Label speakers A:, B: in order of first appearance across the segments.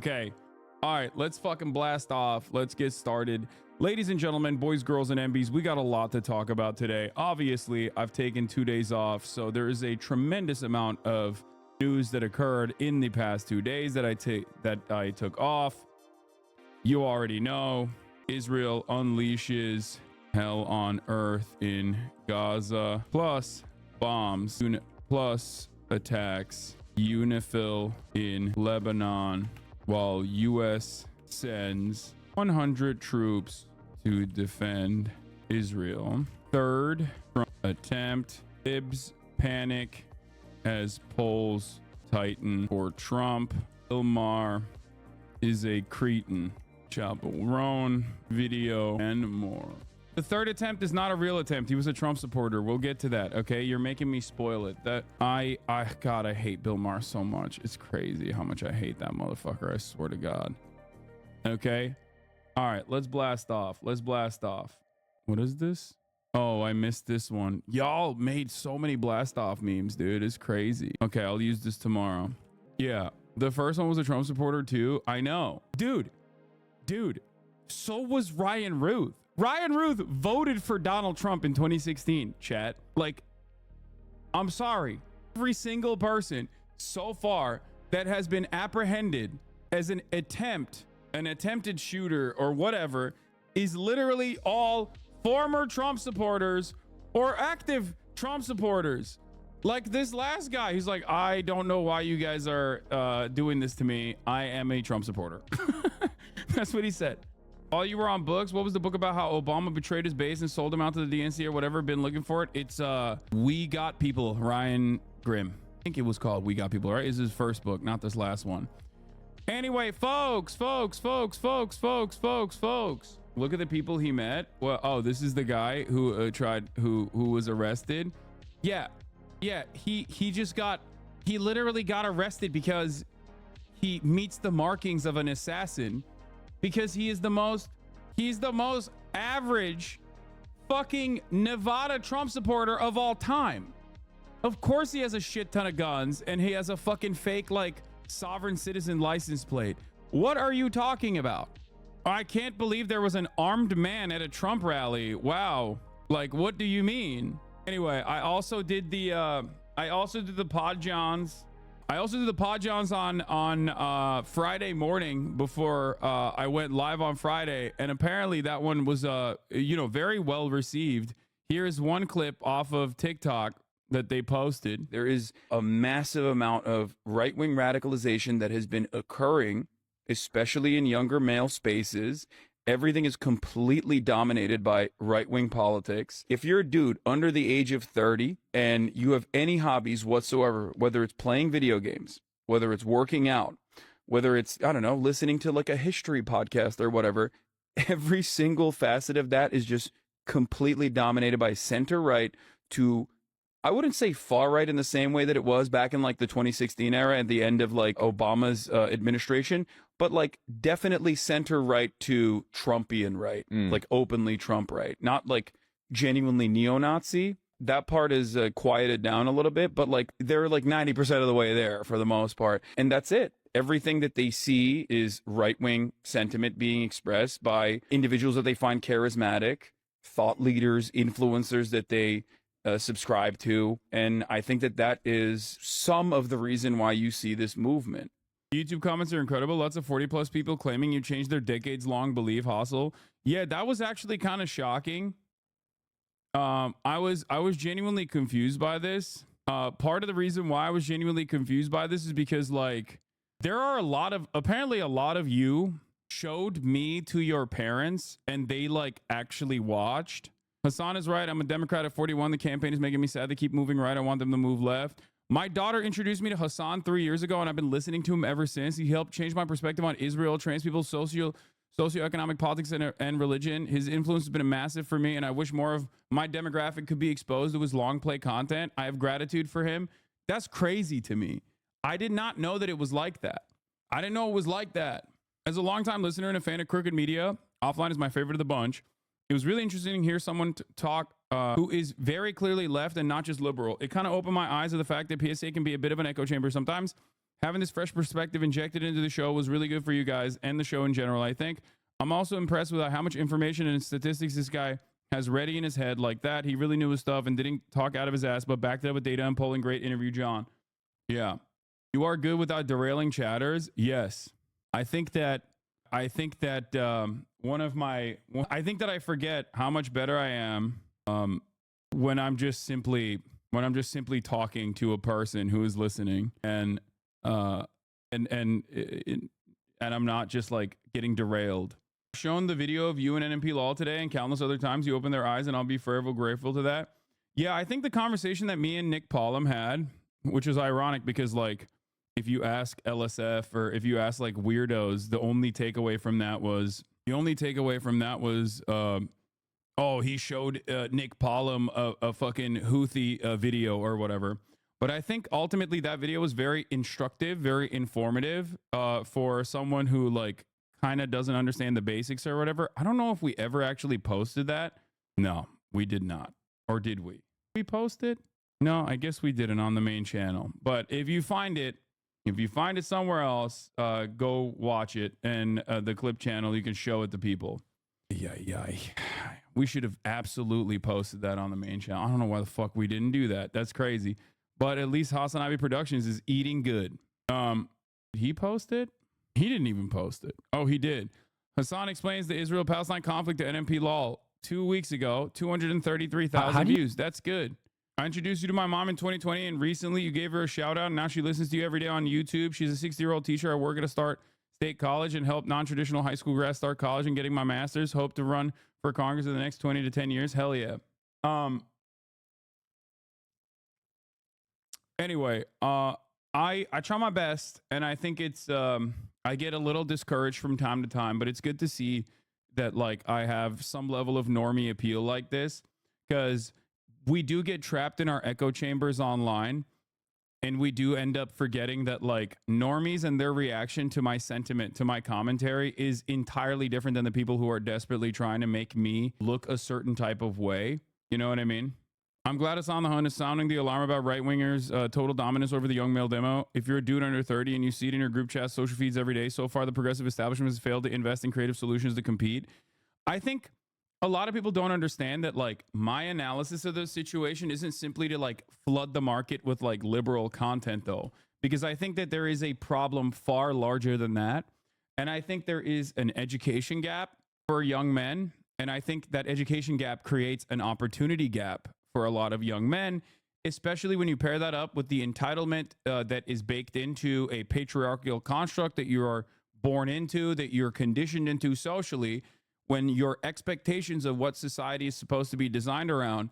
A: Okay. All right, let's fucking blast off. Let's get started. Ladies and gentlemen, boys, girls, and MBs, we got a lot to talk about today. Obviously, I've taken 2 days off, so there is a tremendous amount of news that occurred in the past 2 days that I took off. You already know, Israel unleashes hell on earth in Gaza, plus bombs, plus attacks UNIFIL in Lebanon, while U.S. sends 100 troops to defend Israel. Third Trump attempt, Ibs panic as polls tighten for Trump. Ilmar is a cretin. Chaperone video and more. The third attempt is not a real attempt. He was a Trump supporter. We'll get to that. Okay, you're making me spoil it. God, I hate Bill Maher so much. It's crazy how much I hate that motherfucker. I swear to God. Okay. All right, let's blast off. What is this? Oh, I missed this one. Y'all made so many blast off memes, dude. It's crazy. Okay, I'll use this tomorrow. Yeah, the first one was a Trump supporter too. I know, dude. So was Ryan Ruth. Ryan Ruth voted for Donald Trump in 2016, chat. Like, I'm sorry. Every single person so far that has been apprehended as an attempted shooter or whatever is literally all former Trump supporters or active Trump supporters. Like this last guy, he's like, I don't know why you guys are doing this to me. I am a Trump supporter. That's what he said. While you were on books, what was the book about how Obama betrayed his base and sold him out to the DNC or whatever? Been looking for it. It's We Got People, Ryan Grimm. I think it was called We Got People, right? It's his first book, not this last one. Anyway, folks. Look at the people he met. Well, oh, this is the guy who who was arrested. Yeah. He literally got arrested because he meets the markings of an assassin. Because he's the most average fucking Nevada Trump supporter of all time. Of course he has a shit ton of guns and he has a fucking fake like sovereign citizen license plate. What are you talking about? I can't believe there was an armed man at a Trump rally. Wow. Like, what do you mean? Anyway, I also did the Pod Johns. I also did the Pod Johns on Friday morning before I went live on Friday, and apparently that one was very well received. Here's one clip off of TikTok that they posted. There is a massive amount of right-wing radicalization that has been occurring, especially in younger male spaces. Everything is completely dominated by right-wing politics. If you're a dude under the age of 30 and you have any hobbies whatsoever, whether it's playing video games, whether it's working out, whether it's, I don't know, listening to like a history podcast or whatever, every single facet of that is just completely dominated by center-right to, I wouldn't say far-right in the same way that it was back in like the 2016 era at the end of like Obama's administration, but like definitely center right to Trumpian right, like openly Trump right, not like genuinely neo-Nazi. That part is quieted down a little bit, but like they're like 90% of the way there for the most part. And that's it. Everything that they see is right-wing sentiment being expressed by individuals that they find charismatic, thought leaders, influencers that they subscribe to. And I think that is some of the reason why you see this movement. YouTube comments are incredible. Lots of 40+ people claiming you changed their decades-long belief hustle. Yeah, that was actually kind of shocking. I was genuinely confused by this. Part of the reason why I was genuinely confused by this is because like there are apparently a lot of you showed me to your parents and they like actually watched. Hassan is right. I'm a Democrat at 41. The campaign is making me sad. They keep moving right. I want them to move left. My daughter introduced me to Hassan 3 years ago, and I've been listening to him ever since. He helped change my perspective on Israel, trans people, socioeconomic politics, and religion. His influence has been massive for me, and I wish more of my demographic could be exposed to his long play content. I have gratitude for him. That's crazy to me. I did not know that it was like that. I didn't know it was like that. As a longtime listener and a fan of Crooked Media, Offline is my favorite of the bunch. It was really interesting to hear someone talk who is very clearly left and not just liberal. It kind of opened my eyes to the fact that PSA can be a bit of an echo chamber sometimes. Having this fresh perspective injected into the show was really good for you guys and the show in general, I think. I'm also impressed with how much information and statistics this guy has ready in his head like that. He really knew his stuff and didn't talk out of his ass, but backed it up with data and polling. Great interview, John. Yeah. You are good without derailing chatters. Yes. I think that I think that I forget how much better I am when I'm just simply talking to a person who is listening and I'm not just like getting derailed. I've shown the video of you and NMP Law today and countless other times you open their eyes, and I'll be forever grateful to that. Yeah, I think the conversation that me and Nick Paulum had, which is ironic because like if you ask LSF or if you ask like weirdos, the only takeaway from that was oh, he showed Nick Paulum a fucking Houthi video or whatever. But I think ultimately that video was very instructive, very informative for someone who like kind of doesn't understand the basics or whatever. I don't know if we ever actually posted that. No, we did not. Or did we? We posted? No, I guess we didn't on the main channel. But if you find it somewhere else, go watch it. And the clip channel, you can show it to people. Yeah. We should have absolutely posted that on the main channel. I don't know why the fuck we didn't do that. That's crazy. But at least Hasanabi Productions is eating good. Did he post it? He didn't even post it. Oh, he did. Hassan explains the Israel-Palestine conflict to NMP Law 2 weeks ago. 233,000 views. That's good. I introduced you to my mom in 2020, and recently you gave her a shout out. And now she listens to you every day on YouTube. She's a 60-year-old teacher. I work at a state college and help non-traditional high school grads start college and getting my master's. Hope to run for Congress in the next 20 to 10 years. Hell yeah. Anyway, I try my best, and I think it's I get a little discouraged from time to time, but it's good to see that like I have some level of normie appeal like this, because we do get trapped in our echo chambers online, and we do end up forgetting that like normies and their reaction to my sentiment, to my commentary, is entirely different than the people who are desperately trying to make me look a certain type of way. You know what I mean? I'm glad it's on the hunt is sounding the alarm about right-wingers' total dominance over the young male demo. If you're a dude under 30 and you see it in your group chat, social feeds every day, so far the progressive establishment has failed to invest in creative solutions to compete. I think a lot of people don't understand that like my analysis of the situation isn't simply to like flood the market with like liberal content though, because I think that there is a problem far larger than that. And I think there is an education gap for young men. And I think that education gap creates an opportunity gap for a lot of young men, especially when you pair that up with the entitlement that is baked into a patriarchal construct that you are born into, that you're conditioned into socially. When your expectations of what society is supposed to be designed around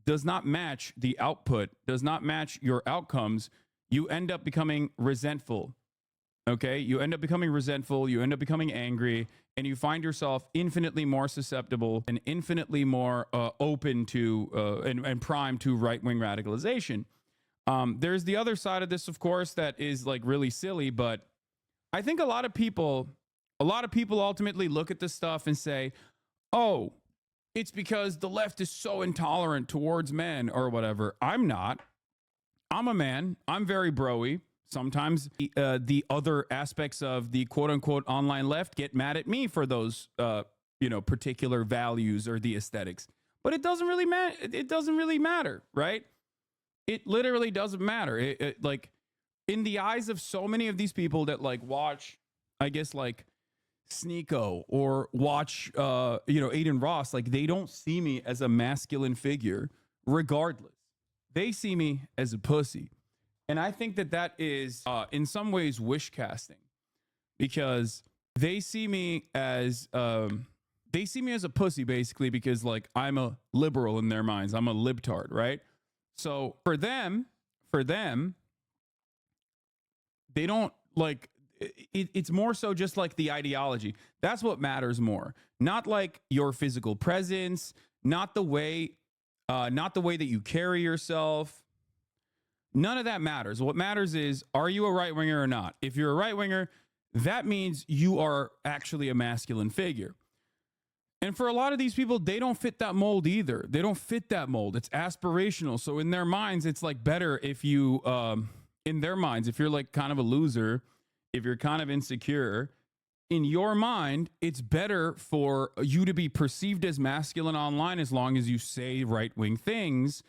A: does not match the output, does not match your outcomes, you end up becoming resentful. Okay? You end up becoming resentful, you end up becoming angry, and you find yourself infinitely more susceptible and infinitely more open to and primed to right-wing radicalization. There's the other side of this, of course, that is like really silly, but I think a lot of people ultimately look at this stuff and say, oh, it's because the left is so intolerant towards men or whatever. I'm not. I'm a man. I'm very bro-y. Sometimes the other aspects of the quote unquote online left get mad at me for those, particular values or the aesthetics, but it doesn't really matter. It doesn't really matter, right? It literally doesn't matter. It like in the eyes of so many of these people that like watch, I guess like Sneeko or watch, Aiden Ross, like they don't see me as a masculine figure regardless. They see me as a pussy. And I think that is, in some ways, wish casting, because they see me as a pussy, basically, because like I'm a liberal in their minds. I'm a libtard, right? So for them, they don't like it's more so just like the ideology. That's what matters more, not like your physical presence, not the way that you carry yourself. None of that matters. What matters is, are you a right winger or not? If you're a right winger, that means you are actually a masculine figure. And for a lot of these people, they don't fit that mold either. They don't fit that mold. It's aspirational. So in their minds, it's like better if you in their minds, if you're like kind of a loser, if you're kind of insecure, in your mind, it's better for you to be perceived as masculine online as long as you say right-wing things.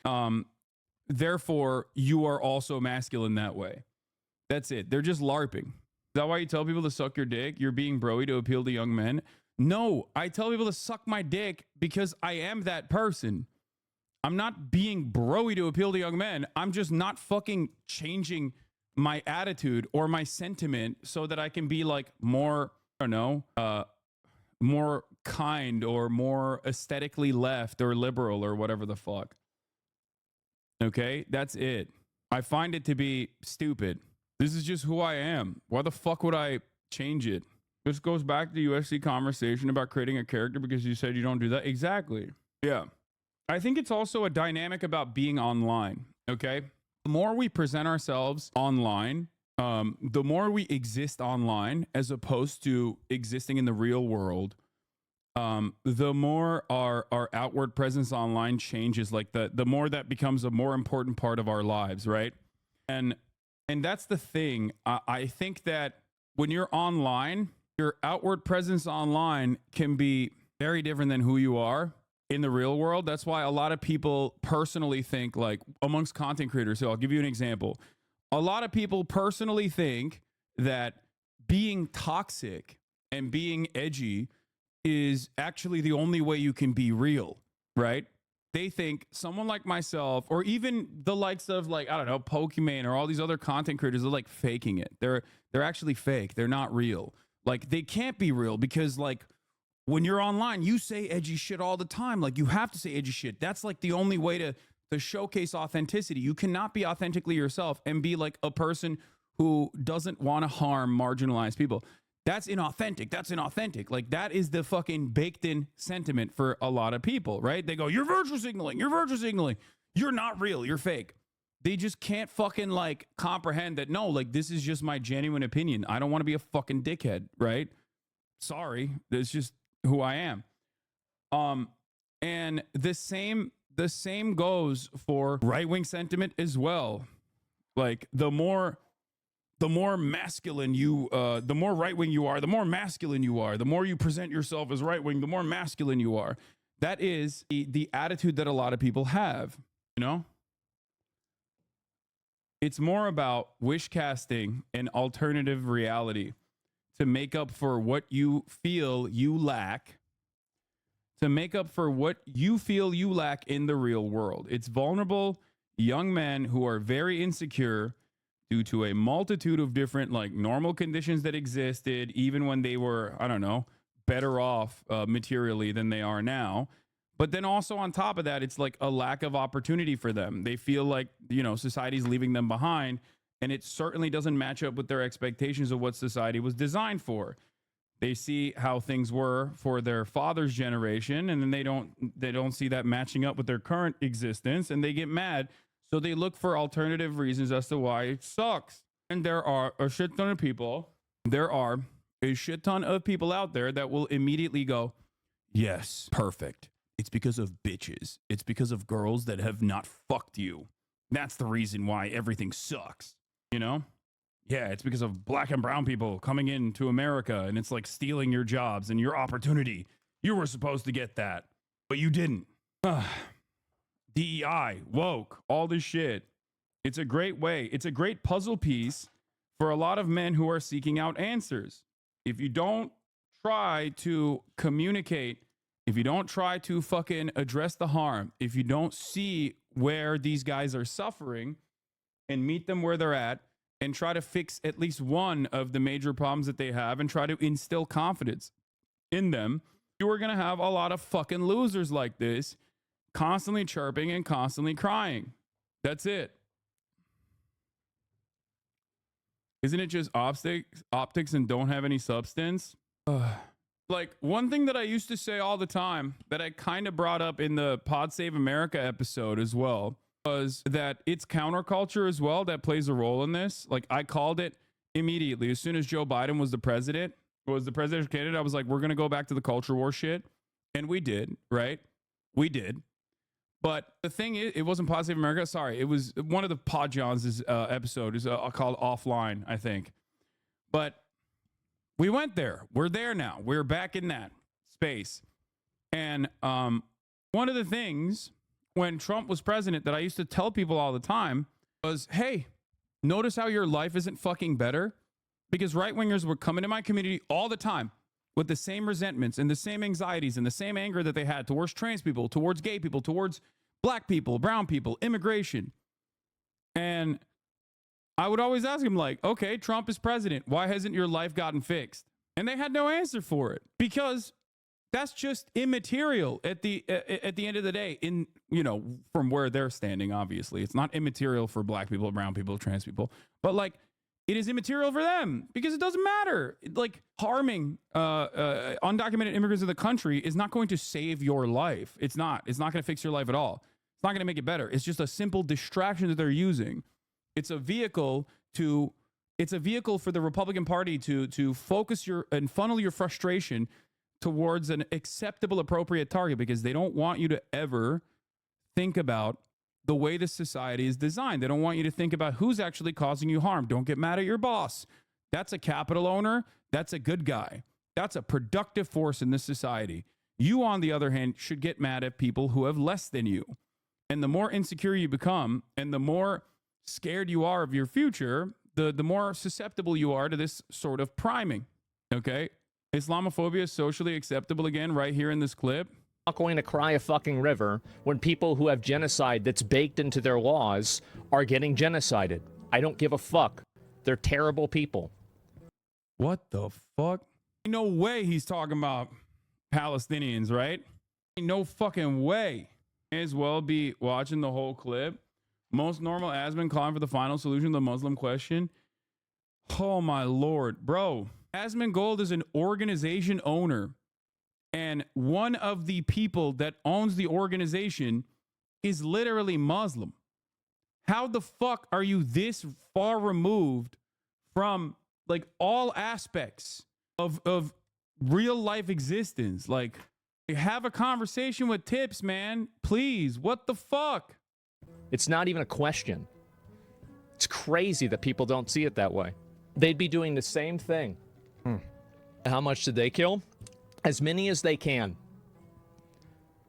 A: Therefore, you are also masculine that way. That's it. They're just LARPing. Is that why you tell people to suck your dick? You're being broy to appeal to young men? No, I tell people to suck my dick because I am that person. I'm not being broy to appeal to young men. I'm just not fucking changing my attitude or my sentiment so that I can be like more, I don't know, more kind or more aesthetically left or liberal or whatever the fuck. Okay, that's it. I find it to be stupid. This is just who I am. Why the fuck would I change it? This goes back to the UFC conversation about creating a character because you said you don't do that. Exactly. Yeah. I think it's also a dynamic about being online. Okay. The more we present ourselves online, the more we exist online as opposed to existing in the real world, the more our outward presence online changes. Like the more that becomes a more important part of our lives, right? And that's the thing. I think that when you're online, your outward presence online can be very different than who you are in the real world. That's why a lot of people personally think, like amongst content creators. So I'll give you an example. A lot of people personally think that being toxic and being edgy is actually the only way you can be real, right? They think someone like myself, or even the likes of like, I don't know, Pokimane or all these other content creators are like faking it. They're actually fake. They're not real. Like they can't be real because like when you're online, you say edgy shit all the time. Like you have to say edgy shit. That's like the only way to showcase authenticity. You cannot be authentically yourself and be like a person who doesn't want to harm marginalized people. That's inauthentic. That's inauthentic. Like that is the fucking baked in sentiment for a lot of people, right? They go, you're virtue signaling. You're virtue signaling. You're not real. You're fake. They just can't fucking like comprehend that. No, like this is just my genuine opinion. I don't want to be a fucking dickhead, right? Sorry. That's just who I am. And the same goes for right-wing sentiment as well. Like the more masculine you, the more right-wing you are, the more masculine you are. The more you present yourself as right-wing, the more masculine you are. That is the attitude that a lot of people have, you know? It's more about wish casting an alternative reality to make up for what you feel you lack, to make up for what you feel you lack in the real world. It's vulnerable young men who are very insecure due to a multitude of different like normal conditions that existed even when they were, I don't know, better off materially than they are now. But then also on top of that, it's like a lack of opportunity for them. They feel like, you know, society's leaving them behind, and it certainly doesn't match up with their expectations of what society was designed for. They see how things were for their father's generation, and then they don't see that matching up with their current existence, and they get mad. So they look for alternative reasons as to why it sucks. And there are a shit ton of people. There are a shit ton of people out there that will immediately go, yes, perfect. It's because of bitches. It's because of girls that have not fucked you. That's the reason why everything sucks. You know? Yeah, it's because of black and brown people coming into America, and it's like stealing your jobs and your opportunity. You were supposed to get that, but you didn't. DEI, woke, all this shit. It's a great way. It's a great puzzle piece for a lot of men who are seeking out answers. If you don't try to communicate, if you don't try to fucking address the harm, if you don't see where these guys are suffering and meet them where they're at and try to fix at least one of the major problems that they have and try to instill confidence in them, you are going to have a lot of fucking losers like this constantly chirping and constantly crying. That's it. Isn't it just optics and don't have any substance? Like one thing that I used to say all the time that I kind of brought up in the Pod Save America episode as well was that it's counterculture as well that plays a role in this. Like I called it immediately as soon as Joe Biden was the presidential candidate. I was like, we're going to go back to the culture war shit. And we did, right? We did. But the thing is, it wasn't Pod Save America. Sorry, it was one of the Pod Johns' episode is called Offline, I think. But we went there. We're there now. We're back in that space. And one of the things when Trump was president that I used to tell people all the time was, hey, notice how your life isn't fucking better? Because right-wingers were coming to my community all the time with the same resentments and the same anxieties and the same anger that they had towards trans people, towards gay people, towards black people, brown people, immigration. And I would always ask him, like, okay, Trump is president. Why hasn't your life gotten fixed? And they had no answer for it, because that's just immaterial at the end of the day, in, you know, from where they're standing. Obviously, it's not immaterial for black people, brown people, trans people, but like, it is immaterial for them because it doesn't matter. Like, harming undocumented immigrants in the country is not going to save your life. It's not going to fix your life at all. It's not going to make it better. It's just a simple distraction that they're using. It's a vehicle for the Republican Party to focus and funnel your frustration towards an acceptable, appropriate target, because they don't want you to ever think about the way the society is designed. They don't want you to think about who's actually causing you harm. Don't get mad at your boss. That's a capital owner. That's a good guy. That's a productive force in this society. You, on the other hand, should get mad at people who have less than you. And the more insecure you become and the more scared you are of your future, the more susceptible you are to this sort of priming. Okay? Islamophobia is socially acceptable again right here in this clip.
B: Not going to cry a fucking river when people who have genocide that's baked into their laws are getting genocided. I don't give a fuck. They're terrible people.
A: What the fuck? No way he's talking about Palestinians, right? No fucking way. May as well be watching the whole clip. Most normal Asmon calling for the final solution to the Muslim question. Oh my Lord, bro. Asmongold is an organization owner. And one of the people that owns the organization is literally Muslim. How the fuck are you this far removed from like all aspects of real life existence? Like, have a conversation with Tips, man. Please. What the fuck?
B: It's not even a question. It's crazy that people don't see it that way. They'd be doing the same thing. How much did they kill? As many as they can.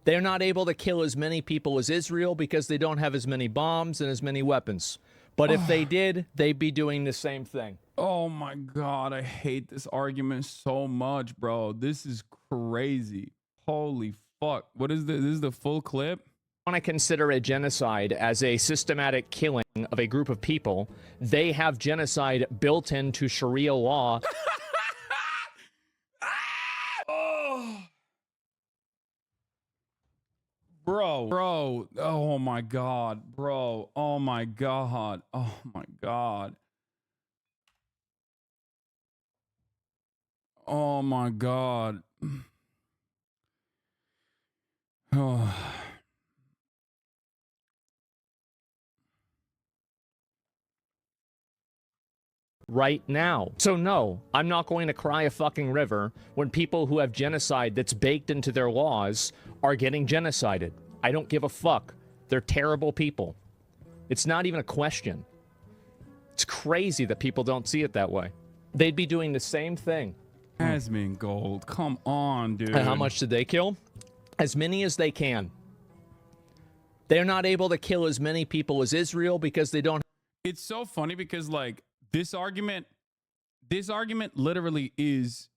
B: They're not able to kill as many people as Israel because they don't have as many bombs and as many weapons. But if they did, they'd be doing the same thing.
A: Oh my God, I hate this argument so much, bro. This is crazy. Holy fuck. What is this? This is the full clip?
B: Want to consider a genocide as a systematic killing of a group of people. They have genocide built into Sharia law.
A: Bro, oh my God, bro, oh my God, oh my God, oh my God. Oh.
B: Right now. So no, I'm not going to cry a fucking river when people who have genocide that's baked into their laws are getting genocided. I don't give a fuck. They're terrible people. It's not even a question. It's crazy that people don't see it that way. They'd be doing the same thing.
A: Asmongold, come on, dude.
B: And how much did they kill? As many as they can. They're not able to kill as many people as Israel because they don't.
A: It's so funny because, like, this argument literally is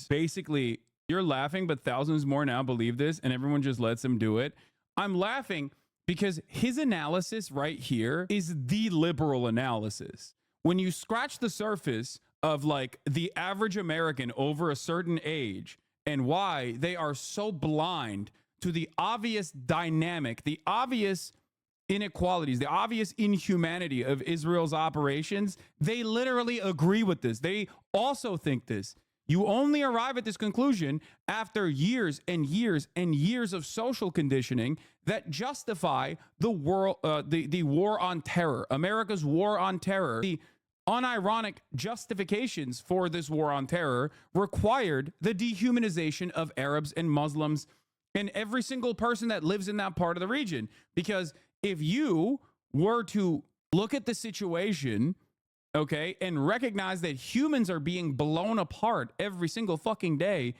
A: basically, you're laughing, but thousands more now believe this, and everyone just lets him do it. I'm laughing because his analysis right here is the liberal analysis. When you scratch the surface of like the average American over a certain age and why they are so blind to the obvious dynamic, the obvious inequalities, the obvious inhumanity of Israel's operations, they literally agree with this. They also think this. You only arrive at this conclusion after years and years and years of social conditioning that justify the war on terror, America's war on terror. The unironic justifications for this war on terror required the dehumanization of Arabs and Muslims and every single person that lives in that part of the region. Because if you were to look at the situation, okay, and recognize that humans are being blown apart every single fucking day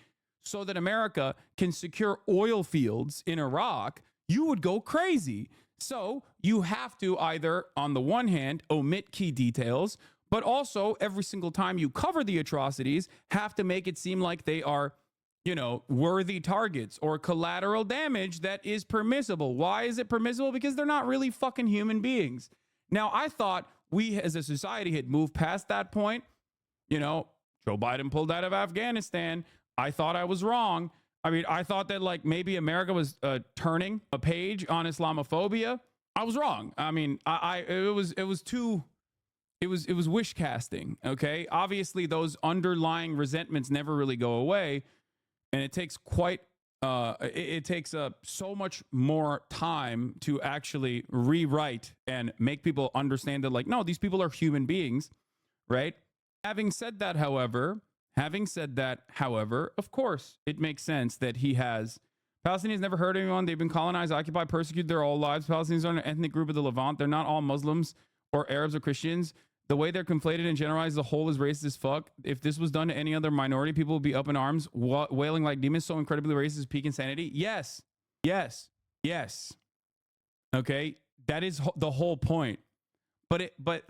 A: so that America can secure oil fields in Iraq, you would go crazy. So you have to either, on the one hand, omit key details, but also every single time you cover the atrocities, have to make it seem like they are, you know, worthy targets or collateral damage that is permissible. Why is it permissible? Because they're not really fucking human beings. Now, I thought we as a society had moved past that point. You know, Joe Biden pulled out of Afghanistan. I thought I was wrong. I mean, I thought that like maybe America was turning a page on Islamophobia. I was wrong. I mean, it was wish casting. Okay, obviously those underlying resentments never really go away, and it takes so much more time to actually rewrite and make people understand that, like, no, these people are human beings, right? Having said that, however, of course, it makes sense that he has. Palestinians never hurt anyone. They've been colonized, occupied, persecuted their whole lives. Palestinians are an ethnic group of the Levant. They're not all Muslims or Arabs or Christians. The way they're conflated and generalized, the whole is racist as fuck. If this was done to any other minority, people would be up in arms, wailing like demons. So incredibly racist, peak insanity. Yes. Okay, that is the whole point. But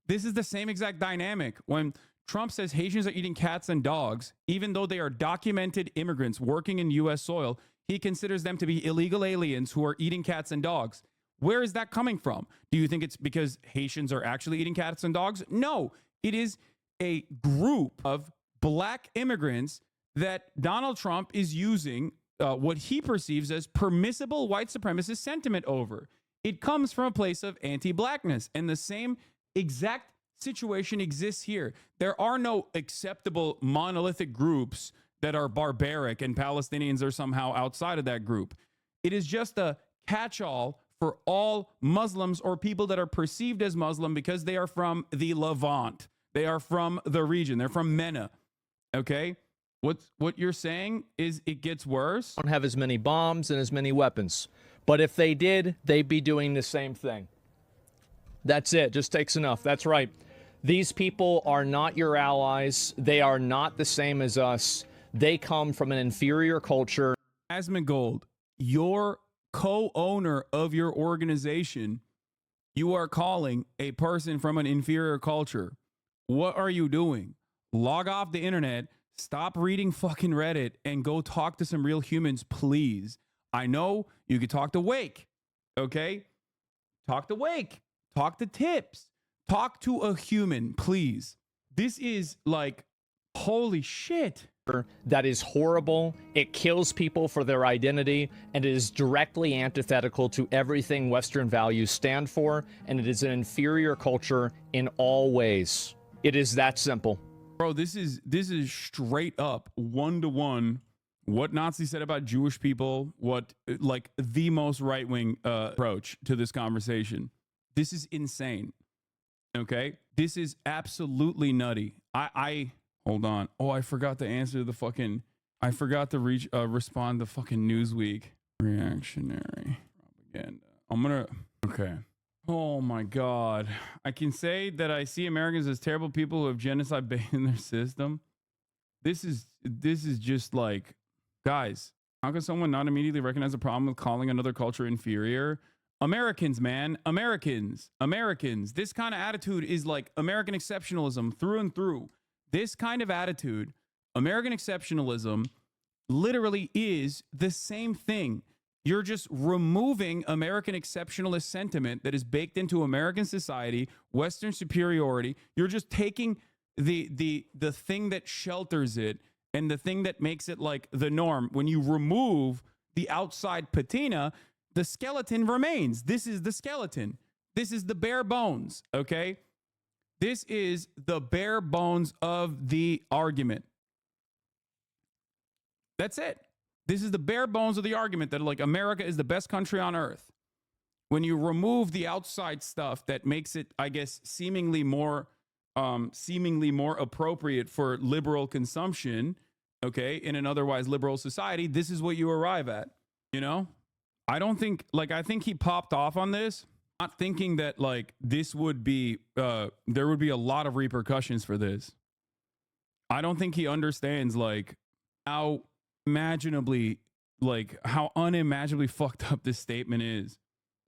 A: this is the same exact dynamic when Trump says Haitians are eating cats and dogs, even though they are documented immigrants working in U.S. soil. He considers them to be illegal aliens who are eating cats and dogs. Where is that coming from? Do you think it's because Haitians are actually eating cats and dogs? No, it is a group of black immigrants that Donald Trump is using what he perceives as permissible white supremacist sentiment over. It comes from a place of anti-blackness, and the same exact situation exists here. There are no acceptable monolithic groups that are barbaric and Palestinians are somehow outside of that group. It is just a catch-all for all Muslims or people that are perceived as Muslim because they are from the Levant. They are from the region. They're from MENA. Okay? What you're saying is it gets worse.
B: Don't have as many bombs and as many weapons. But if they did, they'd be doing the same thing. That's it. Just takes enough. That's right. These people are not your allies. They are not the same as us. They come from an inferior culture.
A: Asmongold, your co-owner of your organization, you are calling a person from an inferior culture. What are you doing? Log off the internet, stop reading fucking Reddit, and go talk to some real humans, please. I know you could talk to Wake, okay? Talk to Wake. Talk to Tips. Talk to a human, please. This is like, holy shit.
B: That is horrible. It kills people for their identity, and it is directly antithetical to everything Western values stand for, and it is an inferior culture in all ways. It is that simple.
A: Bro, this is straight up one-to-one what Nazis said about Jewish people, what like the most right-wing approach to this conversation. This is insane. Okay? This is absolutely nutty. I hold on. Oh, I forgot to answer the fucking... I forgot to respond to fucking Newsweek. Reactionary propaganda. I'm gonna... Okay. Oh my God. I can say that I see Americans as terrible people who have genocide baked in their system. This is just like... Guys, how can someone not immediately recognize the problem with calling another culture inferior? Americans, man. Americans. This kind of attitude is like American exceptionalism through and through. This kind of attitude, American exceptionalism, literally is the same thing. You're just removing American exceptionalist sentiment that is baked into American society, Western superiority. You're just taking the thing that shelters it and the thing that makes it like the norm. When you remove the outside patina, the skeleton remains. This is the skeleton. This is the bare bones, okay? This is the bare bones of the argument. That's it. This is the bare bones of the argument that like America is the best country on earth. When you remove the outside stuff that makes it, I guess, seemingly more appropriate for liberal consumption, okay, in an otherwise liberal society, this is what you arrive at. You know, I don't think like I think he popped off on this, not thinking that like this would be there would be a lot of repercussions for this. I don't think he understands like how imaginably like how unimaginably fucked up this statement is.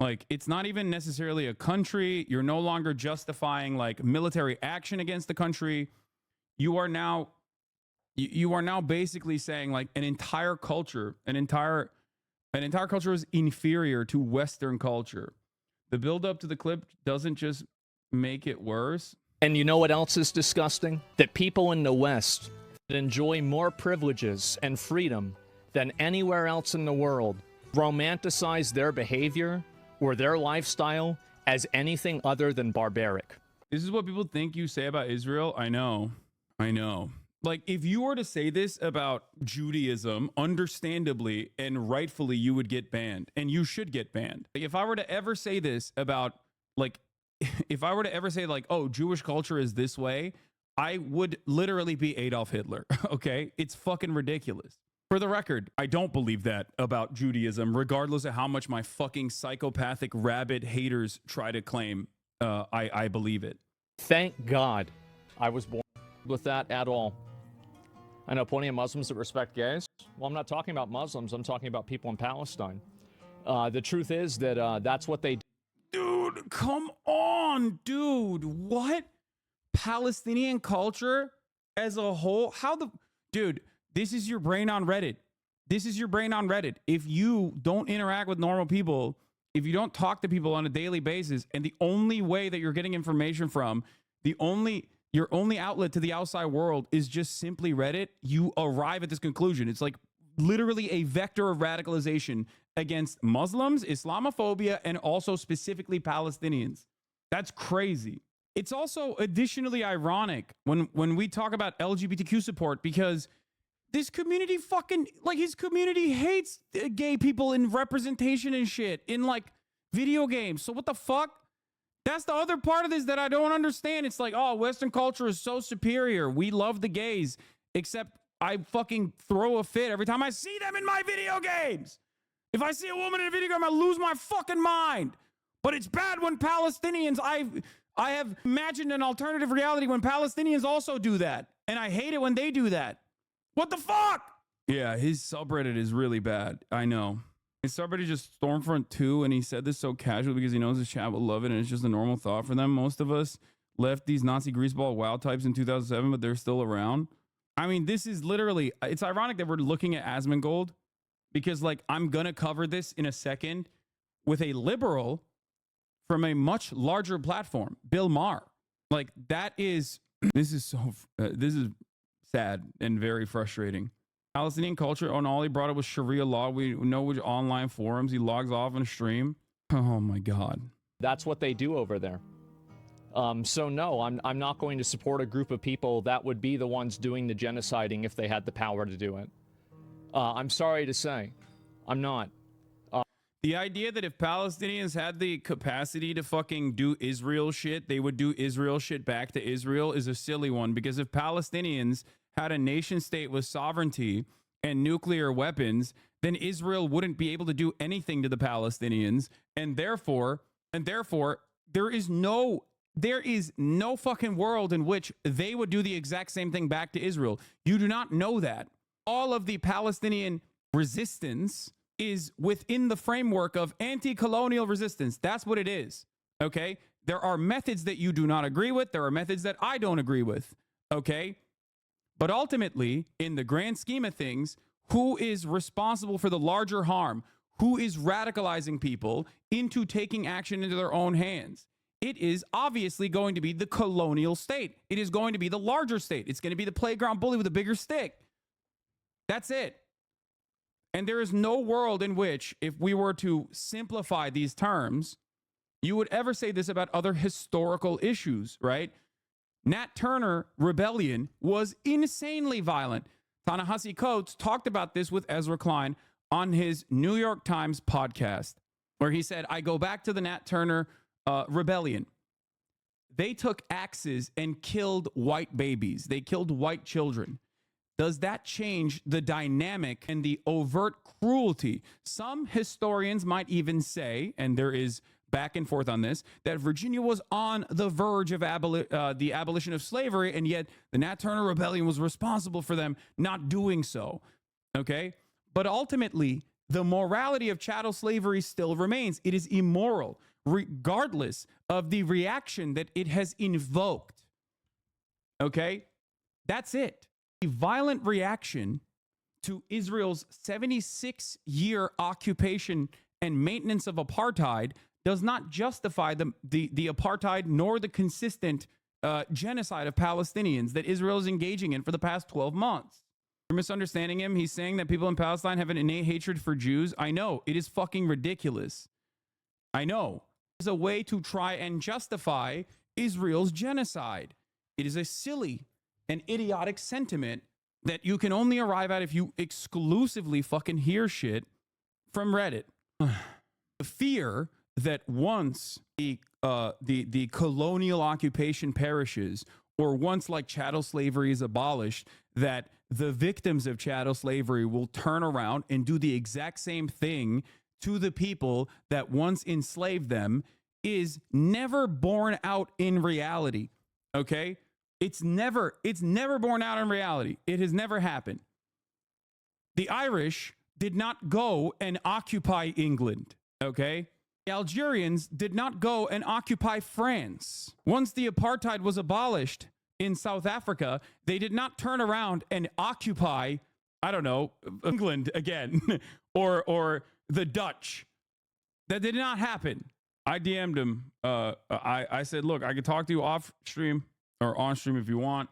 A: Like it's not even necessarily a country. You're no longer justifying like military action against the country. You are now basically saying like an entire culture is inferior to Western culture. The build up to the clip doesn't just make it worse.
B: And you know what else is disgusting? That people in the West that enjoy more privileges and freedom than anywhere else in the world romanticize their behavior or their lifestyle as anything other than barbaric.
A: This is what people think you say about Israel. I know. Like, if you were to say this about Judaism, understandably and rightfully, you would get banned, and you should get banned. Like, if I were to ever say this about, like, if I were to ever say, like, oh, Jewish culture is this way, I would literally be Adolf Hitler, okay? It's fucking ridiculous. For the record, I don't believe that about Judaism, regardless of how much my fucking psychopathic rabid haters try to claim I believe it.
B: Thank God I was born with that at all. I know plenty of Muslims that respect gays. Well, I'm not talking about Muslims. I'm talking about people in Palestine. The truth is that that's what they do.
A: Dude, come on, dude. What? Palestinian culture as a whole? How the... Dude, this is your brain on Reddit. This is your brain on Reddit. If you don't interact with normal people, if you don't talk to people on a daily basis, and the only way that you're getting information from, your only outlet to the outside world is just simply Reddit, you arrive at this conclusion. It's like literally a vector of radicalization against Muslims, Islamophobia, and also specifically Palestinians. That's crazy. It's also additionally ironic when we talk about LGBTQ support, because this community fucking, like, his community hates gay people in representation and shit in like video games. So what the fuck? That's the other part of this that I don't understand. It's like, oh, Western culture is so superior. We love the gays, except I fucking throw a fit every time I see them in my video games. If I see a woman in a video game, I lose my fucking mind. But it's bad when Palestinians, I have imagined an alternative reality when Palestinians also do that. And I hate it when they do that. What the fuck? Yeah, his subreddit is really bad. I know. His subreddit is just Stormfront 2, and he said this so casually because he knows his chat will love it, and it's just a normal thought for them. Most of us left these Nazi greaseball WoW types in 2007, but they're still around. I mean, this is literally, it's ironic that we're looking at Asmongold, because, like, I'm going to cover this in a second with a liberal from a much larger platform, Bill Maher. Like, that is, this is sad and very frustrating. Palestinian culture, and all he brought up was Sharia law. We know which online forums he logs off on a stream. Oh my God.
B: That's what they do over there. So no, I'm not going to support a group of people that would be the ones doing the genociding if they had the power to do it. I'm sorry to say, I'm not.
A: The idea that if Palestinians had the capacity to fucking do Israel shit, they would do Israel shit back to Israel is a silly one, because if Palestinians had a nation state with sovereignty and nuclear weapons, then Israel wouldn't be able to do anything to the Palestinians, and therefore there is no fucking world in which they would do the exact same thing back to Israel. You do not know that. All of the Palestinian resistance is within the framework of anti-colonial resistance. That's what it is. Okay? There are methods that you do not agree with. There are methods that I don't agree with. Okay? But ultimately, in the grand scheme of things, who is responsible for the larger harm? Who is radicalizing people into taking action into their own hands? It is obviously going to be the colonial state. It is going to be the larger state. It's going to be the playground bully with a bigger stick. That's it. And there is no world in which, if we were to simplify these terms, you would ever say this about other historical issues, right? Nat Turner rebellion was insanely violent. Ta-Nehisi Coates talked about this with Ezra Klein on his New York Times podcast, where he said, I go back to the Nat Turner rebellion. They took axes and killed white babies. They killed white children. does that change the dynamic and the overt cruelty? Some historians might even say, and there is back and forth on this, that Virginia was on the verge of the abolition of slavery, and yet the Nat Turner Rebellion was responsible for them not doing so. Okay? But ultimately, the morality of chattel slavery still remains. It is immoral, regardless of the reaction that it has invoked. Okay? That's it. The violent reaction to Israel's 76-year occupation and maintenance of apartheid does not justify the apartheid nor the consistent genocide of Palestinians that Israel is engaging in for the past 12 months. You're misunderstanding him. He's saying that people in Palestine have an innate hatred for Jews. I know. It is fucking ridiculous. I know. It's a way to try and justify Israel's genocide. It is a silly and idiotic sentiment that you can only arrive at if you exclusively fucking hear shit from Reddit. The fear that once the colonial occupation perishes, or once like chattel slavery is abolished, that the victims of chattel slavery will turn around and do the exact same thing to the people that once enslaved them is never borne out in reality. Okay? It's never borne out in reality. It has never happened. The Irish did not go and occupy England. Okay? The Algerians did not go and occupy France. Once the apartheid was abolished in South Africa, they did not turn around and occupy, I don't know, England again, or the Dutch. That did not happen. I DM'd him. I said, look, I can talk to you off stream or on stream if you want.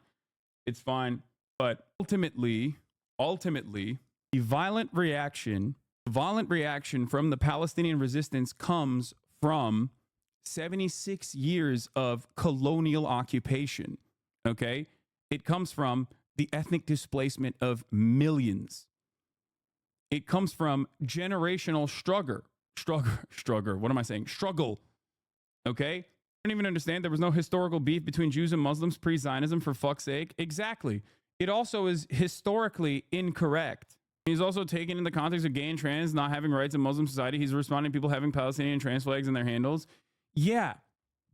A: It's fine. But ultimately, the violent reaction from the Palestinian resistance comes from 76 years of colonial occupation. Okay? It comes from the ethnic displacement of millions. It comes from generational struggle. What am I saying? Struggle. Okay? I don't even understand. There was no historical beef between Jews and Muslims pre-Zionism, for fuck's sake. Exactly. It also is historically incorrect. He's also taken in the context of gay and trans not having rights in Muslim society. He's responding to people having Palestinian trans flags in their handles. Yeah.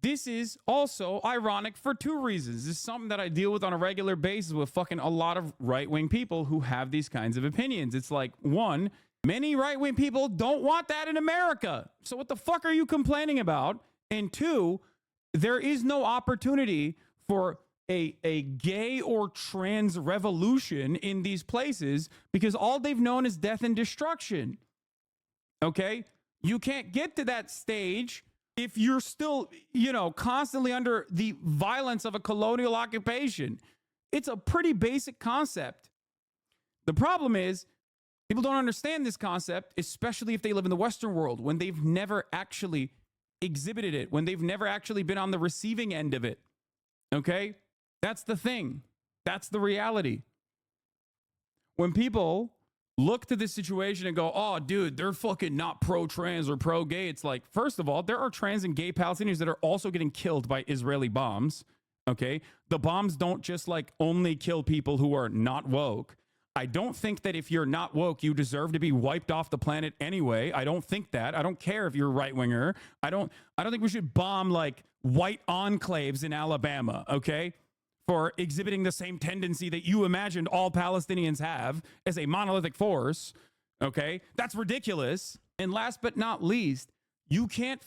A: This is also ironic for two reasons. This is something that I deal with on a regular basis with fucking a lot of right-wing people who have these kinds of opinions. It's like, one, many right-wing people don't want that in America. So what the fuck are you complaining about? And two, there is no opportunity for a gay or trans revolution in these places because all they've known is death and destruction. Okay? You can't get to that stage if you're still, constantly under the violence of a colonial occupation. It's a pretty basic concept. The problem is people don't understand this concept, especially if they live in the Western world, when they've never actually exhibited it, when they've never actually been on the receiving end of it. Okay? That's the thing. That's the reality. When people look to this situation and go, oh, dude, they're fucking not pro-trans or pro-gay. It's like, first of all, there are trans and gay Palestinians that are also getting killed by Israeli bombs. Okay? The bombs don't just only kill people who are not woke. I don't think that if you're not woke, you deserve to be wiped off the planet anyway. I don't think that. I don't care if you're a right-winger. I don't think we should bomb white enclaves in Alabama, okay? For exhibiting the same tendency that you imagined all Palestinians have as a monolithic force, okay? That's ridiculous. And last but not least, you can't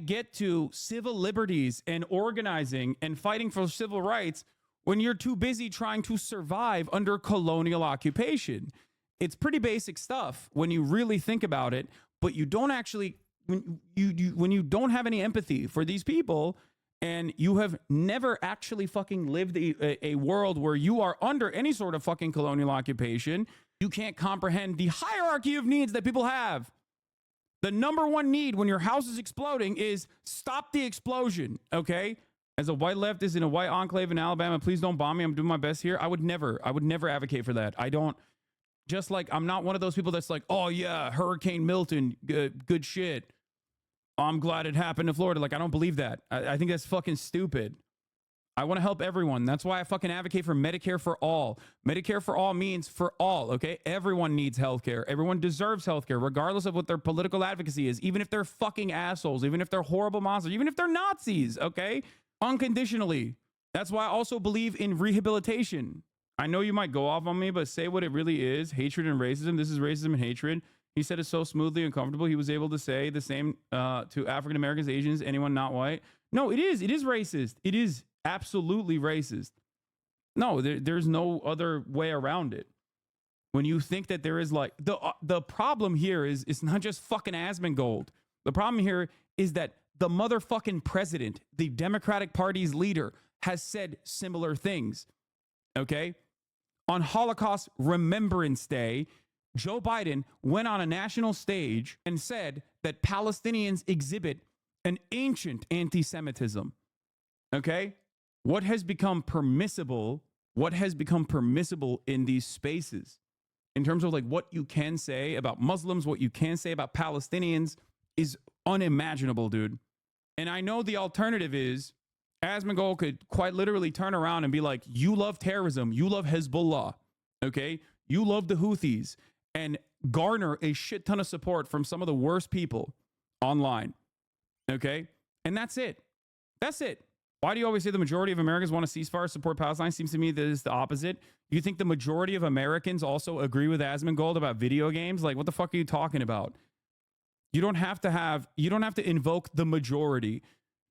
A: get to civil liberties and organizing and fighting for civil rights when you're too busy trying to survive under colonial occupation. It's pretty basic stuff when you really think about it, but you don't actually, when you don't have any empathy for these people, and you have never actually fucking lived a world where you are under any sort of fucking colonial occupation, you can't comprehend the hierarchy of needs that people have. The number one need when your house is exploding is stop the explosion, okay? As a white leftist in a white enclave in Alabama, please don't bomb me. I'm doing my best here. I would never advocate for that. I'm not one of those people that's like, oh yeah, Hurricane Milton, good shit. I'm glad it happened in Florida. I don't believe that. I think that's fucking stupid. I want to help everyone. That's why I fucking advocate for Medicare for all. Medicare for all means for all, okay? Everyone needs healthcare. Everyone deserves healthcare, regardless of what their political advocacy is, even if they're fucking assholes, even if they're horrible monsters, even if they're Nazis, okay? Unconditionally. That's why I also believe in rehabilitation. I know you might go off on me, but say what it really is. Hatred and racism. This is racism and hatred. He said it so smoothly and comfortable. He was able to say the same to African Americans, Asians, anyone not white. No, it is. It is racist. It is absolutely racist. No, there's no other way around it. When you think that there is like the problem here is it's not just fucking Asmongold. The problem here is that the motherfucking president, the Democratic Party's leader, has said similar things. Okay? On Holocaust Remembrance Day, Joe Biden went on a national stage and said that Palestinians exhibit an ancient anti-Semitism. Okay? What has become permissible in these spaces in terms of like what you can say about Muslims, what you can say about Palestinians is unimaginable, dude. And I know the alternative is Asmongold could quite literally turn around and be like, you love terrorism, you love Hezbollah, okay? You love the Houthis, and garner a shit ton of support from some of the worst people online, okay? And that's it. That's it. Why do you always say the majority of Americans want a ceasefire, support Palestine? Seems to me that it's the opposite. You think the majority of Americans also agree with Asmongold about video games? Like, what the fuck are you talking about? You don't have to invoke the majority.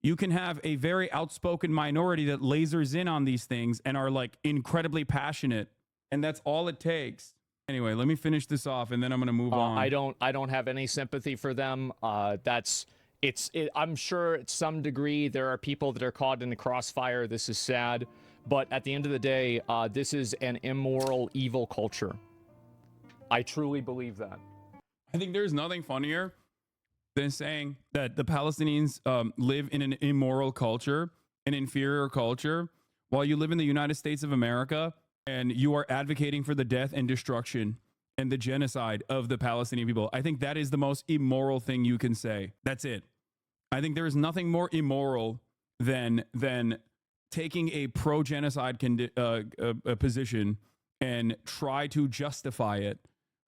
A: You can have a very outspoken minority that lasers in on these things and are like incredibly passionate. And that's all it takes. Anyway, let me finish this off and then I'm going to move on.
B: I don't have any sympathy for them. I'm sure at some degree there are people that are caught in the crossfire. This is sad. But at the end of the day, this is an immoral, evil culture. I truly believe that.
A: I think there's nothing funnier than saying that the Palestinians live in an immoral culture, an inferior culture, while you live in the United States of America and you are advocating for the death and destruction and the genocide of the Palestinian people. I think that is the most immoral thing you can say. That's it. I think there is nothing more immoral than taking a pro-genocide position and try to justify it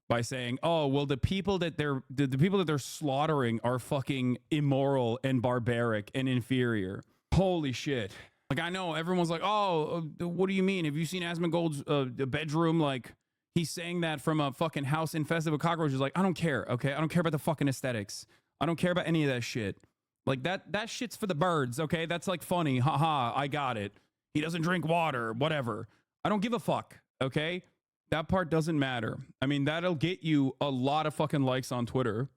A: by saying, "Oh, well, the people that they're slaughtering are fucking immoral and barbaric and inferior." Holy shit! Like, I know everyone's like, "Oh, what do you mean? Have you seen Asmongold's bedroom? Like, he's saying that from a fucking house infested with cockroaches." Like, I don't care. Okay, I don't care about the fucking aesthetics. I don't care about any of that shit. Like, that shit's for the birds. Okay, that's like funny. Haha, I got it. He doesn't drink water. Whatever. I don't give a fuck. Okay. That part doesn't matter. I mean, that'll get you a lot of fucking likes on Twitter,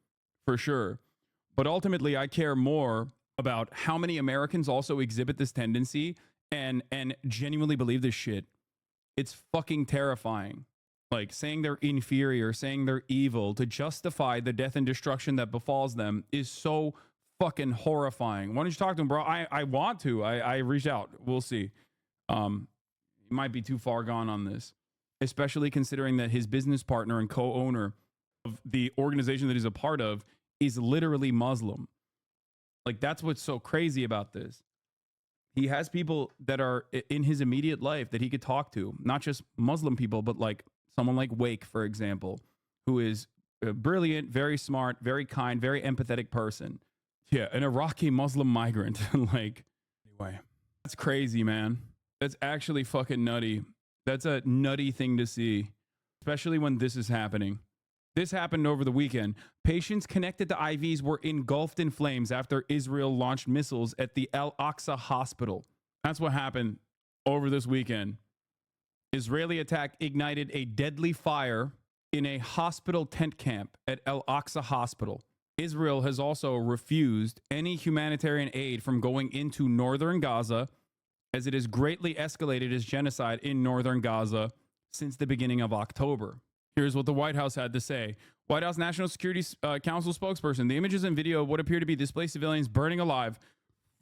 A: for sure. But ultimately, I care more about how many Americans also exhibit this tendency and genuinely believe this shit. It's fucking terrifying. Like, saying they're inferior, saying they're evil to justify the death and destruction that befalls them is so fucking horrifying. Why don't you talk to him, bro? I want to. I reached out. We'll see. He might be too far gone on this, especially considering that his business partner and co-owner of the organization that he's a part of is literally Muslim. Like, that's what's so crazy about this. He has people that are in his immediate life that he could talk to, not just Muslim people, but like someone like Wake, for example, who is a brilliant, very smart, very kind, very empathetic person. Yeah, an Iraqi Muslim migrant. Like, anyway, that's crazy, man. That's actually fucking nutty. That's a nutty thing to see, especially when this is happening. This happened over the weekend. Patients connected to IVs were engulfed in flames after Israel launched missiles at the Al-Aqsa hospital. That's what happened over this weekend. Israeli attack ignited a deadly fire in a hospital tent camp at Al-Aqsa hospital. Israel has also refused any humanitarian aid from going into northern Gaza, as it has greatly escalated its genocide in northern Gaza since the beginning of October. Here's what the White House had to say. White House National Security Council spokesperson: the images and video of what appear to be displaced civilians burning alive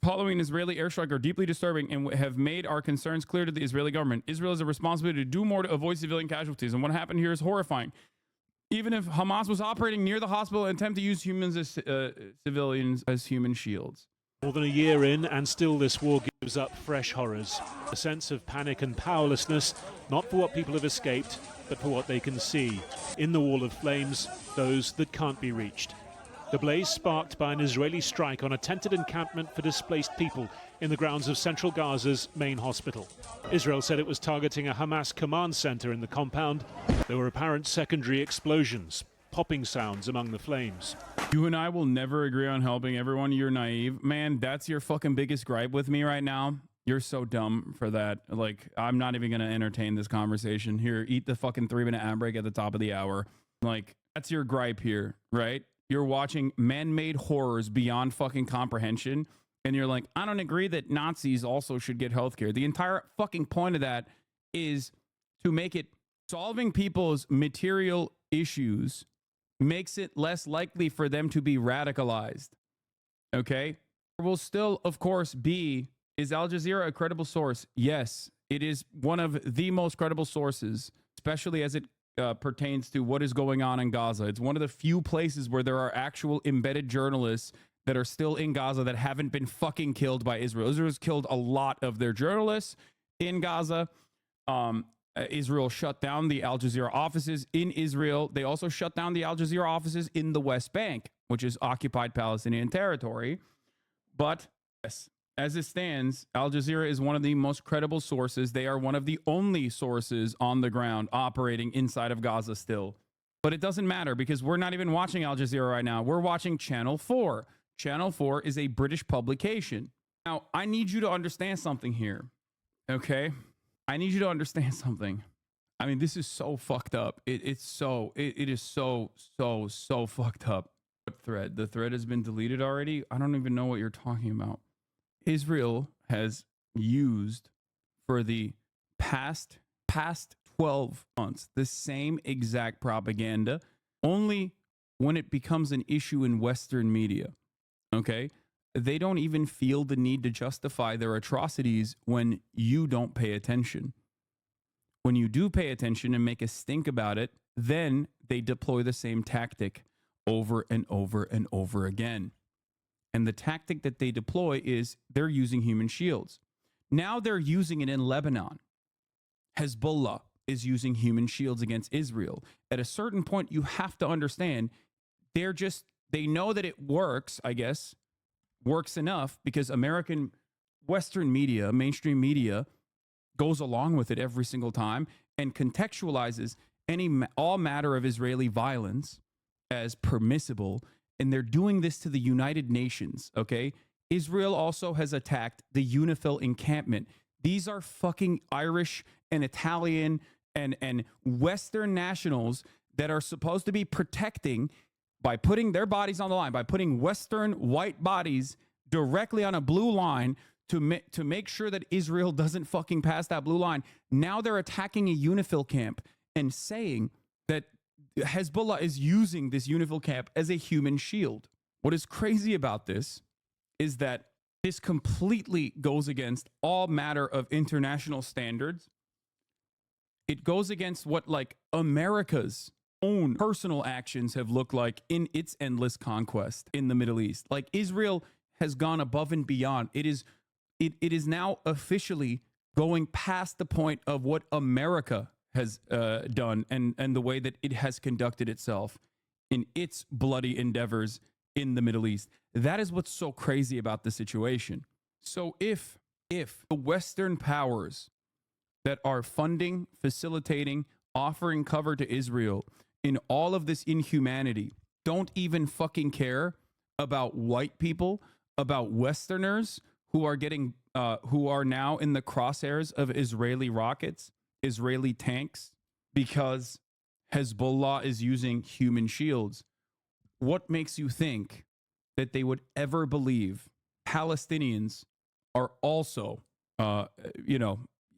A: following an Israeli airstrike are deeply disturbing and have made our concerns clear to the Israeli government. Israel has a responsibility to do more to avoid civilian casualties, and what happened here is horrifying. Even if Hamas was operating near the hospital and attempt to use humans as civilians as human shields.
C: More than a year in, and still this war gives up fresh horrors. A sense of panic and powerlessness, not for what people have escaped, but for what they can see. In the wall of flames, those that can't be reached. The blaze sparked by an Israeli strike on a tented encampment for displaced people in the grounds of central Gaza's main hospital. Israel said it was targeting a Hamas command center in the compound. There were apparent secondary explosions, popping sounds among the flames.
A: You and I will never agree on helping everyone. You're naive. Man, that's your fucking biggest gripe with me right now. You're so dumb for that. Like, I'm not even going to entertain this conversation. Here, eat the fucking 3-minute ad break at the top of the hour. Like, that's your gripe here, right? You're watching man-made horrors beyond fucking comprehension, and you're like, I don't agree that Nazis also should get healthcare. The entire fucking point of that is to make it solving people's material issues makes it less likely for them to be radicalized. Okay? There will still, of course, be, is Al Jazeera a credible source? Yes, it is one of the most credible sources, especially as it pertains to what is going on in Gaza. It's one of the few places where there are actual embedded journalists that are still in Gaza that haven't been fucking killed by Israel. Israel's killed a lot of their journalists in Gaza. Israel shut down the Al Jazeera offices in Israel. They also shut down the Al Jazeera offices in the West Bank, which is occupied Palestinian territory. But yes, as it stands, Al Jazeera is one of the most credible sources. They are one of the only sources on the ground operating inside of Gaza still. But it doesn't matter because we're not even watching Al Jazeera right now. We're watching Channel 4. Channel 4 is a British publication. Now, I need you to understand something here, okay? I need you to understand something. I mean, this is so fucked up. It is so fucked up. What thread? The thread has been deleted already? I don't even know what you're talking about. Israel has used for the past 12 months the same exact propaganda, only when it becomes an issue in Western media. Okay? They don't even feel the need to justify their atrocities when you don't pay attention. When you do pay attention and make a stink about it, then they deploy the same tactic over and over and over again. And the tactic that they deploy is they're using human shields. Now they're using it in Lebanon. Hezbollah is using human shields against Israel. At a certain point, you have to understand they know that it works, I guess, works enough because American Western media, mainstream media, goes along with it every single time and contextualizes all matter of Israeli violence as permissible. And they're doing this to the United Nations, okay? Israel also has attacked the UNIFIL encampment. These are fucking Irish and Italian and Western nationals that are supposed to be protecting by putting their bodies on the line, by putting Western white bodies directly on a blue line to make sure that Israel doesn't fucking pass that blue line. Now they're attacking a UNIFIL camp and saying that Hezbollah is using this UNIFIL camp as a human shield. What is crazy about this is that this completely goes against all matter of international standards. It goes against what like America's own personal actions have looked like in its endless conquest in the Middle East. Like Israel has gone above and beyond. It is now officially going past the point of what America has done and the way that it has conducted itself in its bloody endeavors in the Middle East. That is what's so crazy about the situation. So if the Western powers that are funding, facilitating, offering cover to Israel in all of this inhumanity don't even fucking care about white people, about Westerners who are now in the crosshairs of Israeli rockets, Israeli tanks, because Hezbollah is using human shields. What makes you think that they would ever believe Palestinians are also,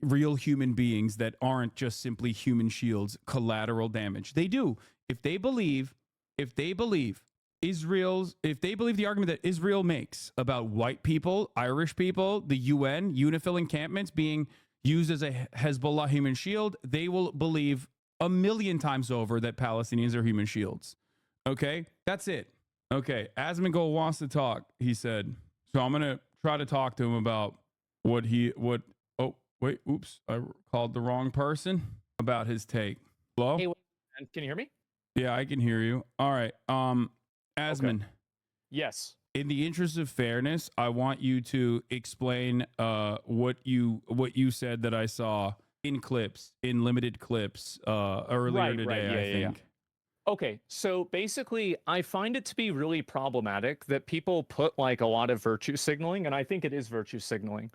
A: real human beings that aren't just simply human shields, collateral damage? They do. If they believe the argument that Israel makes about white people, Irish people, the UN, UNIFIL encampments being used as a Hezbollah human shield, they will believe 1,000,000 times over that Palestinians are human shields. Okay? That's it. Okay. Asmongold wants to talk, he said. So I'm gonna try to talk to him about what. Oh wait, oops, I called the wrong person about his take. Hello?
B: Hey, can you hear me?
A: Yeah, I can hear you. All right. Asmon,
B: Yes.
A: in the interest of fairness, I want you to explain what you said that I saw in limited clips earlier today, I think.
B: Okay, so basically, I find it to be really problematic that people put like a lot of virtue signaling, and I think it is virtue signaling,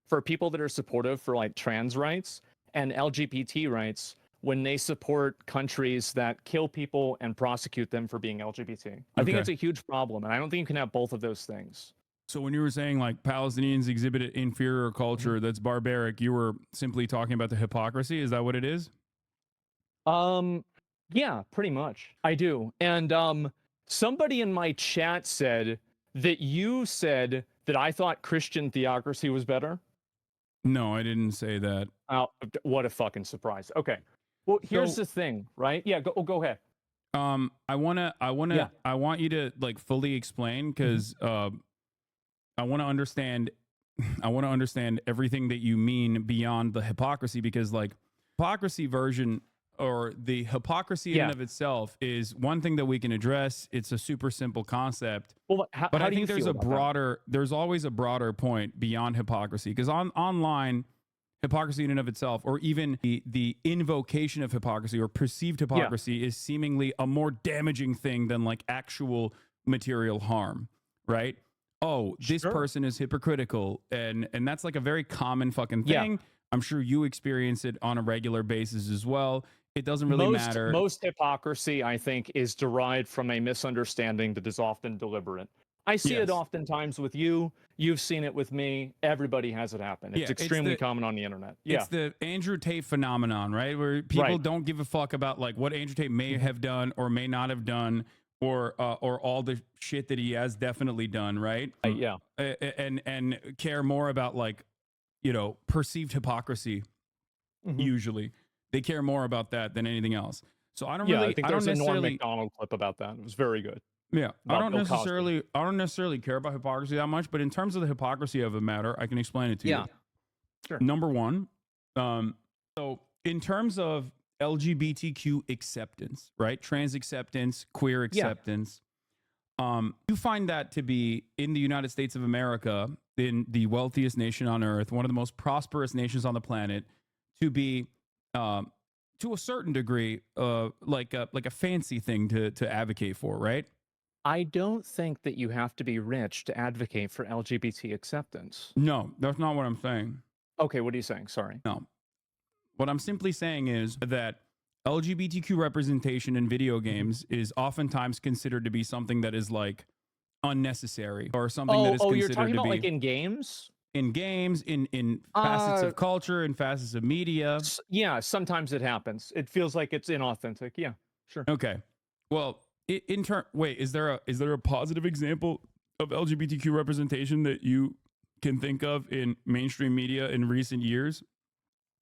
B: for people that are supportive for like trans rights and LGBT rights when they support countries that kill people and prosecute them for being LGBT. I think
A: Okay.
B: it's a huge problem, and I don't think you can have both of those things.
A: So when you were saying like Palestinians exhibit inferior culture that's barbaric, you were simply talking about the hypocrisy. Is that what it is?
B: Yeah, pretty much. I do. And somebody in my chat said that you said that I thought Christian theocracy was better.
A: No, I didn't say that.
B: Oh, what a fucking surprise. Okay. Well, here's
A: So-
B: the thing, right? Yeah, go ahead.
A: I want you to like fully explain because I want to understand everything that you mean beyond the hypocrisy, because like hypocrisy version or the hypocrisy in and of itself is one thing that we can address. It's a super simple concept.
B: Well, how
A: But I
B: do you
A: think there's
B: feel
A: a
B: about that?
A: broader, there's always a broader point beyond hypocrisy, because online hypocrisy in and of itself, or even the invocation of hypocrisy or perceived hypocrisy, is seemingly a more damaging thing than like actual material harm, right? Oh, this
B: Sure.
A: person is hypocritical, and that's like a very common fucking
B: Yeah.
A: thing. I'm sure you experience it on a regular basis as well. It doesn't really matter.
B: Most hypocrisy, I think, is derived from a misunderstanding that is often deliberate. I see it
A: Yes.
B: oftentimes with you. You've seen it with me. Everybody has it happen. It's
A: Yeah, it's
B: extremely
A: the-
B: common on the internet. Yeah.
A: It's the Andrew Tate phenomenon, right? Where people
B: Right.
A: don't give a fuck about like what Andrew Tate may have done or may not have done, or all the shit that he has definitely done, right?
B: Yeah.
A: And care more about like, you know, perceived hypocrisy. Usually, they care more about that than anything else. So I don't
B: Yeah,
A: really,
B: I think
A: I don't
B: there's a Norm
A: necessarily,
B: Macdonald clip about that. It was very good.
A: yeah, I
B: about
A: don't
B: Bill Cosby.
A: necessarily care about hypocrisy that much. But in terms of the hypocrisy of the matter, I can explain it to you.
B: Sure.
A: Number one, so in terms of LGBTQ acceptance, right? Trans acceptance, queer acceptance, you find that to be in the United States of America, in the wealthiest nation on earth, one of the most prosperous nations on the planet, to be to a certain degree like a fancy thing to advocate for, right?
B: I don't think that you have to be rich to advocate for LGBT acceptance.
A: No, that's not what I'm saying.
B: Okay, what are you saying? Sorry.
A: No. What I'm simply saying is that LGBTQ representation in video games is oftentimes considered to be something that is like unnecessary, or something that is
B: Oh,
A: considered
B: you're talking
A: to
B: about
A: be
B: like in games?
A: in games, in facets of culture, in facets of media.
B: Yeah, sometimes it happens. It feels like it's inauthentic. Yeah, sure.
A: Okay. Well, wait, is there a positive example of LGBTQ representation that you can think of in mainstream media in recent years?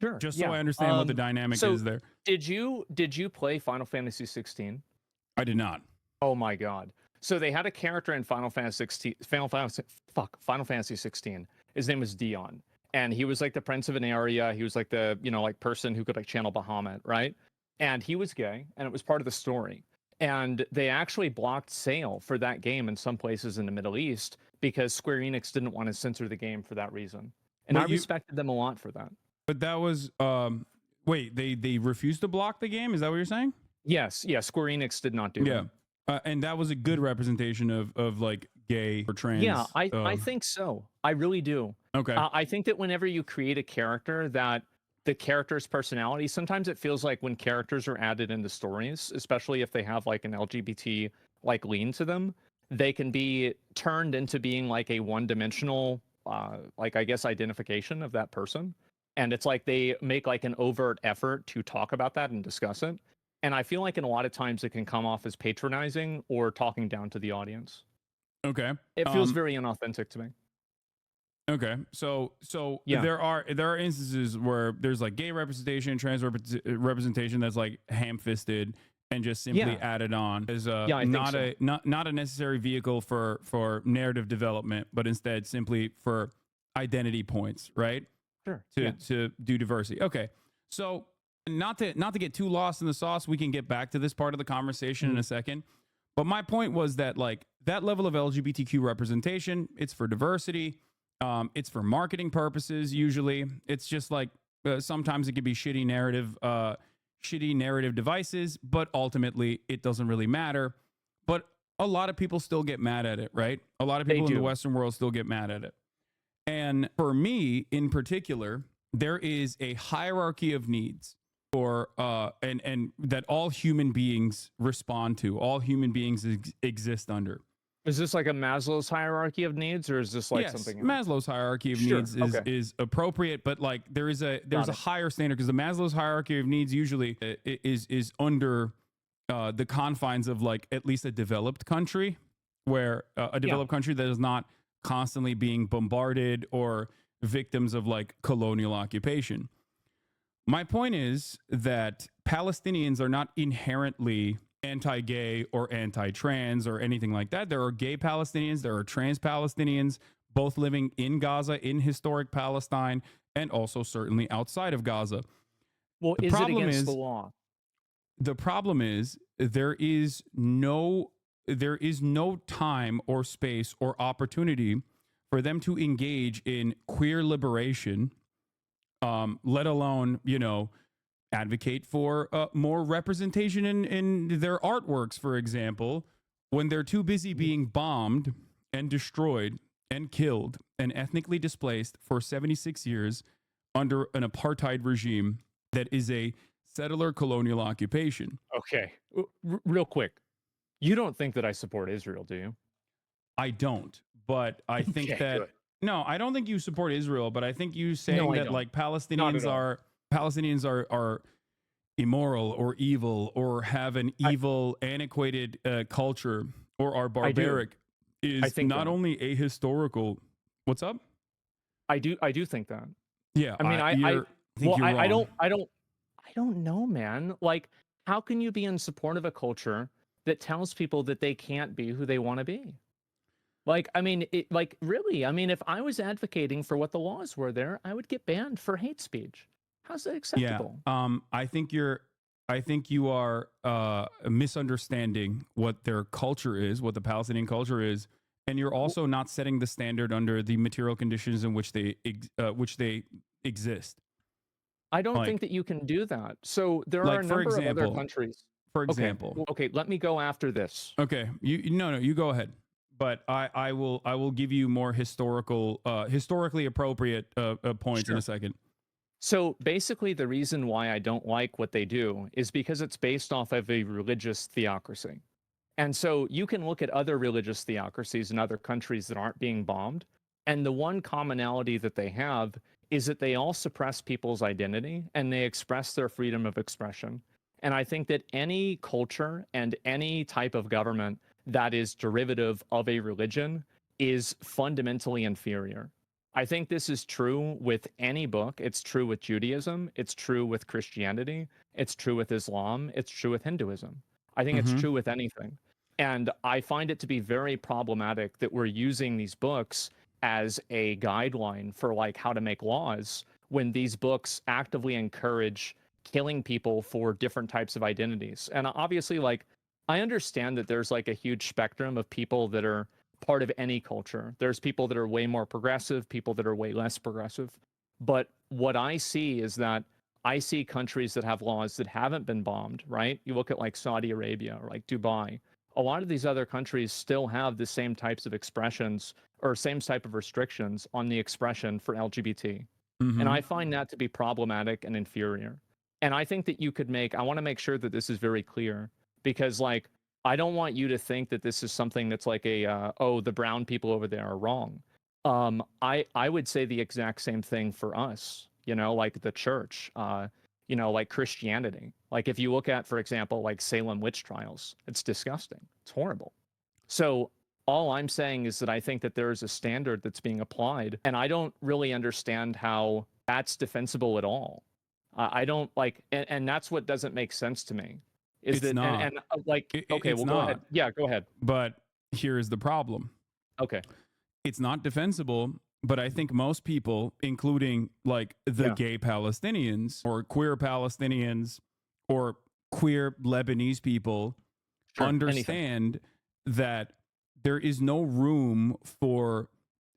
B: Sure.
A: Just so I understand what the dynamic is there.
B: Did you play Final Fantasy 16?
A: I did not.
B: Oh my god. So they had a character in Final Fantasy 16. His name was Dion. And he was like the prince of an area. He was like the, like person who could like channel Bahamut, right? And he was gay, and it was part of the story. And they actually blocked sale for that game in some places in the Middle East because Square Enix didn't want to censor the game for that reason. And I respected them a lot for that.
A: But that was wait, they refused to block the game? Is that what you're saying?
B: Yes, Square Enix did not do that.
A: And that was a good representation of like gay or trans.
B: Yeah, I think so. I really do.
A: Okay.
B: I think that whenever you create a character, that the character's personality, sometimes it feels like when characters are added into stories, especially if they have like an LGBT like lean to them, they can be turned into being like a one-dimensional like I guess identification of that person. And it's like they make like an overt effort to talk about that and discuss it. And I feel like in a lot of times it can come off as patronizing or talking down to the audience.
A: Okay.
B: It feels very inauthentic to me.
A: Okay. So
B: Yeah.
A: there are instances where there's like gay representation, trans representation that's like ham-fisted, and just simply
B: Yeah.
A: added on as a
B: Yeah, I think
A: not
B: so.
A: a not a necessary vehicle for narrative development, but instead simply for identity points, right?
B: Sure.
A: To
B: Yeah.
A: to do diversity. Okay. So not to get too lost in the sauce, we can get back to this part of the conversation in a second. But my point was that like that level of LGBTQ representation, it's for diversity. It's for marketing purposes. Usually, it's just like sometimes it could be shitty narrative devices, but ultimately it doesn't really matter. But a lot of people still get mad at it, right? A lot of
B: They
A: people in the
B: do.
A: Western world still get mad at it. And for me in particular, there is a hierarchy of needs for and that all human beings respond to, all human beings exist under.
B: Is this like a Maslow's hierarchy of needs, or is this like
A: Yes,
B: something else?
A: Maslow's hierarchy of
B: Sure.
A: needs
B: Okay.
A: is appropriate, but like there's a
B: Got it.
A: higher standard because the Maslow's hierarchy of needs usually is under the confines of like at least a developed country, where a developed country that is not constantly being bombarded or victims of like colonial occupation. My point is that Palestinians are not inherently anti-gay or anti-trans or anything like that. There are gay Palestinians, there are trans Palestinians, both living in Gaza, in historic Palestine, and also certainly outside of Gaza.
B: Well,
A: The
B: is it
A: problem
B: against
A: is
B: the law?
A: the problem is there is no time or space or opportunity for them to engage in queer liberation, let alone, you know, advocate for more representation in their artworks, for example, when they're too busy being bombed and destroyed and killed and ethnically displaced for 76 years under an apartheid regime that is a settler colonial occupation.
B: Okay. Real quick. You don't think that I support Israel, do you?
A: I don't, but I think
B: Okay,
A: that
B: good.
A: no, I don't think you support Israel, but I think you
B: No,
A: saying
B: I
A: that
B: don't.
A: like
B: Not at all.
A: Palestinians are immoral or evil or have an evil antiquated culture or are
B: I do.
A: barbaric
B: I
A: is
B: think
A: not
B: that.
A: only ahistorical. What's up?
B: I do think that.
A: Yeah,
B: I mean, I
A: think
B: well,
A: you're wrong.
B: I don't know, man. Like, how can you be in support of a culture that tells people that they can't be who they want to be? Like, I mean, like, really, I mean, if I was advocating for what the laws were there, I would get banned for hate speech. How's that
A: Yeah.
B: acceptable?
A: I think you are misunderstanding what their culture is, what the Palestinian culture is, and you're also not setting the standard under the material conditions in which they exist.
B: I don't
A: Like
B: think that you can do that. So there are a
A: for
B: number of other
A: example,
B: countries.
A: for
B: Okay,
A: example.
B: okay, let me go after this.
A: Okay, no, you go ahead. But I will give you more historically appropriate points in
B: Sure.
A: a second.
B: So basically, the reason why I don't like what they do is because it's based off of a religious theocracy. And so you can look at other religious theocracies in other countries that aren't being bombed. And the one commonality that they have is that they all suppress people's identity and they express their freedom of expression. And I think that any culture and any type of government that is derivative of a religion is fundamentally inferior. I think this is true with any book. It's true with Judaism. It's true with Christianity. It's true with Islam. It's true with Hinduism. I think it's
A: Mm-hmm.
B: true with anything. And I find it to be very problematic that we're using these books as a guideline for like how to make laws when these books actively encourage killing people for different types of identities. And obviously, like, I understand that there's like a huge spectrum of people that are part of any culture. There's people that are way more progressive, people that are way less progressive. But what I see is that I see countries that have laws that haven't been bombed, right? You look at like Saudi Arabia or like Dubai. A lot of these other countries still have the same types of expressions or same type of restrictions on the expression for LGBT.
A: Mm-hmm.
B: And I find that to be problematic and inferior. And I think that I want to make sure that this is very clear because, like, I don't want you to think that this is something that's like oh, the brown people over there are wrong. I would say the exact same thing for us, you know, like the church, you know, like Christianity. Like if you look at, for example, like Salem witch trials, it's disgusting. It's horrible. So all I'm saying is that I think that there is a standard that's being applied, and I don't really understand how that's defensible at all. I don't like, and that's what doesn't make sense to me, Is
A: It's
B: that
A: not.
B: like okay,
A: It's
B: well
A: not.
B: go ahead. Yeah, go ahead.
A: But here's the problem.
B: Okay.
A: It's not defensible, but I think most people, including like the gay Palestinians or queer Palestinians or queer Lebanese people,
B: Sure. Anything.
A: understand that there is no room for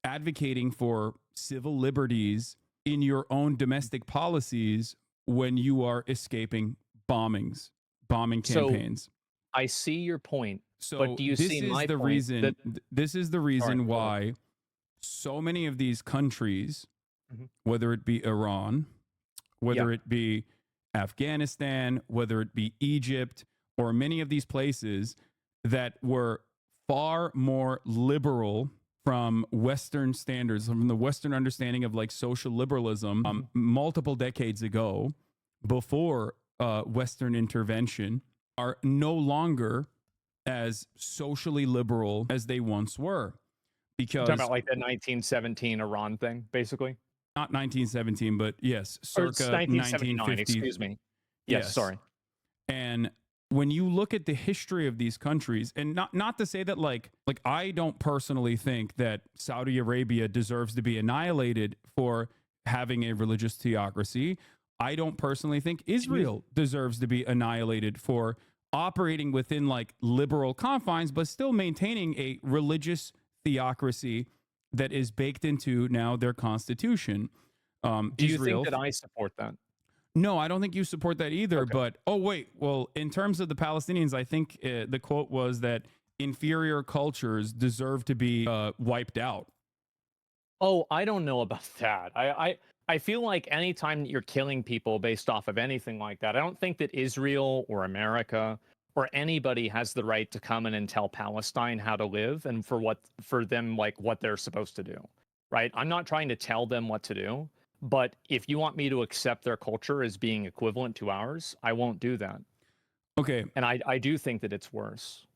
A: advocating for civil liberties in your own domestic policies when you are escaping bombing
B: So
A: campaigns.
B: I see your point,
A: So
B: but do you
A: this
B: see
A: is
B: my
A: the
B: point
A: reason.
B: that
A: This is the
B: Sorry,
A: reason
B: go ahead.
A: why so many of these countries,
B: Mhm.
A: whether it be Iran, whether
B: Yeah.
A: it be Afghanistan, whether it be Egypt, or many of these places that were far more liberal from Western standards, from the Western understanding of like social liberalism, multiple decades ago, before Western intervention, are no longer as socially liberal as they once were.
B: You're talking about
A: Because
B: like the 1917 Iran thing, basically?
A: not 1917, but yes,
B: Or it's
A: circa
B: 1979,
A: 1950.
B: excuse me. Yes,
A: Yes.
B: sorry.
A: And when you look at the history of these countries, and not to say that like I don't personally think that Saudi Arabia deserves to be annihilated for having a religious theocracy. I don't personally think Israel deserves to be annihilated for operating within like liberal confines, but still maintaining a religious theocracy that is baked into now their constitution.
B: Do you
A: Israel,
B: think that I support that?
A: no, I don't think you support that either.
B: Okay.
A: But oh wait, well, in terms of the Palestinians, I think the quote was that inferior cultures deserve to be wiped out.
B: Oh, I don't know about that. I feel like anytime you're killing people based off of anything like that, I don't think that Israel or America or anybody has the right to come in and tell Palestine how to live and for them like what they're supposed to do. Right? I'm not trying to tell them what to do, but if you want me to accept their culture as being equivalent to ours, I won't do that.
A: Okay,
B: And I do think that it's worse.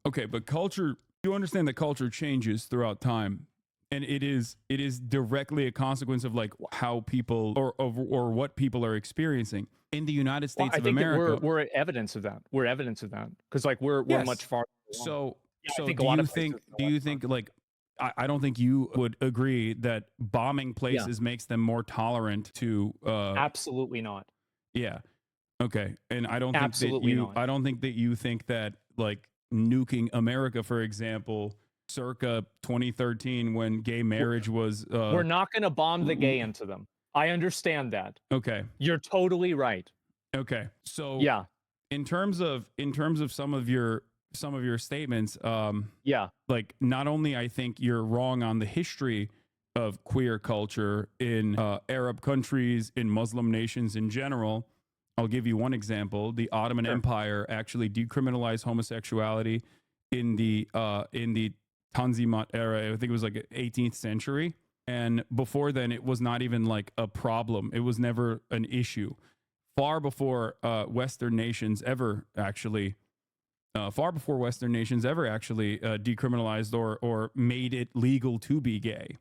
A: okay, but culture. You understand that culture changes throughout time, and it is directly a consequence of like how people or what people are experiencing in the United
B: Well,
A: States
B: I
A: of
B: think
A: America.
B: that we're evidence of that. We're evidence of that because like we're
A: Yes.
B: much farther along.
A: So
B: Yeah, I
A: so
B: think a
A: do
B: lot
A: you
B: of places
A: think
B: are
A: do you
B: less
A: think like I don't think you would agree that bombing places makes them more tolerant to
B: Absolutely not.
A: yeah. Okay. And I don't think that
B: Absolutely
A: you
B: not.
A: I don't think that you think that like nuking America, for example, circa 2013 when gay marriage was
B: We're not going to bomb the gay into them. I understand that.
A: okay.
B: You're totally right.
A: Okay. So
B: Yeah.
A: in terms of some of your statements,
B: Yeah.
A: like not only I think you're wrong on the history of queer culture in Arab countries, in Muslim nations in general. I'll give you one example. The Ottoman
B: Sure.
A: Empire actually decriminalized homosexuality in the Tanzimat era. I think it was like 18th century. And before then, it was not even like a problem. It was never an issue. Far before Western nations ever actually decriminalized or made it legal to be gay.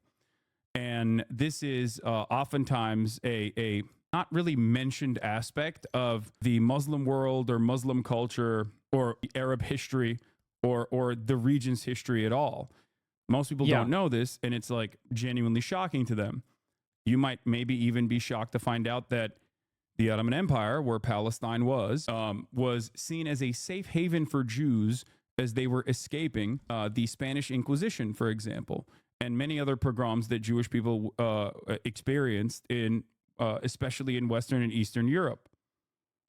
A: And this is oftentimes a not really mentioned aspect of the Muslim world or Muslim culture or Arab history or the region's history at all. Most people don't know this, and it's like genuinely shocking to them. You might maybe even be shocked to find out that the Ottoman Empire, where Palestine was seen as a safe haven for Jews as they were escaping the Spanish Inquisition, for example, and many other pogroms that Jewish people experienced in, especially in Western and Eastern Europe.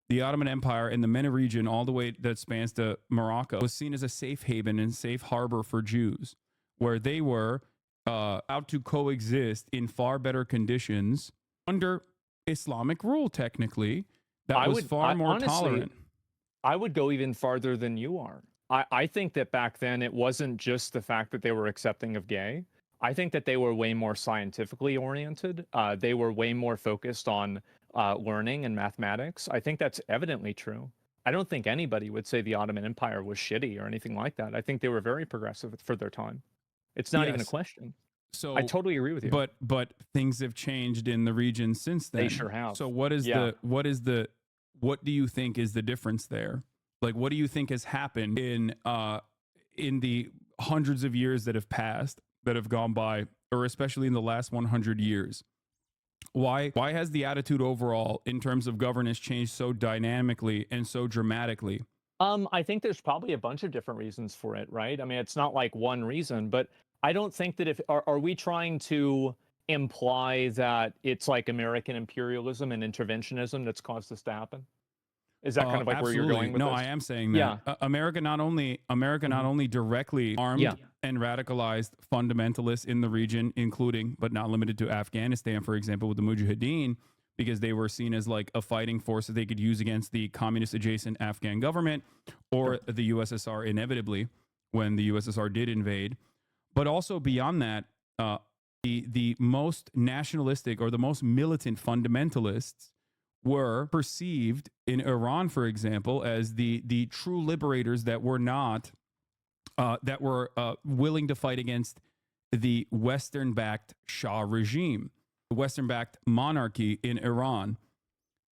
A: The Ottoman Empire in the MENA region, all the way that spans to Morocco, was seen as a safe haven and safe harbor for Jews, where they were out to coexist in far better conditions under Islamic rule, technically, that was far more
B: honestly,
A: tolerant.
B: I would go even farther than you are. I think that back then it wasn't just the fact that they were accepting of gay. I think that they were way more scientifically oriented. They were way more focused on learning and mathematics. I think that's evidently true. I don't think anybody would say the Ottoman Empire was shitty or anything like that. I think they were very progressive for their time. It's not even a
A: Yes.
B: question.
A: So
B: I totally agree with you.
A: But things have changed in the region since then.
B: They sure have.
A: So what do you think is the difference there? Like, what do you think has happened in the hundreds of years that have passed, that have gone by, or especially in the last 100 years? Why has the attitude overall in terms of governance changed so dynamically and so dramatically?
B: I think there's probably a bunch of different reasons for it, right? I mean, it's not like one reason, but I don't think that if are we trying to imply that it's like American imperialism and interventionism that's caused this to happen? Is that kind of like where you're
A: Absolutely.
B: going with
A: No,
B: this?
A: I am saying that
B: Yeah.
A: America not only directly armed
B: Yeah.
A: and radicalized fundamentalists in the region, including but not limited to Afghanistan, for example, with the Mujahideen, because they were seen as like a fighting force that they could use against the communist adjacent Afghan government or the USSR inevitably when the USSR did invade. But also beyond that, the most nationalistic or the most militant fundamentalists were perceived in Iran, for example, as the true liberators that were not that were willing to fight against the Western-backed Shah regime, the Western-backed monarchy in Iran.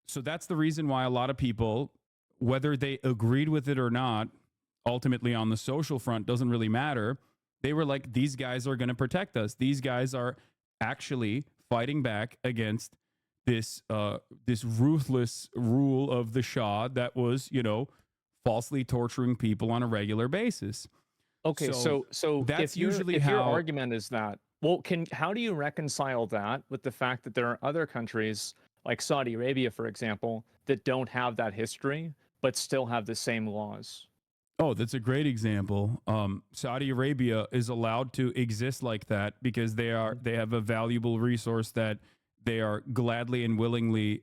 A: So that's the reason why a lot of people, whether they agreed with it or not, ultimately on the social front doesn't really matter. They were like, these guys are going to protect us. These guys are actually fighting back against this this ruthless rule of the Shah that was, falsely torturing people on a regular basis.
B: Okay, so
A: that's
B: if your
A: usually
B: if your
A: how.
B: argument is that, well, how do you reconcile that with the fact that there are other countries like Saudi Arabia, for example, that don't have that history but still have the same laws?
A: Oh, that's a great example. Saudi Arabia is allowed to exist like that because they have a valuable resource that they are gladly and willingly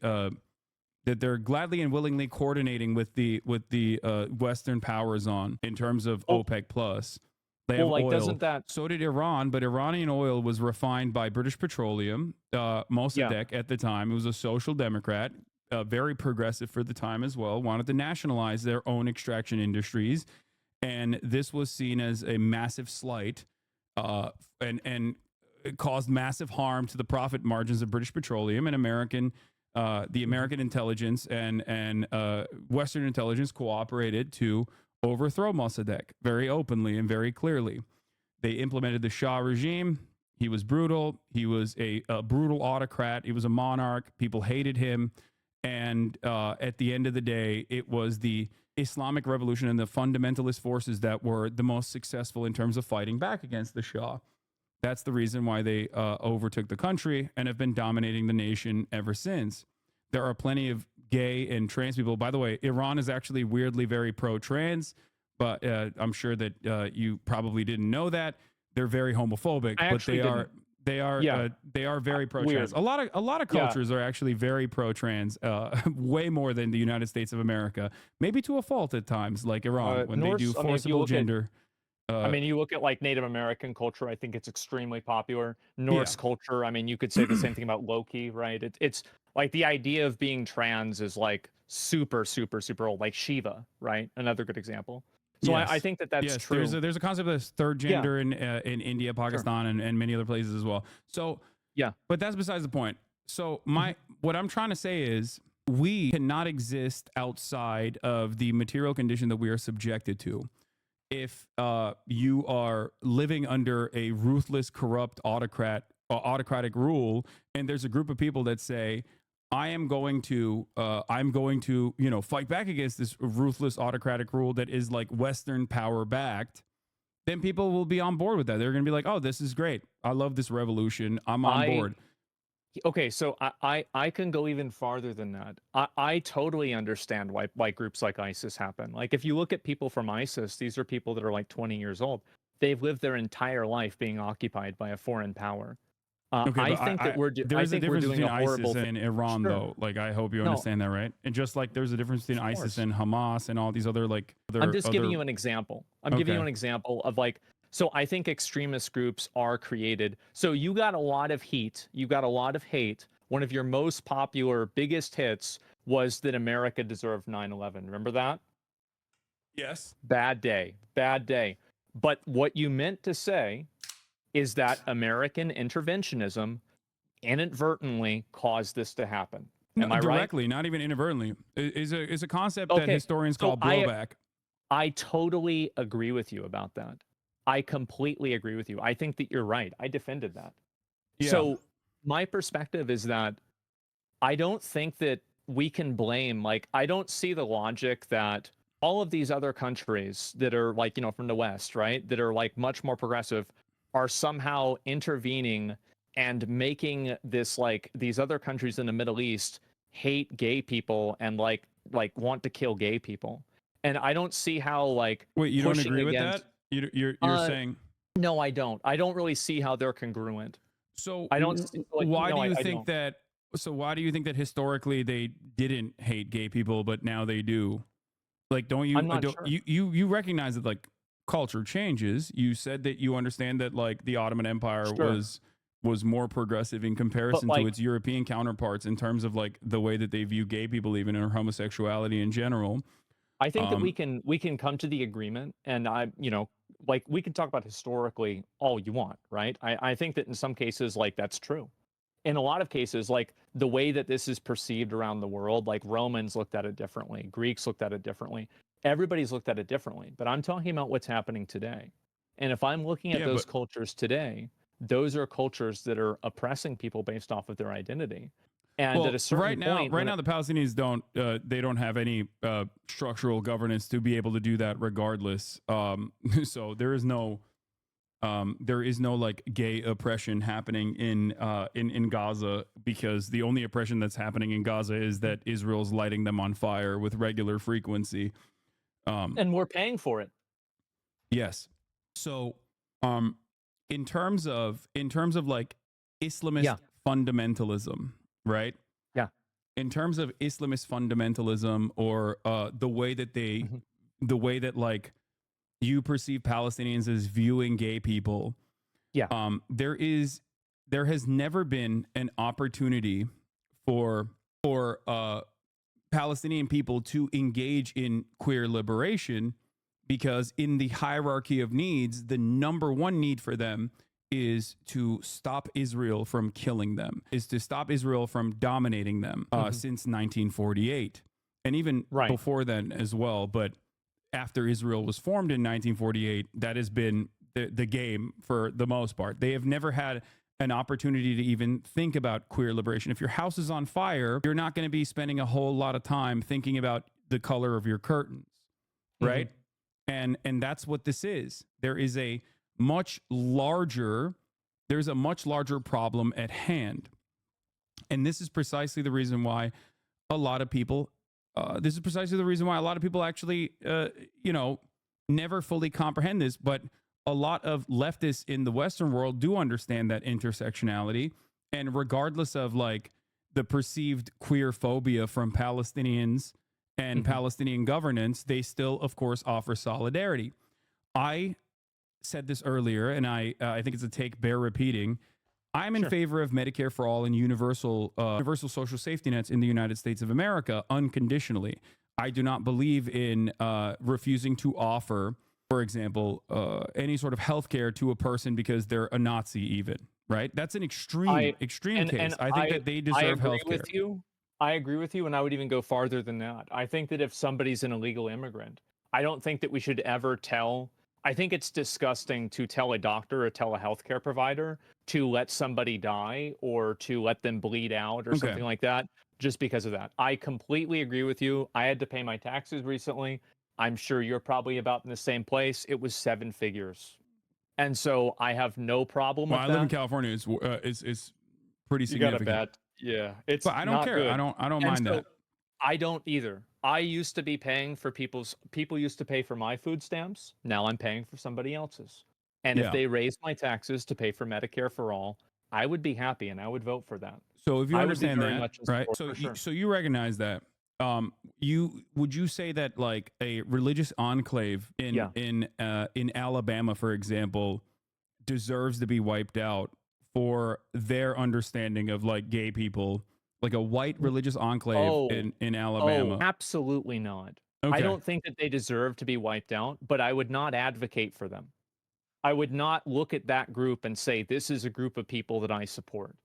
A: coordinating with the Western powers on in terms of OPEC plus. They have
B: like,
A: oil.
B: doesn't that?
A: So did Iran, but Iranian oil was refined by British Petroleum, Mossadegh at the time. It was a social democrat, very progressive for the time as well, wanted to nationalize their own extraction industries. And this was seen as a massive slight and it caused massive harm to the profit margins of British Petroleum and the American intelligence and Western intelligence cooperated to overthrow Mossadegh very openly and very clearly. They implemented the Shah regime. He was brutal. He was a brutal autocrat. He was a monarch. People hated him. And at the end of the day, it was the Islamic Revolution and the fundamentalist forces that were the most successful in terms of fighting back against the Shah. That's the reason why they overtook the country and have been dominating the nation ever since. There are plenty of gay and trans people. By the way, Iran is actually weirdly very pro-trans, but I'm sure that you probably didn't know that. They're very homophobic, but they are very pro-trans.
B: Weird.
A: A lot of cultures are actually very pro-trans, way more than the United States of America. Maybe to a fault at times, like Iran, when they do forcible gender.
B: I mean, you look at like Native American culture, I think it's extremely popular. Norse culture, I mean, you could say the same thing about Loki, right? It's like the idea of being trans is like super, super, super old, like Shiva, right? Another good example. So I think that's true.
A: There's a concept of third gender in India, Pakistan, and many other places as well. So but that's besides the point. So what I'm trying to say is we cannot exist outside of the material condition that we are subjected to. If you are living under a ruthless, corrupt autocratic rule, and there's a group of people that say, I'm going to fight back against this ruthless autocratic rule that is like Western power backed, then people will be on board with that. They're going to be like, oh, this is great. I love this revolution. I'm on board.
B: Okay, so I can go even farther than that. I totally understand why groups like ISIS happen. Like, if you look at people from ISIS, these are people that are like 20 years old. They've lived their entire life being occupied by a foreign power. I think that
A: there's a difference between ISIS and Iran,
B: Sure.
A: though. Like, I hope you understand that, right? And just like there's a difference between ISIS and Hamas and all these other
B: I'm just giving you an example. I'm giving you an example of like. So I think extremist groups are created. So you got a lot of heat. You got a lot of hate. One of your most popular, biggest hits was that America deserved 9/11. Remember that?
A: Yes.
B: Bad day. Bad day. But what you meant to say is that American interventionism inadvertently caused this to happen. Am I right?
A: Directly, not even inadvertently, is a concept that
B: Okay,
A: historians
B: so
A: call blowback.
B: I totally agree with you about that. I completely agree with you. I think that you're right. I defended that.
A: Yeah.
B: So my perspective is that I don't think that we can blame, like, I don't see the logic that all of these other countries that are like, from the West, right, that are like much more progressive are somehow intervening and making this, like, these other countries in the Middle East hate gay people and like want to kill gay people. And I don't see how, like,
A: Wait, you don't
B: pushing
A: agree with
B: against,
A: that? You're
B: uh
A: saying
B: no, I don't. I don't really see how they're congruent.
A: so?
B: I don't see, like,
A: Why
B: no,
A: do you
B: I
A: think
B: don't.
A: that? So why do you think that historically they didn't hate gay people, but now they do? Like, don't
B: I'm
A: you
B: not
A: don't
B: sure.
A: you recognize that like culture changes? You said that you understand that like the Ottoman Empire
B: Sure.
A: was more progressive in
B: But
A: comparison to
B: like,
A: its European counterparts in terms of like the way that they view gay people, even or homosexuality in general.
B: I think that we
A: Um,
B: can come to the agreement, and like, we can talk about historically all you want, right? I think that in some cases, like, that's true. In a lot of cases, like, the way that this is perceived around the world, like, Romans looked at it differently, Greeks looked at it differently. Everybody's looked at it differently. But I'm talking about what's happening today. And if I'm looking at
A: yeah,
B: those
A: but
B: cultures today, those are cultures that are oppressing people based off of their identity. And at
A: well,
B: a certain point,
A: right
B: when
A: now,
B: it,
A: the Palestinians don't they don't have any structural governance to be able to do that, regardless. So there is no like gay oppression happening in Gaza, because the only oppression that's happening in Gaza is that Israel's lighting them on fire with regular frequency. Um,
B: and we're paying for it.
A: yes. So, um, in terms of like Islamist
B: Yeah.
A: fundamentalism, right?
B: Yeah.
A: In terms of Islamist fundamentalism, or
B: Mhm.
A: the way that like you perceive Palestinians as viewing gay people,
B: Yeah.
A: There has never been an opportunity for Palestinian people to engage in queer liberation, because in the hierarchy of needs, the number one need for them is to stop Israel from killing them, is to stop Israel from dominating them,
B: Mhm.
A: since 1948, and even
B: Right.
A: before then as well. But after Israel was formed in 1948, that has been the game for the most part. They have never had an opportunity to even think about queer liberation. If your house is on fire, you're not going to be spending a whole lot of time thinking about the color of your curtains,
B: Mhm.
A: right? And that's what this is. Much larger there's a much larger problem at hand. And this is precisely the reason why a lot of people actually never fully comprehend this. But a lot of leftists in the Western world do understand that intersectionality, and regardless of like the perceived queer phobia from Palestinians and
B: Mhm.
A: Palestinian governance, they still of course offer solidarity. I said this earlier, and I think it's a take bear repeating. I'm in
B: Sure.
A: favor of Medicare for all and universal social safety nets in the United States of America unconditionally. I do not believe in refusing to offer, for example, any sort of health care to a person because they're a Nazi, even, right? That's an
B: I
A: extreme
B: and
A: case. I think that they
B: I
A: deserve
B: agree
A: health care.
B: with you. I agree with you, and I would even go farther than that. I think that if somebody's an illegal immigrant, I don't think that we should ever tell. I think it's disgusting to tell a doctor or tell a healthcare provider to let somebody die or to let them bleed out or
A: Okay.
B: something like that just because of that. I completely agree with you. I had to pay my taxes recently. I'm sure you're probably about in the same place. It was 7 figures. And so I have no problem
A: Well,
B: with
A: I live in
B: that.
A: California. It's pretty
B: You got a
A: significant,
B: bad, yeah, it's
A: but I don't
B: not
A: care.
B: good.
A: I don't
B: And
A: mind that.
B: so I don't either. I used to be paying for people used to pay for my food stamps. Now I'm paying for somebody else's. And if
A: Yeah.
B: they raise my taxes to pay for Medicare for all, I would be happy and I would vote for that.
A: So if you
B: I would be
A: understand
B: very
A: that,
B: much in
A: right?
B: support for sure.
A: So you recognize that. You say that like a religious enclave
B: Yeah.
A: in Alabama, for example, deserves to be wiped out for their understanding of like gay people, like a white religious enclave
B: Oh,
A: in
B: oh,
A: Alabama.
B: absolutely not. I
A: Okay.
B: don't think that they deserve to be wiped out, but I would not advocate for them. I would not look at that group and say, this is a group of people that I support.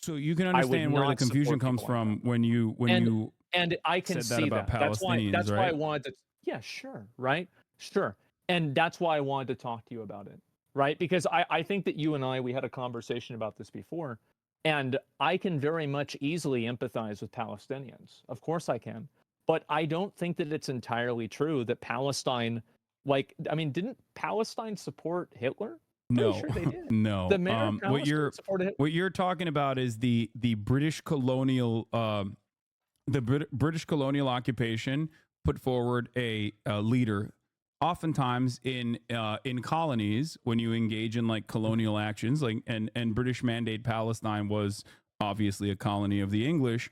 A: So you can
B: I would
A: understand where the
B: not
A: confusion
B: support
A: comes
B: people like
A: from
B: that.
A: when you
B: And I can
A: said that
B: see
A: about
B: that.
A: Palestinians,
B: That's why I
A: right?
B: wanted to. Yeah, sure, right, sure, and that's why I wanted to talk to you about it, right? Because I think that you and we had a conversation about this before, and I can very much easily empathize with Palestinians. Of course I can, but I don't think that it's entirely true that Palestine, like, I mean, didn't Palestine support Hitler? Pretty
A: No,
B: sure they did. The
A: no.
B: mayor of Palestine supported Hitler.
A: What you're talking about is the British colonial British colonial occupation put forward a leader. Oftentimes in colonies, when you engage in like colonial actions, like and British Mandate Palestine was obviously a colony of the English.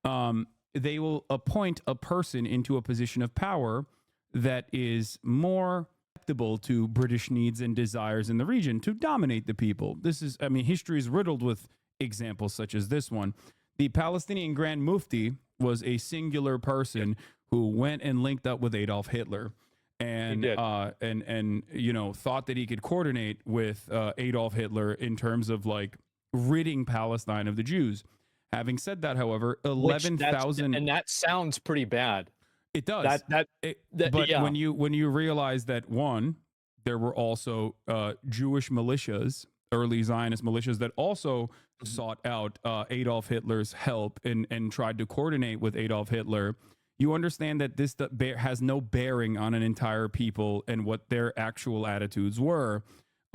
A: They will appoint a person into a position of power that is more acceptable to British needs and desires in the region to dominate the people. This is, I mean, history is riddled with examples such as this one. The Palestinian Grand Mufti was a singular person who went and linked up with Adolf Hitler, and and you know, thought that he could coordinate with Adolf Hitler in terms of like ridding Palestine of the Jews. Having said that, however, 11,000,
B: and that sounds pretty bad.
A: it does. But
B: yeah.
A: when you realize that, one, there were also Jewish militias, early Zionist militias, that also sought out Adolf Hitler's help and tried to coordinate with Adolf Hitler, you understand that this has no bearing on an entire people and what their actual attitudes were.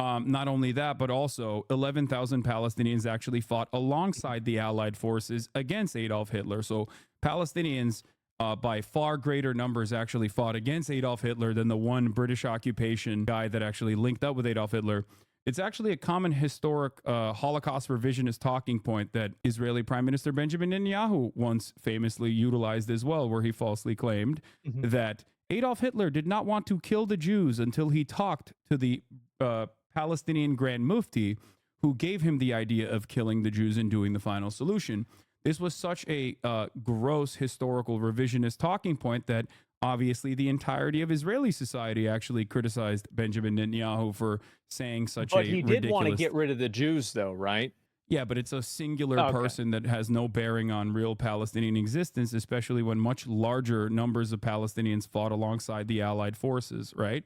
A: Not only that, but also 11,000 Palestinians actually fought alongside the Allied forces against Adolf Hitler. So Palestinians, by far greater numbers, actually fought against Adolf Hitler than the one British occupation guy that actually linked up with Adolf Hitler. It's actually a common historic Holocaust revisionist talking point that Israeli Prime Minister Benjamin Netanyahu once famously utilized as well, where he falsely claimed that Adolf Hitler did not want to kill the Jews until he talked to the Palestinian Grand Mufti, who gave him the idea of killing the Jews and doing the final solution. This was such a gross historical revisionist talking point that obviously the entirety of Israeli society actually criticized Benjamin Netanyahu for saying such
B: But
A: a
B: he
A: ridiculous...
B: did want to get rid of the Jews, though, right?
A: Yeah, but it's a singular person that has no bearing on real Palestinian existence, especially when much larger numbers of Palestinians fought alongside the Allied forces, right?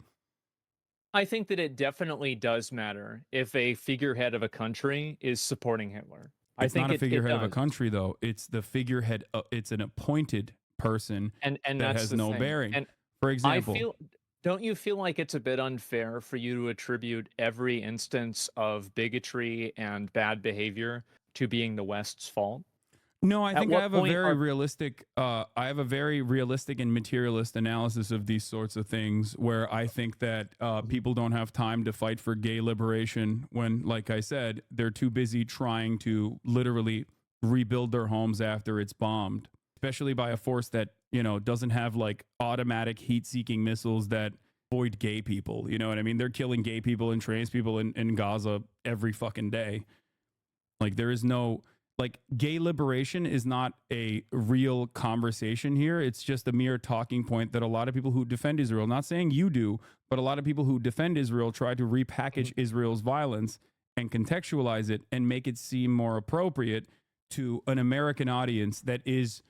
B: I think that it definitely does matter if a figurehead of a country is supporting Hitler.
A: It's not a figurehead of a country, though. It's the figurehead. It's an appointed person
B: and
A: that has no bearing. And for example,
B: don't you feel like it's a bit unfair for you to attribute every instance of bigotry and bad behavior to being the West's fault?
A: No, I think I have a very realistic and materialist analysis of these sorts of things, where I think that people don't have time to fight for gay liberation when, like I said, they're too busy trying to literally rebuild their homes after it's bombed, especially by a force that, you know, doesn't have like automatic heat-seeking missiles that avoid gay people. You know what I mean? They're killing gay people and trans people in Gaza every fucking day. Like, there is no... Like, gay liberation is not a real conversation here. It's just a mere talking point that a lot of people who defend Israel, not saying you do, but a lot of people who defend Israel try to repackage Israel's violence and contextualize it and make it seem more appropriate to an American audience that is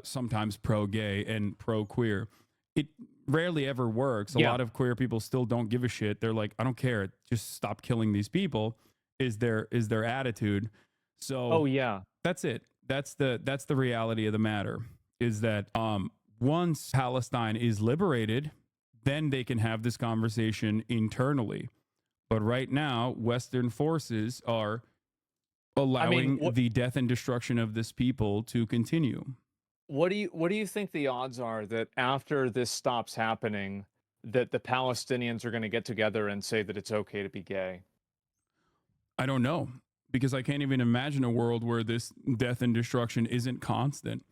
A: sometimes pro-gay and pro-queer. It rarely ever works. A lot of queer people still don't give a shit. They're like, I don't care. Just stop killing these people is their attitude. So that's it. That's the reality of the matter, is that once Palestine is liberated, then they can have this conversation internally. But right now, Western forces are allowing the death and destruction of this people to continue.
B: What do you think the odds are that after this stops happening, that the Palestinians are going to get together and say that it's okay to be gay?
A: I don't know, because I can't even imagine a world where this death and destruction isn't constant.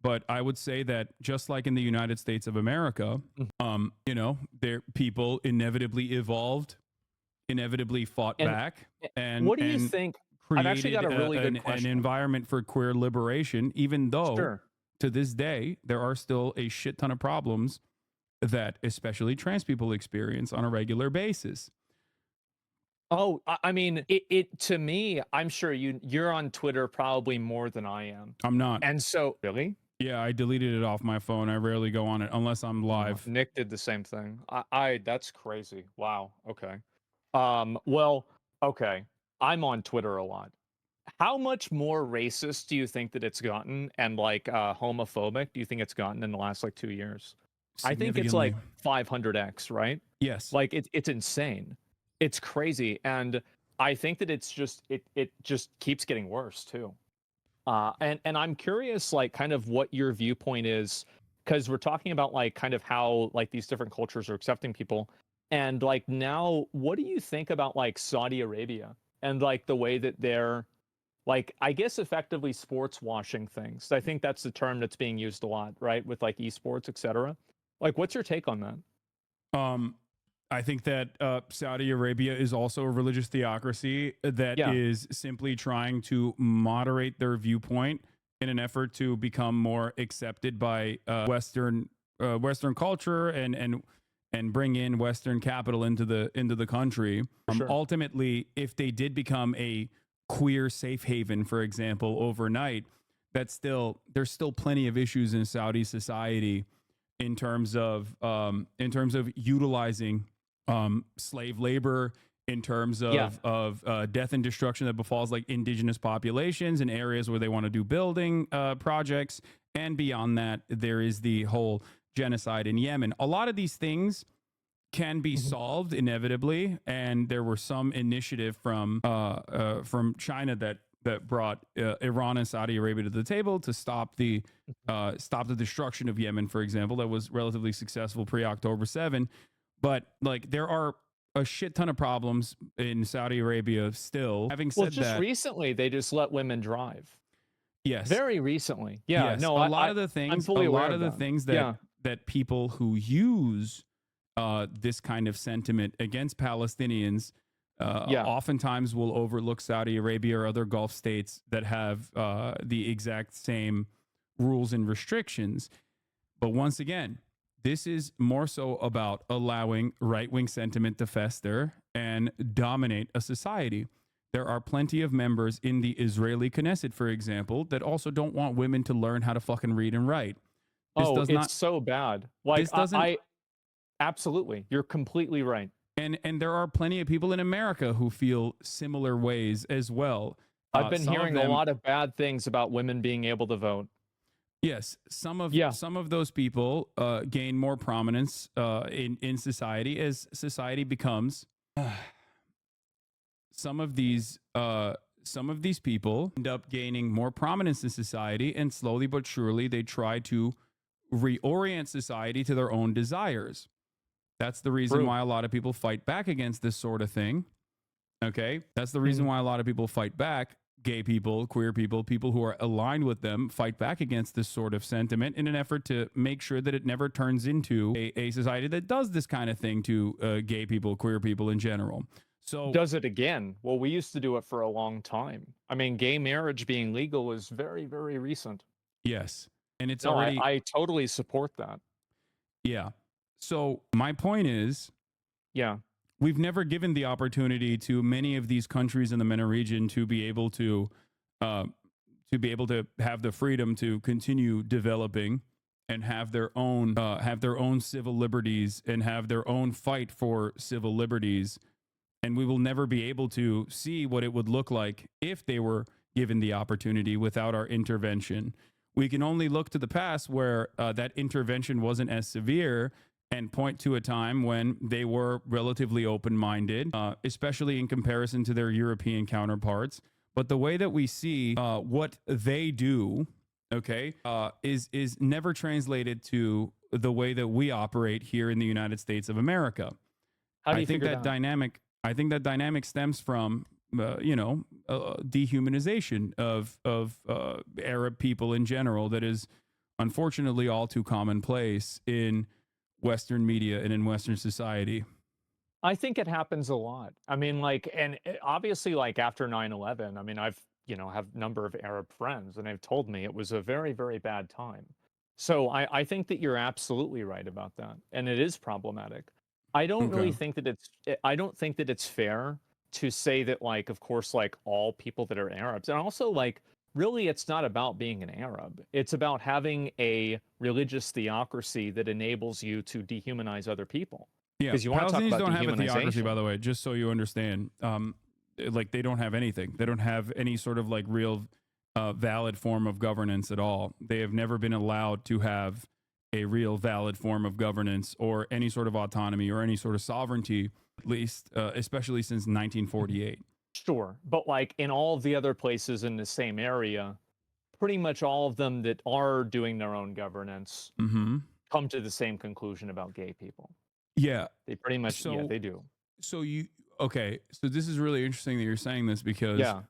A: But I would say that just like in the United States of America, you know, people inevitably evolved, inevitably fought back. And
B: what do you think? I've actually got a really good question.
A: An environment for queer liberation, even though to this day, there are still a shit ton of problems that especially trans people experience on a regular basis.
B: Oh, I mean, it to me, I'm sure you're on Twitter probably more than I am.
A: I'm not.
B: And so really?
A: Yeah, I deleted it off my phone. I rarely go on it unless I'm live.
B: Nick did the same thing. I that's crazy. Wow. Okay. Well, okay. I'm on Twitter a lot. How much more racist do you think that it's gotten and like homophobic do you think it's gotten in the last like 2 years? I think it's
A: Significantly.
B: like 500x, right?
A: Yes.
B: Like it's insane. It's crazy. And I think that it just keeps getting worse too. And I'm curious, like, kind of what your viewpoint is, because we're talking about like kind of how like these different cultures are accepting people, and like now, what do you think about like Saudi Arabia and like the way that they're like, I guess, effectively sports washing things? I think that's the term that's being used a lot, right, with like esports, etc. Like, what's your take on that?
A: Um, I think that Saudi Arabia is also a religious theocracy that
B: Yeah,
A: is simply trying to moderate their viewpoint in an effort to become more accepted by Western culture and bring in Western capital into the country.
B: for sure.
A: Ultimately, if they did become a queer safe haven, for example, overnight, there's still plenty of issues in Saudi society in terms of utilizing slave labor, in terms
B: Yeah,
A: of death and destruction that befalls like indigenous populations in areas where they want to do building projects, and beyond that, there is the whole genocide in Yemen. A lot of these things can be
B: mhm,
A: solved inevitably, and there were some initiative from China that brought Iran and Saudi Arabia to the table to stop the destruction of Yemen, for example. That was relatively successful pre October 7. But like there are a shit ton of problems in Saudi Arabia still. Having
B: well,
A: said
B: just
A: that,
B: recently they just let women drive.
A: yes,
B: Very recently. Yeah,
A: yes,
B: no,
A: a
B: I'm fully aware
A: lot
B: of
A: of the
B: that.
A: things
B: Yeah,
A: that people who use this kind of sentiment against Palestinians
B: yeah.
A: oftentimes will overlook Saudi Arabia or other Gulf states that have the exact same rules and restrictions. But once again, this is more so about allowing right wing sentiment to fester and dominate a society. There are plenty of members in the Israeli Knesset, for example, that also don't want women to learn how to fucking read and write. This
B: Oh,
A: does
B: it's
A: not,
B: so bad. Like
A: this doesn't,
B: I absolutely. You're completely right.
A: and there are plenty of people in America who feel similar ways as well.
B: I've been
A: Some of
B: hearing a
A: them,
B: lot of bad things about women being able to vote.
A: yes,
B: Yeah.
A: some of those people gain more prominence in society as society becomes. Some of these people end up gaining more prominence in society, and slowly but surely they try to reorient society to their own desires. That's the reason
B: True.
A: why a lot of people fight back against this sort of thing. Okay. That's the reason
B: Mhm.
A: why a lot of people fight back. Gay people, queer people, people who are aligned with them fight back against this sort of sentiment in an effort to make sure that it never turns into a society that does this kind of thing to gay people, queer people in general. So,
B: Does it again. Well, we used to do it for a long time. I mean, gay marriage being legal is very, very recent.
A: yes. And it's
B: No,
A: already,
B: I totally support that.
A: yeah. So, my point is,
B: Yeah.
A: we've never given the opportunity to many of these countries in the MENA region uh, to be able to have the freedom to continue developing and have their own civil liberties and have their own fight for civil liberties. And we will never be able to see what it would look like if they were given the opportunity without our intervention. We can only look to the past where that intervention wasn't as severe and point to a time when they were relatively open minded, especially in comparison to their European counterparts. But the way that we see what they do, okay, is never translated to the way that we operate here in the United States of America.
B: How do
A: I
B: you
A: think
B: figure
A: that
B: that?
A: dynamic. I think that dynamic stems from dehumanization of Arab people in general. That is unfortunately all too commonplace in Western media and in Western society.
B: I think it happens a lot. I mean, like, and obviously, like after 9/11, I mean, I've, have a number of Arab friends and they've told me it was a very, very bad time. So I think that you're absolutely right about that. And it is problematic. I don't really
A: Okay.
B: think that I don't think that it's fair to say that, like, of course, like all people that are Arabs, and also like really it's not about being an Arab. It's about having a religious theocracy that enables you to dehumanize other people.
A: Yeah,
B: Because you want to talk
A: Palestinians
B: about
A: don't have a theocracy, by
B: dehumanization.
A: the way, just so you understand. Like they don't have anything. They don't have any sort of like real valid form of governance at all. They have never been allowed to have a real valid form of governance or any sort of autonomy or any sort of sovereignty, at least, especially since 1948.
B: Sure. But like in all of the other places in the same area, pretty much all of them that are doing their own governance
A: Mm-hmm.
B: come to the same conclusion about gay people.
A: Yeah.
B: They pretty much, yeah,
A: So,
B: they do.
A: so you, okay. So this is really interesting that you're saying this because
B: Yeah.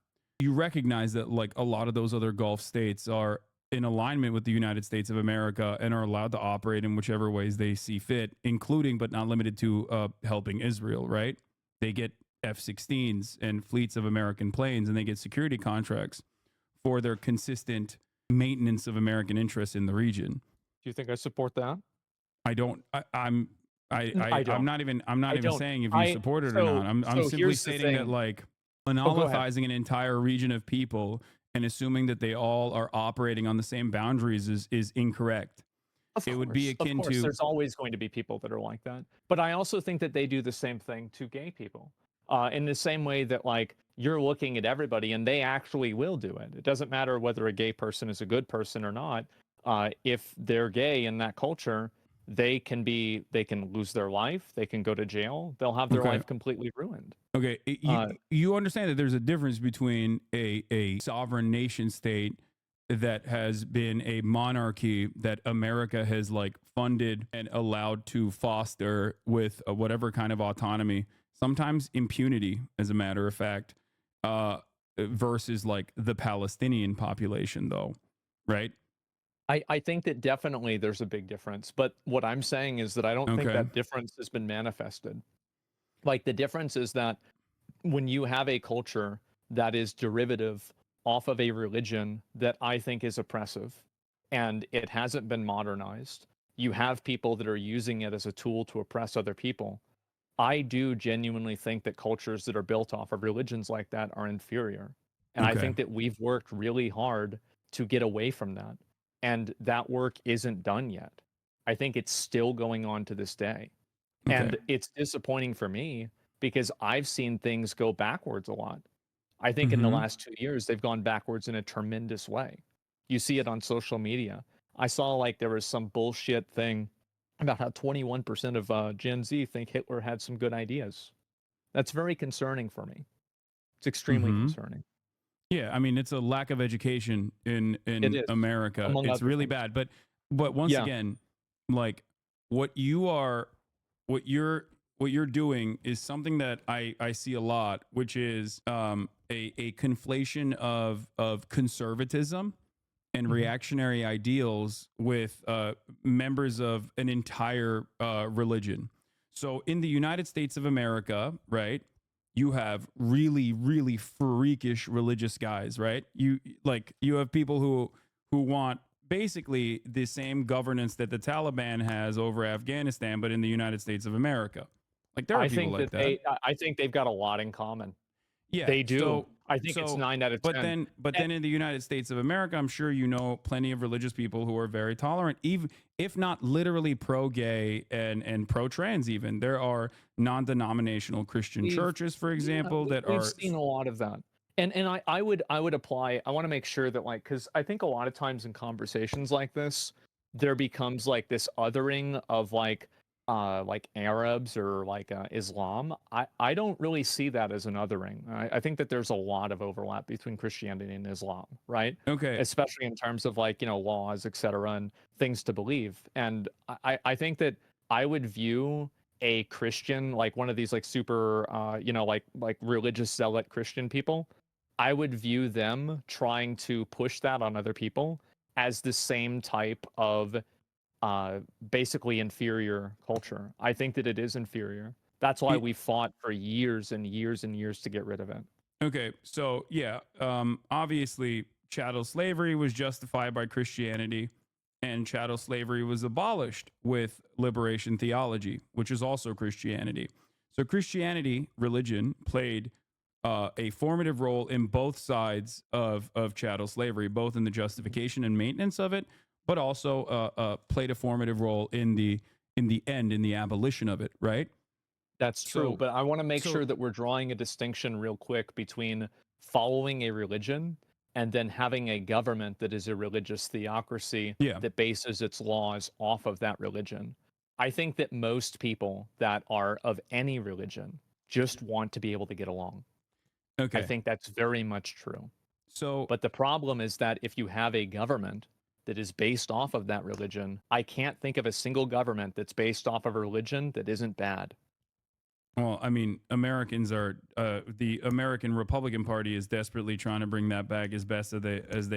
A: you recognize that like a lot of those other Gulf states are in alignment with the United States of America and are allowed to operate in whichever ways they see fit, including but not limited to helping Israel, right? They get F-16s and fleets of American planes, and they get security contracts for their consistent maintenance of American interests in the region.
B: Do you think I support that?
A: I don't. I'm.
B: I
A: I'm
B: don't.
A: not even. I'm not
B: I
A: even
B: don't.
A: saying if you support it or not. I'm simply
B: Here's the
A: stating that
B: thing.
A: like
B: Oh, go ahead.
A: monopolizing an entire region of people and assuming that they all are operating on the same boundaries is incorrect.
B: Of
A: It would be akin
B: of course,
A: to
B: there's always going to be people that are like that. But I also think that they do the same thing to gay people. In the same way that like you're looking at everybody and they actually will do it. It doesn't matter whether a gay person is a good person or not. If they're gay in that culture, they can lose their life, they can go to jail, they'll have their
A: okay.
B: life completely ruined.
A: Okay,
B: Uh,
A: you understand that there's a difference between a sovereign nation state that has been a monarchy that America has like funded and allowed to foster with whatever kind of autonomy, sometimes impunity, as a matter of fact, versus like the Palestinian population, though, right?
B: I think that definitely there's a big difference, but what I'm saying is that I don't think
A: Okay,
B: that difference has been manifested. Like the difference is that when you have a culture that is derivative off of a religion that I think is oppressive and it hasn't been modernized, you have people that are using it as a tool to oppress other people. I do genuinely think that cultures that are built off of religions like that are inferior. And I
A: okay,
B: think that we've worked really hard to get away from that. And that work isn't done yet. I think it's still going on to this day.
A: okay.
B: And it's disappointing for me because I've seen things go backwards a lot. I think in the
A: Mm-hmm.
B: last 2 years, they've gone backwards in a tremendous way. You see it on social media. I saw like there was some bullshit thing about how 21% of Gen Z think Hitler had some good ideas. That's very concerning for me. It's extremely
A: Mm-hmm.
B: concerning.
A: Yeah, I mean it's a lack of education
B: It
A: in
B: is,
A: America.
B: among
A: It's
B: other
A: really
B: things.
A: bad. But once
B: Yeah.
A: again, like what you are what you're doing is something that I see a lot, which is a conflation of conservatism and
B: Mhm.
A: reactionary ideals with members of an entire religion. So in the United States of America, right, you have really, really freakish religious guys, right? You have people who want basically the same governance that the Taliban has over Afghanistan, but in the United States of America. Like there are people like that.
B: I think they've got a lot in common.
A: Yeah.
B: They do. I think it's
A: So
B: 9 out of 10.
A: but
B: Eh,
A: then in the United States of America, I'm sure you know plenty of religious people who are very tolerant, even if not literally pro-gay and pro-trans. Even there are non-denominational Christian
B: we've
A: churches, for
B: yeah,
A: example, that
B: we've
A: are
B: seen a lot of that. And I would apply, I want to make sure that like, because I think a lot of times in conversations like this, there becomes like this othering of like Arabs or like Islam. I don't really see that as an othering. I think that there's a lot of overlap between Christianity and Islam, right?
A: okay.
B: Especially in terms of like, you know, laws, et cetera, and things to believe. And I think that I would view a Christian, like one of these like super you know, like religious zealot Christian people, I would view them trying to push that on other people as the same type of uh basically inferior culture. I think that it is inferior. That's why
A: Y-
B: we fought for years and years and years to get rid of it.
A: Okay. So yeah, obviously chattel slavery was justified by Christianity, and chattel slavery was abolished with liberation theology, which is also Christianity. So Christianity, religion, played a formative role in both sides of chattel slavery, both in the justification and maintenance of it, but also played a formative role in the end, in the abolition of it, right?
B: That's true,
A: So-
B: but I want to make
A: so-
B: sure that we're drawing a distinction real quick between following a religion and then having a government that is a religious theocracy
A: Yeah.
B: that bases its laws off of that religion. I think that most people that are of any religion just want to be able to get along.
A: Okay.
B: I think that's very much true.
A: So,
B: But the problem is that if you have a government that is based off of that religion, I can't think of a single government that's based off of a religion that isn't bad.
A: well, I mean, Americans are the American Republican Party is desperately trying to bring that back as best as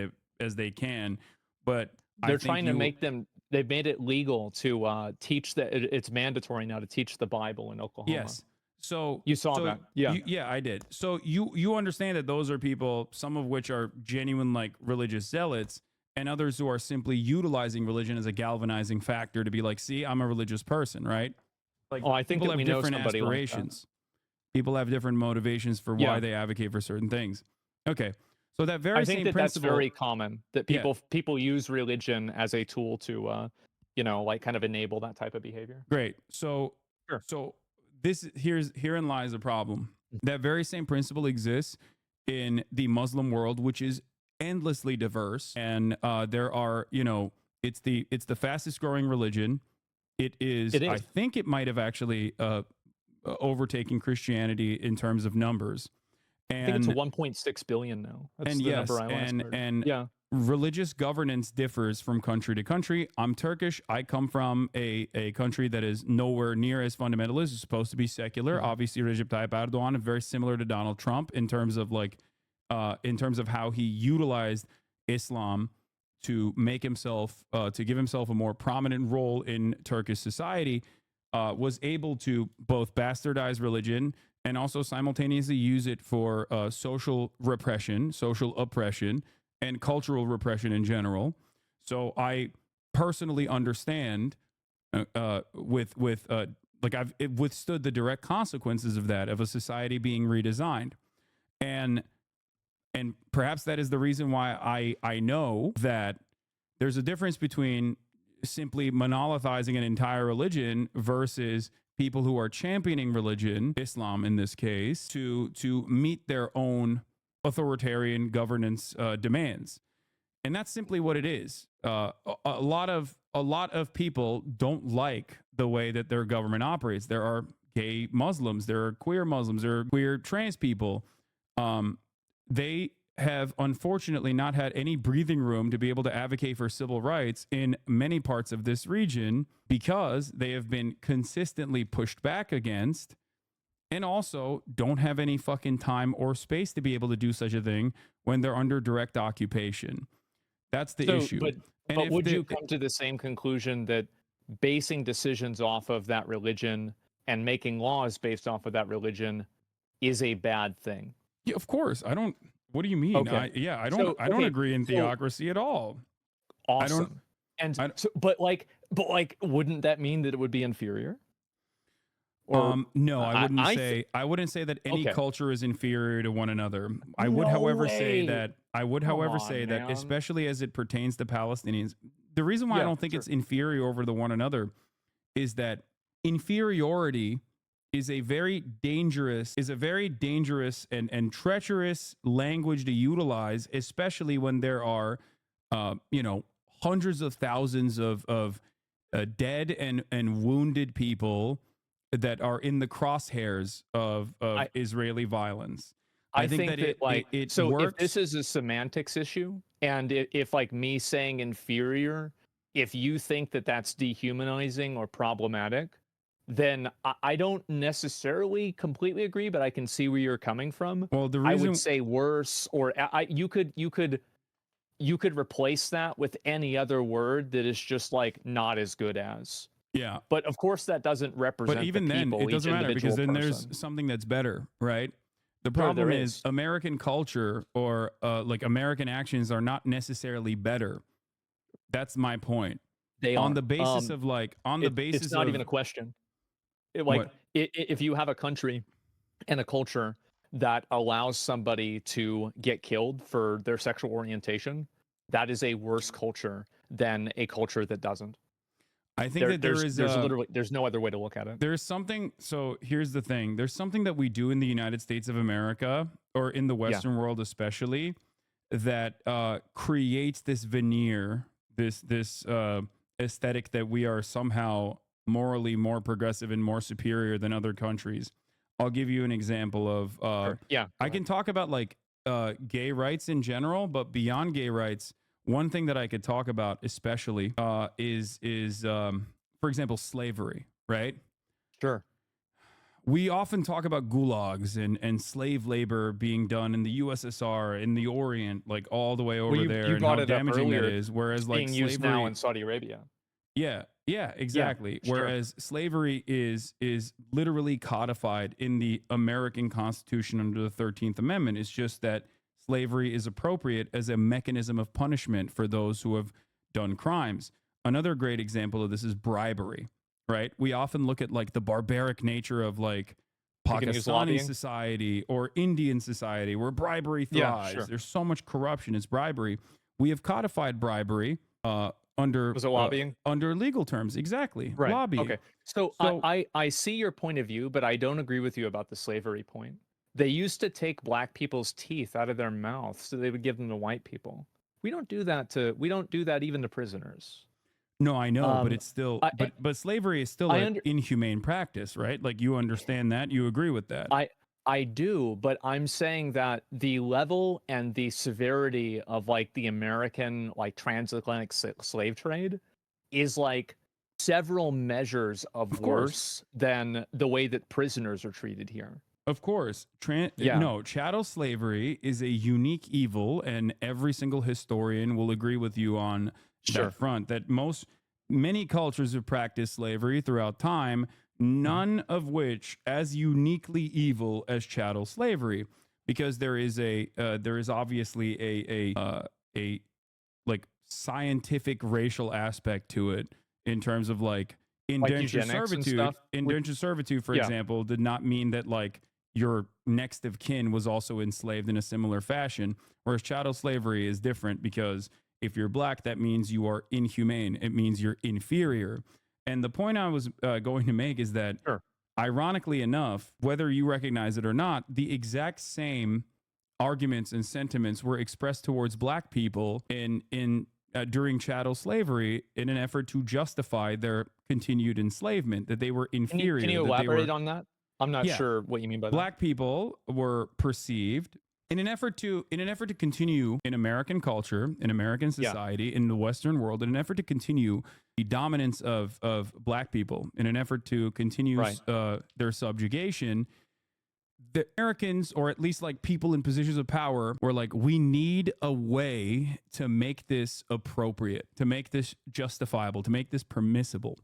A: they can, but
B: They're trying to make them. They've made it legal to teach that it's mandatory now to teach the Bible in Oklahoma.
A: Yes. So
B: You saw that. Yeah.
A: Yeah, I did. So you understand that those are people, some of which are genuine like religious zealots, and others who are simply utilizing religion as a galvanizing factor to be like, see, I'm a religious person, right? Like,
B: Oh, I think
A: people
B: that we
A: have
B: know
A: different
B: somebody like that.
A: aspirations. People have different motivations for why
B: Yeah.
A: they advocate for certain things. Okay. So that very
B: I think
A: same
B: that that's
A: principle,
B: very common. That
A: Yeah.
B: people use religion as a tool to, like kind of enable that type of behavior.
A: great. So
B: Sure.
A: so herein lies the problem. That very same principle exists in the Muslim world, which is endlessly diverse, and there are, it's the fastest growing religion. It is.
B: It
A: I
B: is.
A: think it might have actually overtaken Christianity in terms of numbers. And
B: I think it's 1.6 billion now. That's
A: and
B: the
A: yes,
B: number I last heard.
A: and
B: Yeah.
A: religious governance differs from country to country. I'm Turkish. I come from a country that is nowhere near as fundamentalist. It's supposed to be secular.
B: Mm-hmm.
A: Obviously, Recep Tayyip Erdogan is very similar to Donald Trump in terms of how he utilized Islam to make himself to give himself a more prominent role in Turkish society. Was able to both bastardize religion and also simultaneously use it for social repression, social oppression, and cultural repression in general. So I personally understand I've withstood the direct consequences of that, of a society being redesigned. And perhaps that is the reason why I know that there's a difference between simply monolithizing an entire religion versus people who are championing religion, Islam in this case, to meet their own authoritarian governance demands. And that's simply what it is. A lot of people don't like the way that their government operates. There are gay Muslims, there are queer Muslims, there are queer trans people. They have unfortunately not had any breathing room to be able to advocate for civil rights in many parts of this region because they have been consistently pushed back against, and also don't have any fucking time or space to be able to do such a thing when they're under direct occupation. That's the issue.
B: But
A: And if
B: would
A: the-
B: you come to the same conclusion that basing decisions off of that religion and making laws based off of that religion is a bad thing?
A: Yeah, of course. I don't. What do you mean?
B: Okay.
A: I don't. I don't
B: okay,
A: agree in
B: so-
A: theocracy at all.
B: Awesome. But wouldn't that mean that it would be inferior?
A: No, I wouldn't
B: I
A: say. I wouldn't say that any
B: Okay.
A: culture is inferior to one another. I would,
B: No
A: however, say
B: way.
A: that. I would,
B: Come
A: however,
B: on,
A: say that,
B: man.
A: especially as it pertains to Palestinians, the reason why I
B: Yeah,
A: don't think
B: sure.
A: it's inferior over the one another is that inferiority is a very dangerous and treacherous language to utilize, especially when there are hundreds of thousands of dead and wounded people that are in the crosshairs of Israeli violence.
B: I think that
A: it
B: so
A: works.
B: if this is a semantics issue, and if like me saying inferior, if you think that that's dehumanizing or problematic, then I don't necessarily completely agree, but I can see where you're coming from.
A: Well, the
B: I
A: reason
B: would say worse, or you could replace that with any other word that is just like not as good as.
A: yeah.
B: But of course, that doesn't represent.
A: But even
B: the
A: then,
B: people,
A: it
B: each
A: doesn't matter because then
B: individual
A: there's
B: person.
A: something that's better, right? The
B: Sure,
A: problem
B: there
A: is
B: is.
A: American culture or like American actions are not necessarily better. That's my point.
B: They
A: On
B: are.
A: the basis of like, on the basis
B: it's not
A: of
B: even a question.
A: What?
B: If you have a country and a culture that allows somebody to get killed for their sexual orientation, that is a worse culture than a culture that doesn't.
A: I think that
B: There's literally there's no other way to look at it.
A: there's something. So here's the thing: there's something that we do in the United States of America, or in the Western world especially, that creates this veneer, this aesthetic that we are somehow morally more progressive and more superior than other countries. I'll give you an example of
B: Sure. Yeah.
A: I can talk about like gay rights in general, but beyond gay rights, one thing that I could talk about especially is for example, slavery, right?
B: Sure.
A: We often talk about gulags and slave labor being done in the USSR, in the Orient, like all the way over
B: you
A: there, and
B: brought
A: how
B: it up
A: damaging that
B: earlier.
A: is. Whereas like
B: Being used now
A: slavery,
B: in Saudi Arabia.
A: yeah, exactly.
B: sure.
A: Whereas slavery is literally codified in the American Constitution under the 13th Amendment. It's just that slavery is appropriate as a mechanism of punishment for those who have done crimes. Another great example of this is bribery, right? We often look at like the barbaric nature of like Pakistani society or Indian society where bribery thrives.
B: Sure.
A: There's so much corruption. It's bribery. We have codified bribery under
B: Was it lobbying?
A: Under legal terms. Exactly.
B: Right.
A: Lobbying.
B: Okay. So I see your point of view, but I don't agree with you about the slavery point. They used to take black people's teeth out of their mouths so they would give them to white people. We don't do that even to prisoners.
A: No, I know, but it's still, but slavery is still an inhumane practice, right? Like you understand that, you agree with that.
B: I do, but I'm saying that the level and the severity of like the American like transatlantic slave trade is like several measures of worse than the way that prisoners are treated here.
A: Of course. No, chattel slavery is a unique evil, and every single historian will agree with you on that front, that many cultures have practiced slavery throughout time, none of which as uniquely evil as chattel slavery, because there is obviously a like scientific racial aspect to it in terms of like indentured servitude. Indentured servitude, for example, did not mean that like your next of kin was also enslaved in a similar fashion, whereas chattel slavery is different because if you're black, that means you are inhumane. It means you're inferior. And the point I was going to make is that, ironically enough, whether you recognize it or not, the exact same arguments and sentiments were expressed towards black people during chattel slavery in an effort to justify their continued enslavement, that they were inferior.
B: Can you elaborate on that? I'm not sure what you mean by that.
A: Black people were perceived in an effort to continue in American culture, in American society, in the Western world, in an effort to continue the dominance of black people, in an effort to continue their subjugation. The Americans, or at least like people in positions of power, were like, we need a way to make this appropriate, to make this justifiable, to make this permissible.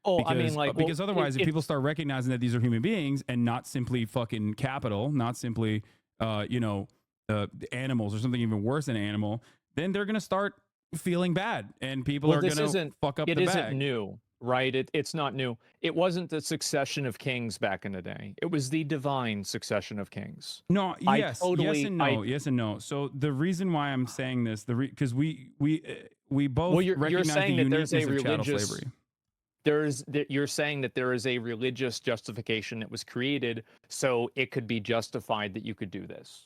B: Oh,
A: because,
B: I mean, like,
A: because otherwise, if people start recognizing that these are human beings and not simply fucking capital, not simply, animals or something even worse than animal, then they're going to start feeling bad, and people are going to fuck up the bag.
B: It isn't new, right? It's not new. It wasn't the succession of kings back in the day. It was the divine succession of kings.
A: No, yes and no. So the reason why I'm saying this, because we both recognize the uniqueness of chattel slavery.
B: You're saying that there is a religious justification that was created so it could be justified that you could do this.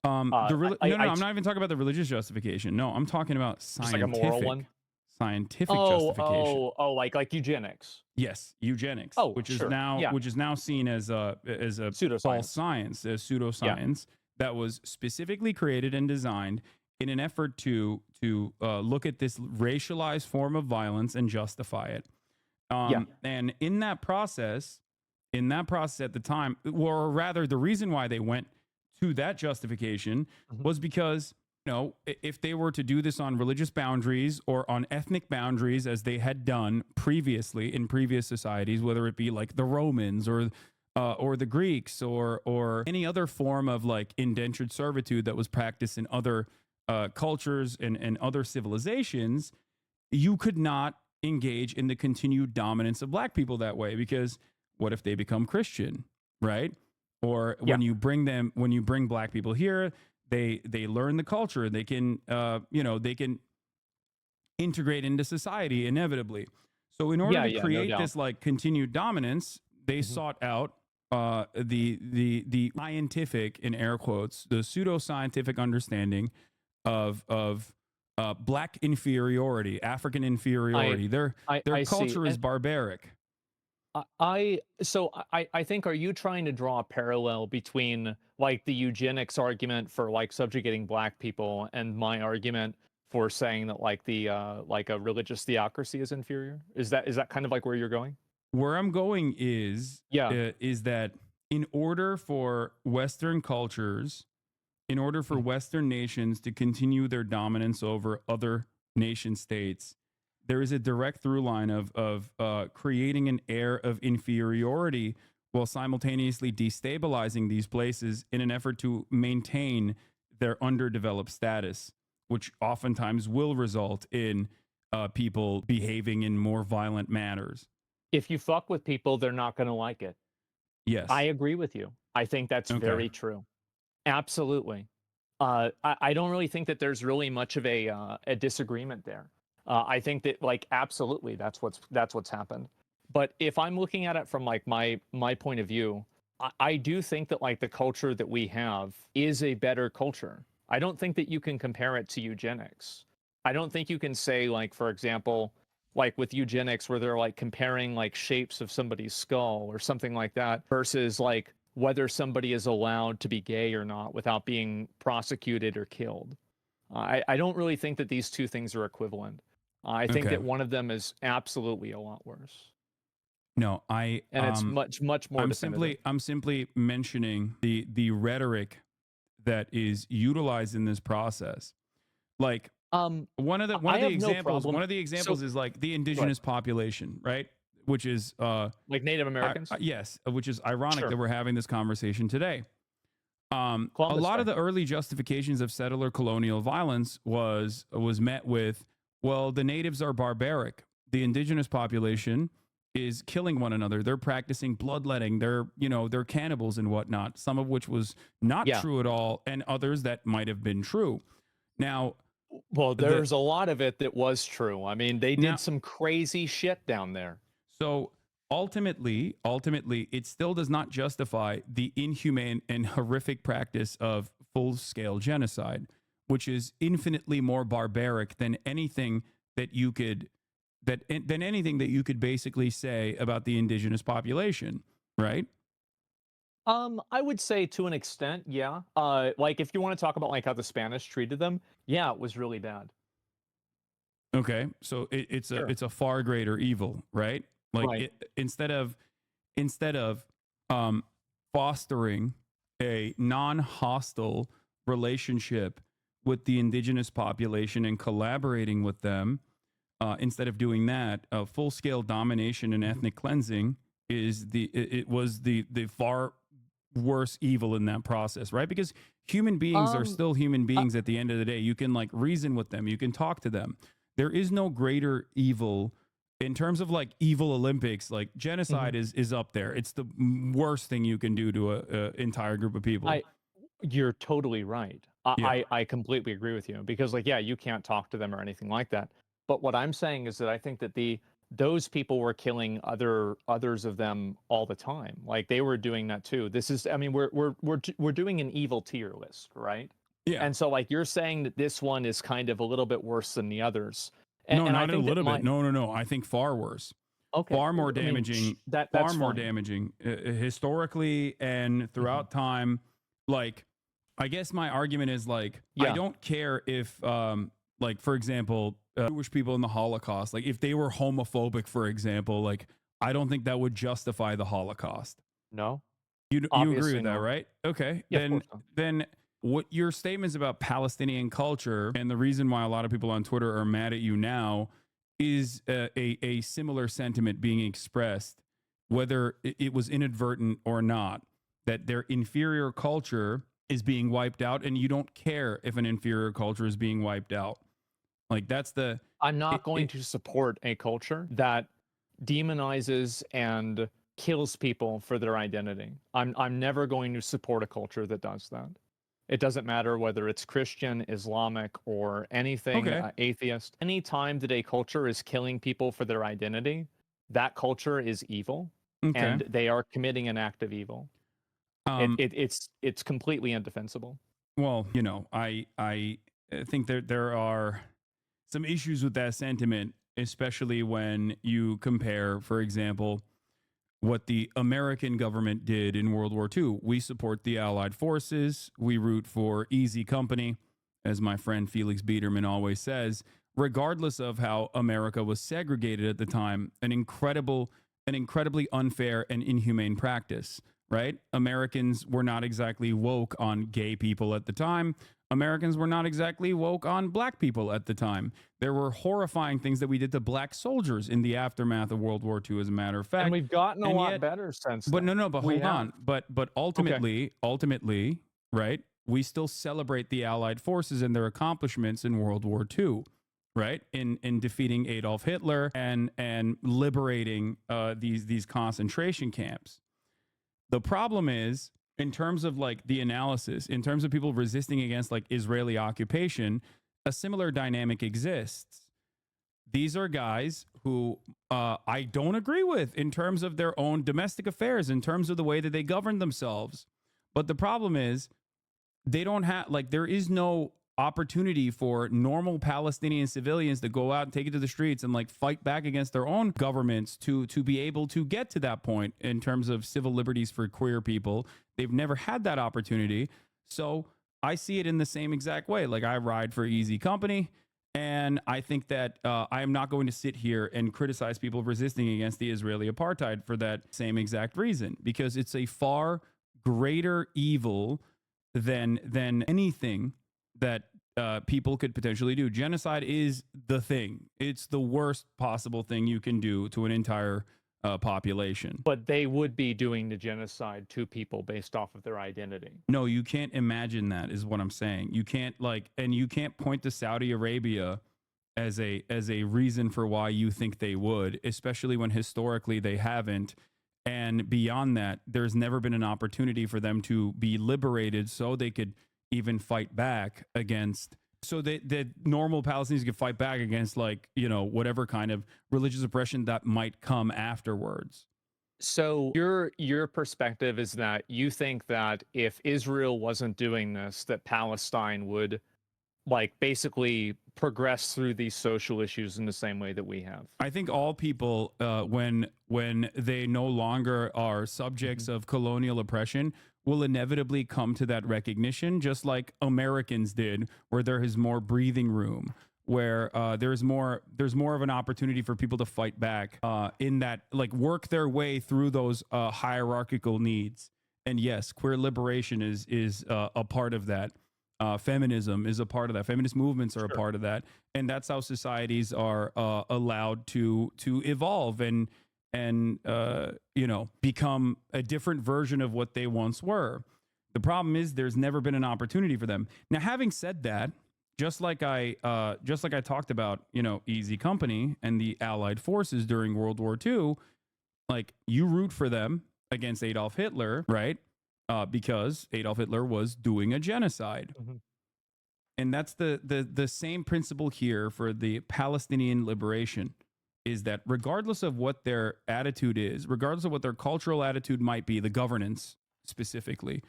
A: I'm not even talking about the religious justification. No, I'm talking about scientific,
B: like a moral one?
A: Scientific justification.
B: Like eugenics.
A: Yes, eugenics. Which is now seen as a false science, as pseudoscience that was specifically created and designed in an effort to look at this racialized form of violence and justify it. And in that process at the time, or rather the reason why they went to that justification was because, if they were to do this on religious boundaries or on ethnic boundaries, as they had done previously in previous societies, whether it be like the Romans or the Greeks or any other form of like indentured servitude that was practiced in other cultures and other civilizations, you could not engage in the continued dominance of black people that way, because what if they become Christian, right? Or
B: Yeah.
A: when you bring black people here, they learn the culture. They can they can integrate into society inevitably. So in order
B: Yeah,
A: to
B: yeah, no
A: create
B: doubt.
A: this like continued dominance, they sought out the scientific, in air quotes, the pseudoscientific understanding of black inferiority, African inferiority. Their
B: I see.
A: culture is
B: And
A: barbaric.
B: I think, are you trying to draw a parallel between like the eugenics argument for like subjugating black people and my argument for saying that like the like a religious theocracy is inferior? Is that kind of like where you're going?
A: Where I'm going
B: Yeah.
A: is that in order for Western cultures, in order for
B: Mhm.
A: Western nations to continue their dominance over other nation states, there is a direct through line of creating an air of inferiority while simultaneously destabilizing these places in an effort to maintain their underdeveloped status, which oftentimes will result in people behaving in more violent manners.
B: If you fuck with people, they're not going to like it. I
A: Yes.
B: agree with you. I think that's
A: Okay.
B: very true. Absolutely. I don't really think that there's really much of a disagreement there. I think that like absolutely that's what's happened. But if I'm looking at it from like my point of view, I do think that like the culture that we have is a better culture. I don't think that you can compare it to eugenics. I don't think you can say like, for example, like with eugenics where they're like comparing like shapes of somebody's skull or something like that versus like whether somebody is allowed to be gay or not without being prosecuted or killed. I don't really think that these two things are equivalent. I think
A: Okay.
B: that one of them is absolutely a lot worse,
A: No, I
B: and it's much more definitive.
A: I'm simply mentioning the rhetoric that is utilized in this process. Like
B: Um,
A: one
B: I
A: of the
B: have no
A: examples
B: problem. So,
A: is like the
B: go ahead.
A: indigenous population, right? Which is
B: Like Native Americans?
A: yes, which is ironic
B: Sure.
A: that we're having this conversation today. A
B: Columbus
A: lot of
B: Day.
A: the early justifications of settler colonial violence was met with, well, the natives are barbaric. The indigenous population is killing one another. They're practicing bloodletting. They're cannibals and whatnot. Some of which was not
B: Yeah.
A: true at all, and others that might have been true. Now,
B: Well,
A: the
B: there's a lot of it that was true. I mean, they did
A: now
B: some crazy shit down there.
A: So ultimately, it still does not justify the inhumane and horrific practice of full-scale genocide, which is infinitely more barbaric than anything that you could than anything that you could basically say about the indigenous population, right?
B: I would say to an extent, yeah. Like if you want to talk about like how the Spanish treated them, yeah, it was really bad.
A: Okay, so
B: Sure.
A: it's a far greater evil, right? Like
B: Right.
A: instead of um, fostering a non-hostile relationship with the indigenous population and collaborating with them, instead of doing that, full-scale domination and
B: Mhm.
A: ethnic cleansing it was the far worse evil in that process, right? Because human beings are
B: Um,
A: still human
B: uh,
A: beings at the end of the day. You can like reason with them, you can talk to them. There is no greater evil in terms of like evil Olympics. Like
B: mhm.
A: genocide is up there. It's the worst thing you can do to a entire group of people.
B: I You're totally right. I,
A: Yeah.
B: I completely agree with you because like yeah, you can't talk to them or anything like that. But what I'm saying is that I think that those people were killing others of them all the time. Like they were doing that too. This is I mean we're doing an evil tier list, right?
A: Yeah.
B: And so like you're saying that this one is kind of a little bit worse than the others. And,
A: No,
B: and I
A: not a
B: think that
A: little bit.
B: my
A: No, no, no. I think far worse.
B: okay,
A: Far more
B: I mean
A: damaging. Far
B: that's
A: more
B: fine.
A: damaging historically and
B: Mhm.
A: throughout time. Like, I guess my argument is like, I
B: Yeah.
A: don't care if, like, for example, Jewish people in the Holocaust, like, if they were homophobic, for example, like, I don't think that would justify the Holocaust.
B: No.
A: You agree
B: Obviously
A: with that,
B: not.
A: right? Okay.
B: Yeah, of course not.
A: Then what your statements about Palestinian culture and the reason why a lot of people on Twitter are mad at you now is a similar sentiment being expressed, whether it was inadvertent or not, that their inferior culture is being wiped out, and you don't care if an inferior culture is being wiped out. Like that's
B: I'm not going
A: it
B: to support a culture that demonizes and kills people for their identity. I'm never going to support a culture that does that. It doesn't matter whether it's Christian, Islamic, or anything
A: Okay.
B: atheist. Any time that a culture is killing people for their identity, that culture is evil,
A: Okay.
B: and they are committing an act of evil. It's completely indefensible.
A: Well, you know, I think there are some issues with that sentiment, especially when you compare, for example, what the American government did in World War II. We support the Allied forces. We root for easy company, as my friend Felix Biederman always says, regardless of how America was segregated at the time, an incredibly unfair and inhumane practice, right? Americans were not exactly woke on gay people at the time. Americans were not exactly woke on black people at the time. There were horrifying things that we did to black soldiers in the aftermath of World War II, as a matter of fact.
B: And we've gotten a
A: And
B: lot
A: yet-
B: better since
A: But
B: then.
A: but
B: We
A: hold
B: have.
A: on. But ultimately, right? We still celebrate the Allied forces and their accomplishments in World War II, right? In defeating Adolf Hitler and liberating these concentration camps. The problem is, in terms of like the analysis, in terms of people resisting against like Israeli occupation, a similar dynamic exists. These are guys who I don't agree with in terms of their own domestic affairs, in terms of the way that they govern themselves. But the problem is, they don't have, like, there is no opportunity for normal Palestinian civilians to go out and take it to the streets and like fight back against their own governments to be able to get to that point in terms of civil liberties for queer people. They've never had that opportunity. So I see it in the same exact way. Like, I ride for easy company. And I think that I am not going to sit here and criticize people resisting against the Israeli apartheid for that same exact reason, because it's a far greater evil than anything that people could potentially do. Genocide is the thing. It's the worst possible thing you can do to an entire population.
B: But they would be doing the genocide to people based off of their identity.
A: No, you can't imagine that, is what I'm saying. You can't and you can't point to Saudi Arabia as a reason for why you think they would, especially when historically they haven't. And beyond that, there's never been an opportunity for them to be liberated so they could even fight back against, so that normal Palestinians could fight back against, like, you know, whatever kind of religious oppression that might come afterwards.
B: So your perspective is that you think that if Israel wasn't doing this, that Palestine would like basically progress through these social issues in the same way that we have.
A: I think all people, when they no longer are subjects of colonial oppression, will inevitably come to that recognition, just like Americans did, where there is more breathing room, where there's more of an opportunity for people to fight back in that, like, work their way through those hierarchical needs. And yes, queer liberation is a part of that. Feminism is a part of that. Feminist movements are a part of that, and that's how societies are allowed to evolve and you know, become a different version of what they once were. The problem is there's never been an opportunity for them. Now, having said that, just like I talked about, you know, Easy Company and the Allied forces during World War II, like, you root for them against Adolf Hitler, right? Because Adolf Hitler was doing a genocide.
B: Mm-hmm.
A: And that's the same principle here for the Palestinian liberation, is that regardless of what their attitude is, regardless of what their cultural attitude might be, the governance specifically,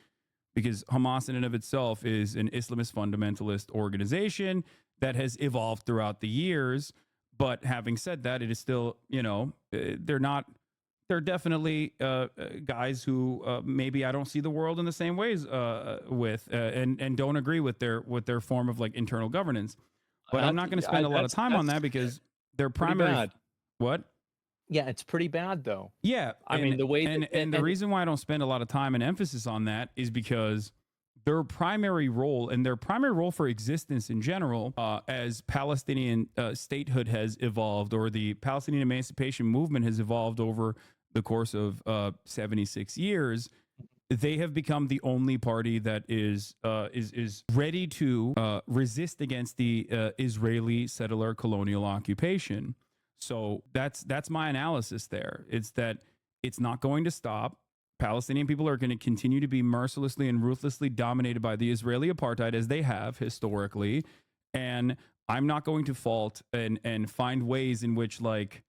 A: because Hamas in and of itself is an Islamist fundamentalist organization that has evolved throughout the years. But having said that, it is still, you know, they're definitely guys who maybe I don't see the world in the same ways with, and don't agree with their form of like internal governance. But I'm not going to spend a lot of time on that, because their primary
B: bad.
A: What?
B: Yeah, it's pretty bad though.
A: Yeah,
B: I mean, the way
A: and the reason why I don't spend a lot of time and emphasis on that is because their primary role, and their primary role for existence in general, as Palestinian statehood has evolved, or the Palestinian emancipation movement has evolved over the course of 76 years, they have become the only party that is ready to resist against the Israeli settler colonial occupation. So that's my analysis there. It's that It's not going to stop. Palestinian people are going to continue to be mercilessly and ruthlessly dominated by the Israeli apartheid as they have historically. And I'm not going to fault and find ways in which, like,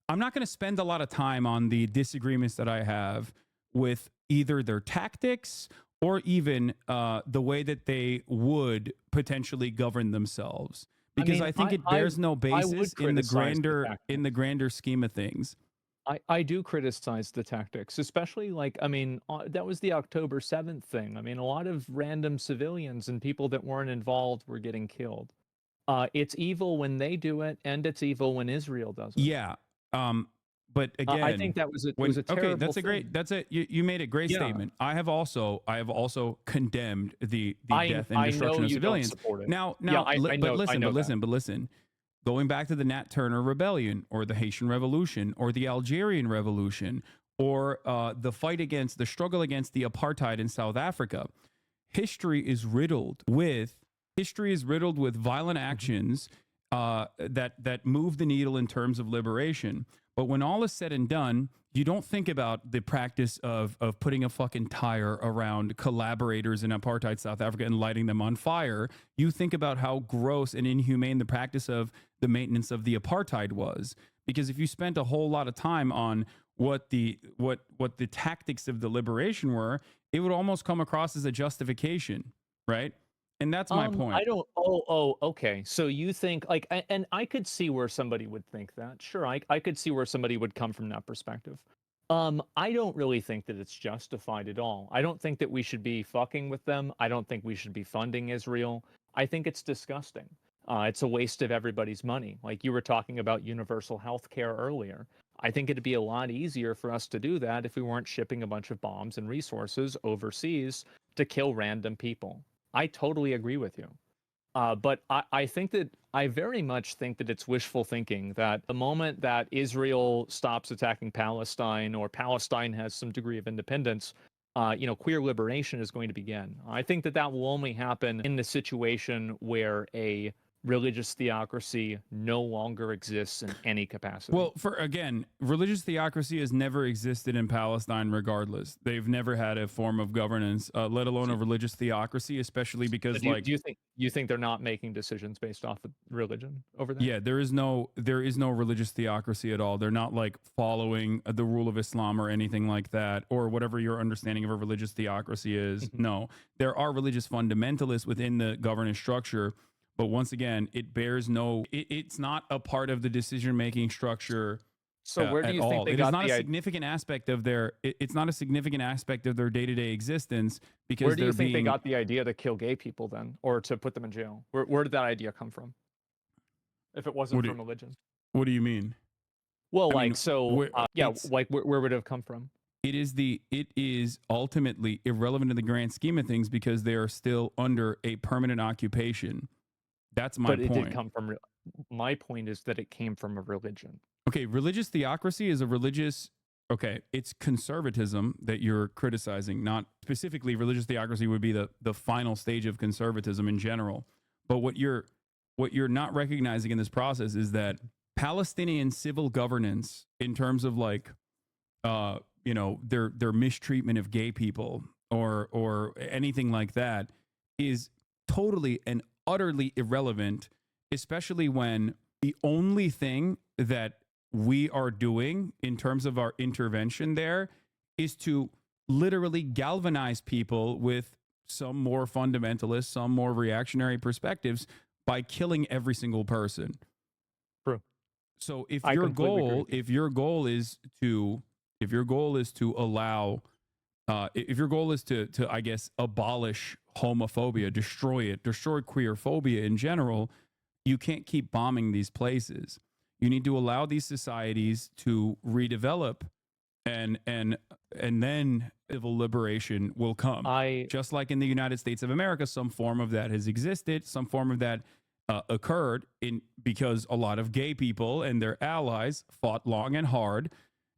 A: I'm not going to spend a lot of time on the disagreements that I have with either their tactics or even the way that they would potentially govern themselves, because I think it bears no basis in the grander scheme of things.
B: I do criticize the tactics, especially like, I mean, that was the October 7th thing. I mean, a lot of random civilians and people that weren't involved were getting killed. It's evil when they do it, and it's evil when Israel does it.
A: Yeah. But again,
B: I think that was a terrible
A: okay, that's a
B: thing.
A: great, that's it. You made a great statement. I have also condemned the death and destruction of civilians. Now, but listen. Going back to the Nat Turner Rebellion or the Haitian Revolution or the Algerian Revolution or the struggle against the apartheid in South Africa, history is riddled with violent actions that move the needle in terms of liberation. But when all is said and done, you don't think about the practice of putting a fucking tire around collaborators in apartheid South Africa and lighting them on fire. You think about how gross and inhumane the practice of the maintenance of the apartheid was. Because if you spent a whole lot of time on what the tactics of the liberation were, it would almost come across as a justification, right? And that's my point.
B: I don't. Okay. So you think like, and I could see where somebody would think that. Sure, I could see where somebody would come from that perspective. I don't really think that it's justified at all. I don't think that we should be fucking with them. I don't think we should be funding Israel. I think it's disgusting. It's a waste of everybody's money. Like you were talking about universal health care earlier. I think it'd be a lot easier for us to do that if we weren't shipping a bunch of bombs and resources overseas to kill random people. I totally agree with you. But I very much think that it's wishful thinking that the moment that Israel stops attacking Palestine or Palestine has some degree of independence, queer liberation is going to begin. I think that will only happen in the situation where a religious theocracy no longer exists in any capacity.
A: Well, religious theocracy has never existed in Palestine regardless. They've never had a form of governance, let alone a religious theocracy, especially because
B: do you think they're not making decisions based off of religion over there?
A: Yeah, there is no religious theocracy at all. They're not like following the rule of Islam or anything like that, or whatever your understanding of a religious theocracy is. No, there are religious fundamentalists within the governance structure. But once again, it's not a part of the decision-making structure.
B: So where do you think they
A: it
B: got
A: is not
B: the
A: a significant aspect of their? It's not a significant aspect of their day-to-day existence because
B: where do you think they got the idea to kill gay people then, or to put them in jail? Where did that idea come from? If it wasn't from religion.
A: What do you mean?
B: Well, where would it have come from?
A: It is ultimately irrelevant in the grand scheme of things because they are still under a permanent occupation. That's my point.
B: But it did come from. My point is that it came from a religion.
A: Okay, religious theocracy is it's conservatism that you're criticizing, not specifically religious theocracy would be the final stage of conservatism in general. But what you're not recognizing in this process is that Palestinian civil governance, in terms of like, their mistreatment of gay people or anything like that, is totally and utterly irrelevant, especially when the only thing that we are doing in terms of our intervention there is to literally galvanize people with some more fundamentalist, some more reactionary perspectives by killing every single person.
B: True.
A: So if your goal is to I guess abolish homophobia, destroy queerphobia in general, you can't keep bombing these places. You need to allow these societies to redevelop, and then civil liberation will come. Just like in the United States of America, some form of that has existed, some form of that occurred because a lot of gay people and their allies fought long and hard,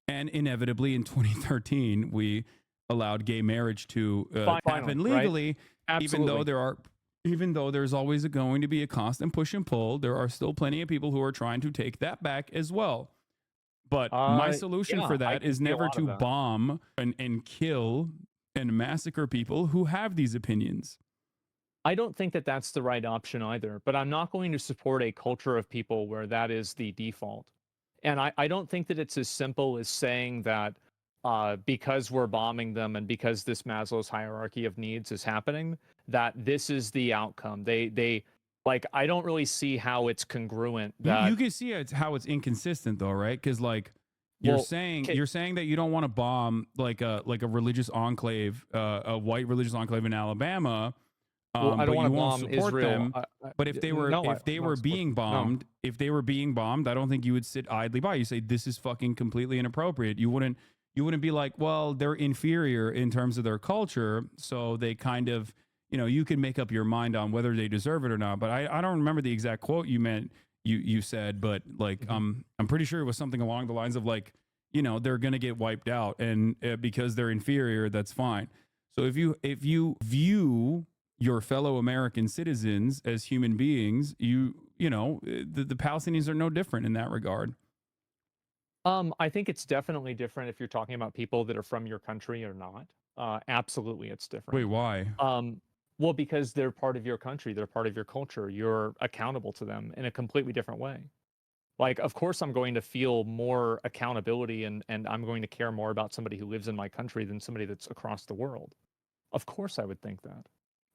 A: and inevitably in 2013 we allowed gay marriage to happen legally, right? Even though there's always going to be a constant push and pull, there are still plenty of people who are trying to take that back as well. But my solution
B: Yeah,
A: for
B: I
A: that
B: can
A: is
B: see a
A: never
B: lot of
A: to
B: that.
A: bomb and kill and massacre people who have these opinions.
B: I don't think that that's the right option either, but I'm not going to support a culture of people where that is the default. And I don't think that it's as simple as saying that because we're bombing them and because this Maslow's hierarchy of needs is happening, that this is the outcome. They like I don't really see how it's congruent
A: You
B: that
A: can see how it's inconsistent though, right? Because like
B: well
A: you're saying that you don't want to bomb like a religious enclave, a white religious enclave in Alabama,
B: well I don't
A: but
B: want
A: you
B: to
A: won't
B: bomb
A: support
B: Israel.
A: them. But
B: No, I
A: if they
B: don't
A: were
B: support
A: being
B: them. No.
A: bombed, I don't think you would sit idly by. You say this is fucking completely inappropriate. You wouldn't be like, well, they're inferior in terms of their culture, so they kind of, you can make up your mind on whether they deserve it or not. But I don't remember the exact quote you said, but like I'm pretty sure it was something along the lines of like, they're gonna get wiped out, and because they're inferior, that's fine. So if you view your fellow American citizens as human beings, the Palestinians are no different in that regard.
B: I think it's definitely different if you're talking about people that are from your country or not. Absolutely, it's
A: Wait,
B: different.
A: why?
B: Well, because they're part of your country, they're part of your culture. You're accountable to them in a completely different way. Like, of course, I'm going to feel more accountability and I'm going to care more about somebody who lives in my country than somebody that's across the world. Of course, I would think that.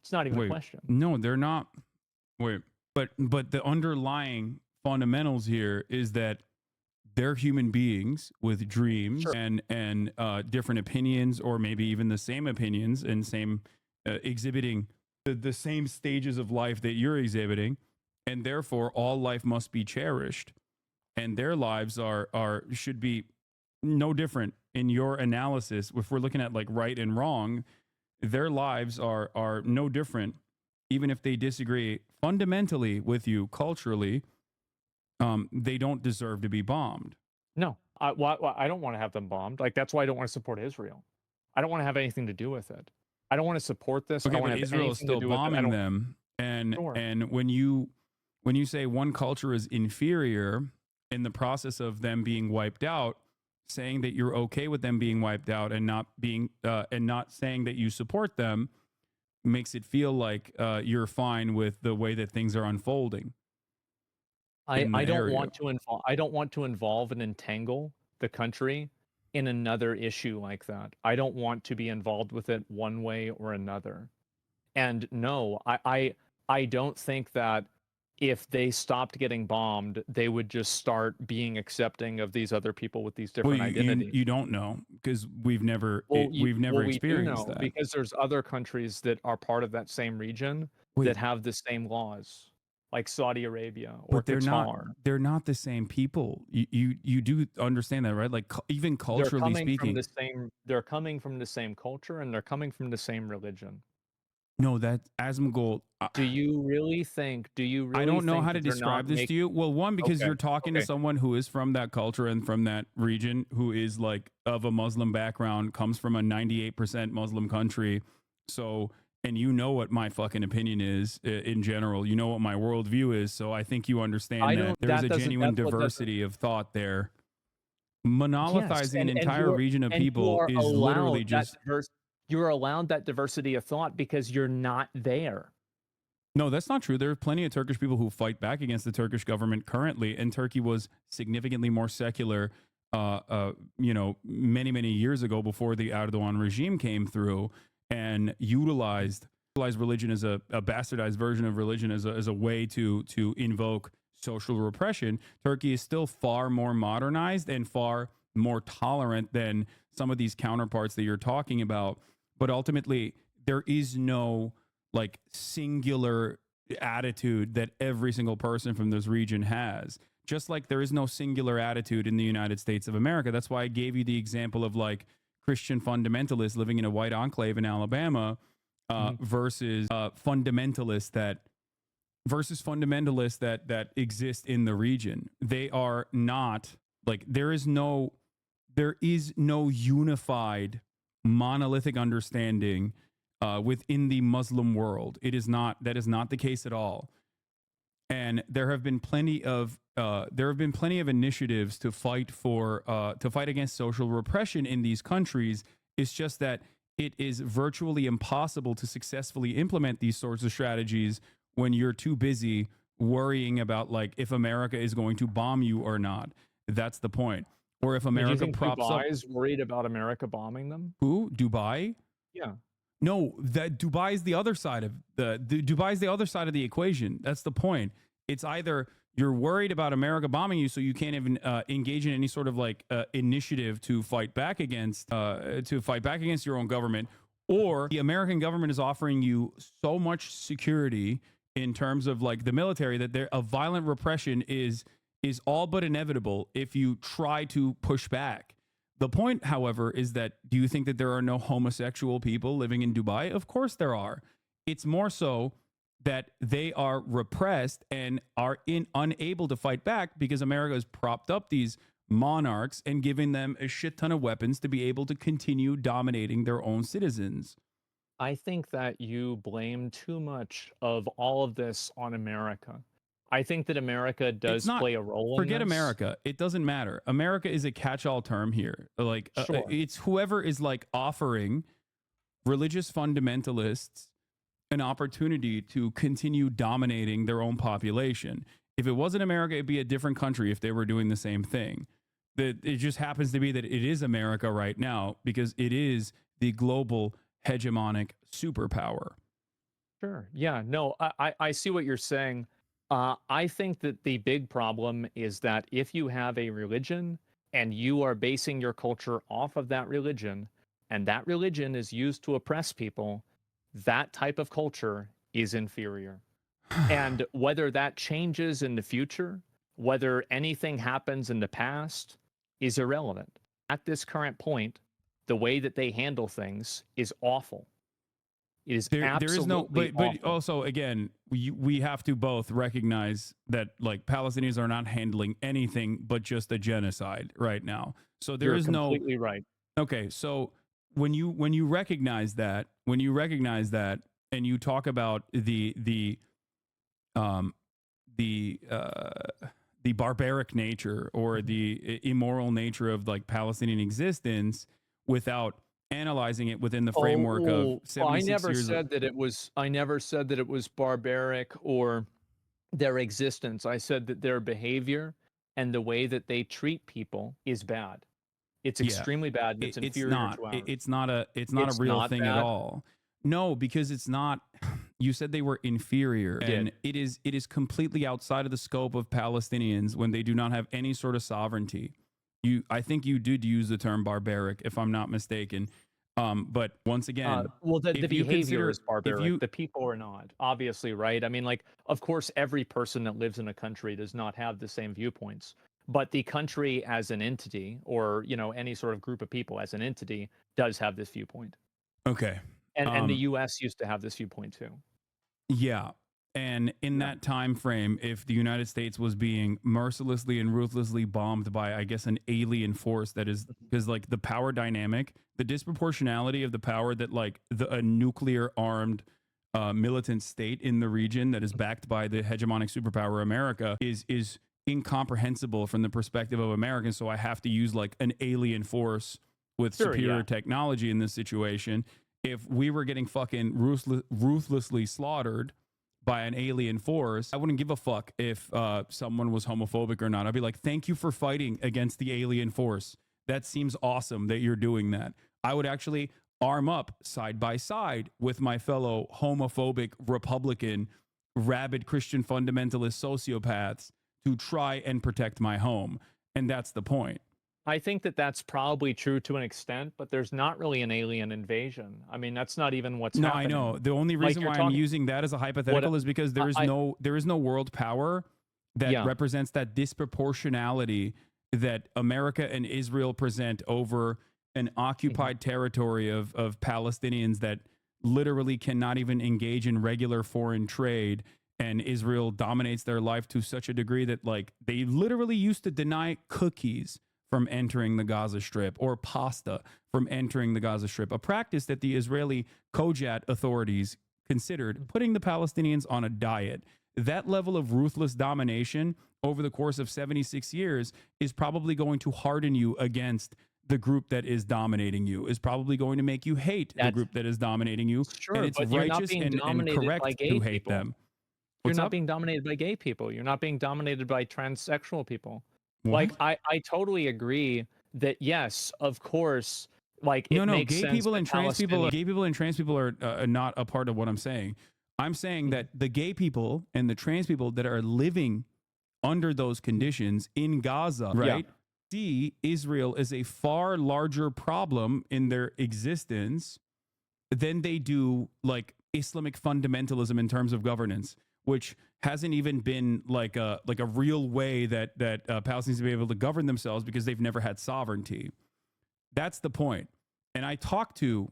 B: It's not even a
A: Wait,
B: question.
A: no, they're not. Wait, but the underlying fundamentals here is that they're human beings with dreams
B: Sure.
A: and different opinions, or maybe even the same opinions and same exhibiting the same stages of life that you're exhibiting, and therefore all life must be cherished, and their lives are should be no different in your analysis. If we're looking at like right and wrong, their lives are no different, even if they disagree fundamentally with you culturally. They don't deserve to be bombed.
B: No, I don't want to have them bombed. Like, that's why I don't want to support Israel. I don't want to have anything to do with it. I don't want to support this. I
A: Okay,
B: don't
A: but
B: want to have
A: Israel is
B: anything to
A: still
B: do with it. I
A: bombing
B: don't.
A: them, and
B: Sure.
A: when you say one culture is inferior in the process of them being wiped out, saying that you're okay with them being wiped out and not saying that you support them makes it feel like you're fine with the way that things are unfolding in the
B: I don't
A: area.
B: want to involve. I don't want to involve and entangle the country in another issue like that. I don't want to be involved with it one way or another. And no, I don't think that if they stopped getting bombed, they would just start being accepting of these other people with these
A: Well,
B: different identities.
A: you don't know because we've never
B: We do
A: experienced
B: know
A: that.
B: because there's other countries that are part of that same region
A: Wait,
B: that have the same laws, like Saudi Arabia or
A: but
B: Qatar.
A: they're not the same people. You do understand that, right? Like even culturally speaking.
B: They're coming from the same culture and they're coming from the same religion.
A: No, that Asmongold.
B: Do you
A: I
B: really
A: don't know
B: think
A: how to
B: that they're not
A: describe this to you. Well, one, because
B: okay,
A: you're talking to
B: okay.
A: someone who is from that culture and from that region, who is like of a Muslim background, comes from a 98% Muslim country. So, and you know what my fucking opinion is in general. You know what my worldview is. So I think you
B: I
A: understand that
B: don't
A: there's
B: that
A: a
B: doesn't
A: genuine
B: that's what doesn't
A: diversity of thought there.
B: yes,
A: Monolithizing an entire region of people is literally just.
B: you're allowed that diversity of thought because you're not there.
A: No, that's not true. There are plenty of Turkish people who fight back against the Turkish government currently, and Turkey was significantly more secular, many, many years ago before the Erdogan regime came through and utilized religion as a bastardized version of religion as a way to invoke social repression. Turkey is still far more modernized and far more tolerant than some of these counterparts that you're talking about. But ultimately, there is no like singular attitude that every single person from this region has. Just like there is no singular attitude in the United States of America. That's why I gave you the example of like Christian fundamentalists living in a white enclave in Alabama versus fundamentalists that exist in the region. They are not like there is no unified monolithic understanding within the Muslim world. That is not the case at all. And there have been plenty of there have been plenty of initiatives to fight against social repression in these countries. It's just that it is virtually impossible to successfully implement these sorts of strategies when you're too busy worrying about like if America is going to bomb you or not. That's the point. Or if
B: Do you
A: America
B: think
A: props up.
B: Dubai is worried about America bombing them?
A: Who? Dubai?
B: Yeah.
A: No, that Dubai is the other side of Dubai is the other side of the equation. That's the point. It's either you're worried about America bombing you, so you can't even engage in any sort of like initiative to fight back against your own government, or the American government is offering you so much security in terms of like the military that a violent repression is all but inevitable if you try to push back. The point, however, is that do you think that there are no homosexual people living in Dubai? Of course there are. It's more so that they are repressed and are unable to fight back because America has propped up these monarchs and giving them a shit ton of weapons to be able to continue dominating their own citizens.
B: I think that you blame too much of all of this on America. I think that America does
A: not,
B: play a role in
A: forget
B: this.
A: America. It doesn't matter. America is a catch-all term here. Like
B: Sure.
A: It's whoever is like offering religious fundamentalists an opportunity to continue dominating their own population. If it wasn't America, it'd be a different country if they were doing the same thing. That it just happens to be that it is America right now because it is the global hegemonic superpower.
B: Sure. Yeah. No, I see what you're saying. I think that the big problem is that if you have a religion and you are basing your culture off of that religion, and that religion is used to oppress people, that type of culture is inferior. And whether that changes in the future, whether anything happens in the past, is irrelevant. At this current point, the way that they handle things is awful. It is absolutely
A: there is no, but
B: awful.
A: also again, we have to both recognize that like Palestinians are not handling anything but just a genocide right now. So there is no
B: completely right.
A: Okay, so when you recognize that, and you talk about the barbaric nature or the immoral nature of like Palestinian existence without analyzing it within the framework of 76
B: I never
A: years
B: said that it was. I never said that it was barbaric or their existence. I said that their behavior and the way that they treat people is bad. It's extremely bad, and it's inferior to ours.
A: It's not a real thing
B: bad.
A: at all. No, because it's not. You said they were inferior, and it is completely outside of the scope of Palestinians when they do not have any sort of sovereignty. I think you did use the term barbaric, if I'm not mistaken. But once again,
B: well, the behavior is barbaric. The people are not, obviously, right? I mean, like, of course, every person that lives in a country does not have the same viewpoints, but the country as an entity, or any sort of group of people as an entity, does have this viewpoint.
A: Okay.
B: And the U.S. used to have this viewpoint too.
A: Yeah. And in that time frame, if the United States was being mercilessly and ruthlessly bombed by, I guess, an alien force that is, because like the power dynamic, the disproportionality of the power that like a nuclear armed militant state in the region that is backed by the hegemonic superpower America is incomprehensible from the perspective of Americans. So I have to use like an alien force with superior technology in this situation. If we were getting fucking ruthlessly slaughtered by an alien force, I wouldn't give a fuck if someone was homophobic or not. I'd be like, thank you for fighting against the alien force. That seems awesome that you're doing that. I would actually arm up side by side with my fellow homophobic Republican, rabid Christian fundamentalist sociopaths to try and protect my home. And that's the point.
B: I think that that's probably true to an extent, but there's not really an alien invasion. I mean, that's not even what's happening.
A: No, I know. The only reason why I'm using that as a hypothetical is because there is no world power that represents that disproportionality that America and Israel present over an occupied territory of Palestinians that literally cannot even engage in regular foreign trade. And Israel dominates their life to such a degree that like they literally used to deny cookies from entering the Gaza Strip or pasta from entering the Gaza Strip, a practice that the Israeli Kojat authorities considered putting the Palestinians on a diet. that level of ruthless domination over the course of 76 years is probably going to harden you against the group that is dominating you, is probably going to make you hate the group that is dominating you.
B: Sure,
A: And it's
B: but you're not
A: righteous
B: being
A: and
B: dominated by
A: correct
B: gay
A: to hate
B: people.
A: them.
B: You're
A: What's
B: not
A: up?
B: being dominated by gay people. You're not being dominated by transsexual people.
A: What?
B: Like, I totally agree that, yes, of course, like, it
A: No,
B: makes
A: gay
B: sense
A: people
B: that
A: and trans people,
B: Palestinian-
A: gay people and trans people are not a part of what I'm saying. I'm saying that the gay people and the trans people that are living under those conditions in Gaza, right? See Israel as a far larger problem in their existence than they do like Islamic fundamentalism in terms of governance, which hasn't even been like a real way that Palestinians be able to govern themselves because they've never had sovereignty. That's the point. And I talk to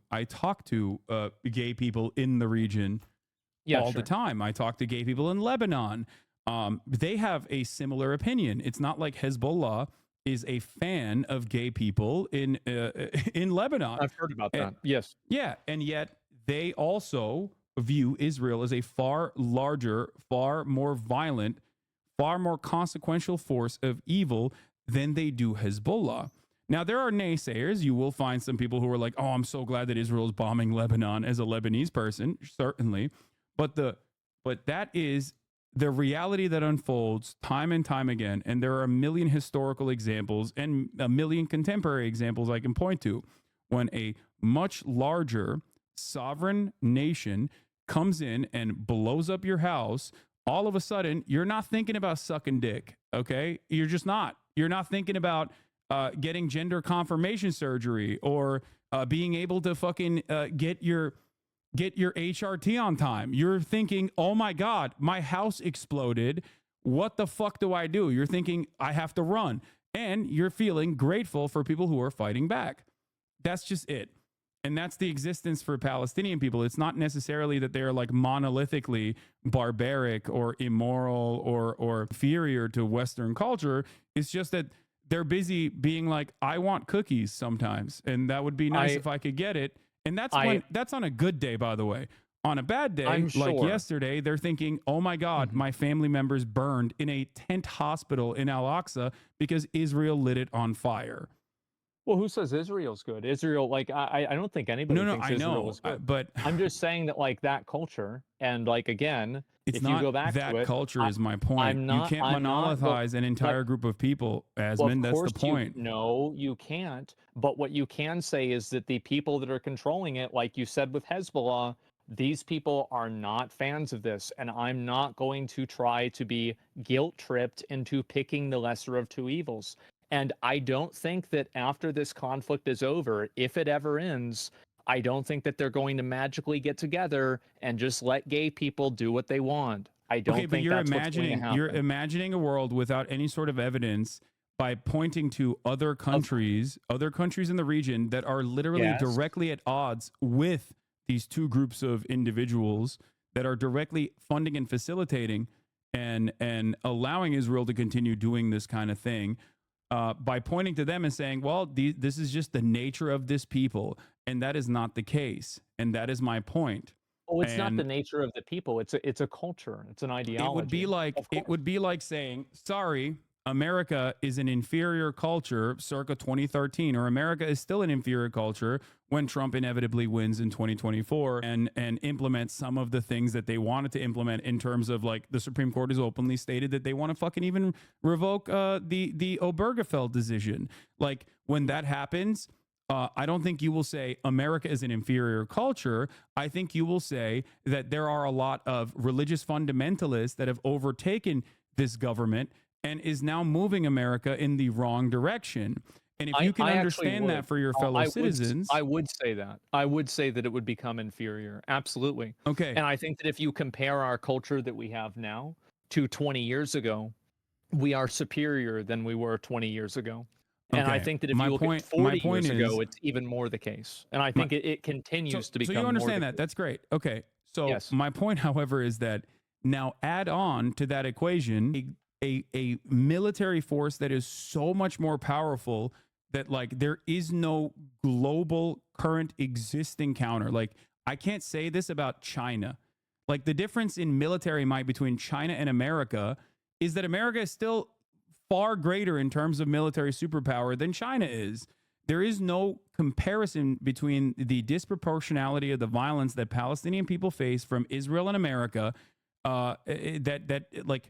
A: gay people in the region all the time. I talk to gay people in Lebanon. They have a similar opinion. It's not like Hezbollah is a fan of gay people in Lebanon.
B: I've heard about that. Yes.
A: Yeah, and yet they also view Israel as a far larger, far more violent, far more consequential force of evil than they do Hezbollah. Now, there are naysayers. You will find some people who are like, oh, I'm so glad that Israel is bombing Lebanon as a Lebanese person, certainly. But that is the reality that unfolds time and time again. And there are a million historical examples and a million contemporary examples I can point to when a much larger sovereign nation comes in and blows up your house. All of a sudden, you're not thinking about sucking dick, okay? You're just not. You're not thinking about getting gender confirmation surgery or being able to fucking get your HRT on time. You're thinking, oh my God, my house exploded. What the fuck do I do? You're thinking, I have to run. And you're feeling grateful for people who are fighting back. That's just it. And that's the existence for Palestinian people. It's not necessarily that they're like monolithically barbaric or immoral or inferior to Western culture. It's just that they're busy being like, I want cookies sometimes. And that would be nice if I could get it. And that's on a good day, by the way. On a bad day, like yesterday, they're thinking, oh my God, my family members burned in a tent hospital in Al-Aqsa because Israel lit it on fire.
B: Well, who says Israel's good? Israel, like, I don't think anybody thinks Israel is good.
A: But
B: I'm just saying that, like, that culture, and like, again,
A: it's
B: if
A: not
B: you go back
A: that
B: to it,
A: culture is my point. You can't monolithize an entire group of people, Asmon. That's the point.
B: No, you can't. But what you can say is that the people that are controlling it, like you said with Hezbollah, these people are not fans of this. And I'm not going to try to be guilt tripped into picking the lesser of two evils. And I don't think that after this conflict is over, if it ever ends, I don't think that they're going to magically get together and just let gay people do what they want. I don't think that's what's going to happen.
A: You're imagining a world without any sort of evidence by pointing to other countries in the region that are literally directly at odds with these two groups of individuals that are directly funding and facilitating and allowing Israel to continue doing this kind of thing. By pointing to them and saying, well, this is just the nature of this people. And that is not the case. And that is my point.
B: Oh, it's not the nature of the people. It's a culture. It's an ideology.
A: It would be like saying, sorry, America is an inferior culture circa 2013, or America is still an inferior culture when Trump inevitably wins in 2024 and implements some of the things that they wanted to implement in terms of, like, the Supreme Court has openly stated that they want to fucking even revoke the Obergefell decision. Like, when that happens, I don't think you will say America is an inferior culture. I think you will say that there are a lot of religious fundamentalists that have overtaken this government and is now moving America in the wrong direction. And if you can understand that for your fellow citizens...
B: I would say that. I would say that it would become inferior. Absolutely.
A: Okay.
B: And I think that if you compare our culture that we have now to 20 years ago, we are superior than we were 20 years ago. And I think that if you look at 40 years ago, it's even more the case. And I think it continues to become more.
A: So you understand that. That's great. Okay. So my point, however, is that now add on to that equation a military force that is so much more powerful that, like, there is no global current existing counter. Like, I can't say this about China. Like the difference in military might between China and America is that America is still far greater in terms of military superpower than China is. There is no comparison between the disproportionality of the violence that Palestinian people face from Israel and America that like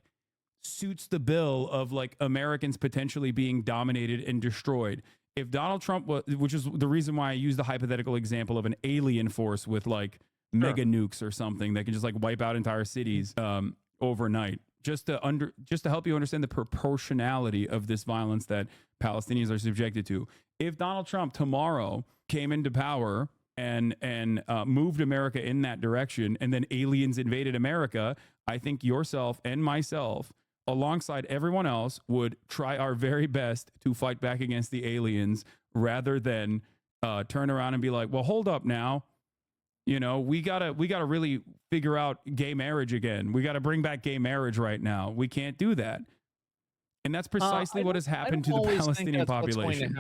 A: suits the bill of like Americans potentially being dominated and destroyed. If Donald Trump was, which is the reason why I use the hypothetical example of an alien force with like mega nukes or something that can just like wipe out entire cities overnight, just to help you understand the proportionality of this violence that Palestinians are subjected to. If Donald Trump tomorrow came into power and moved America in that direction, and then aliens invaded America, I think yourself and myself, alongside everyone else, would try our very best to fight back against the aliens rather than turn around and be like, well, hold up now. You know, we gotta really figure out gay marriage again. We gotta bring back gay marriage right now. We can't do that. And that's precisely what has happened to the Palestinian population.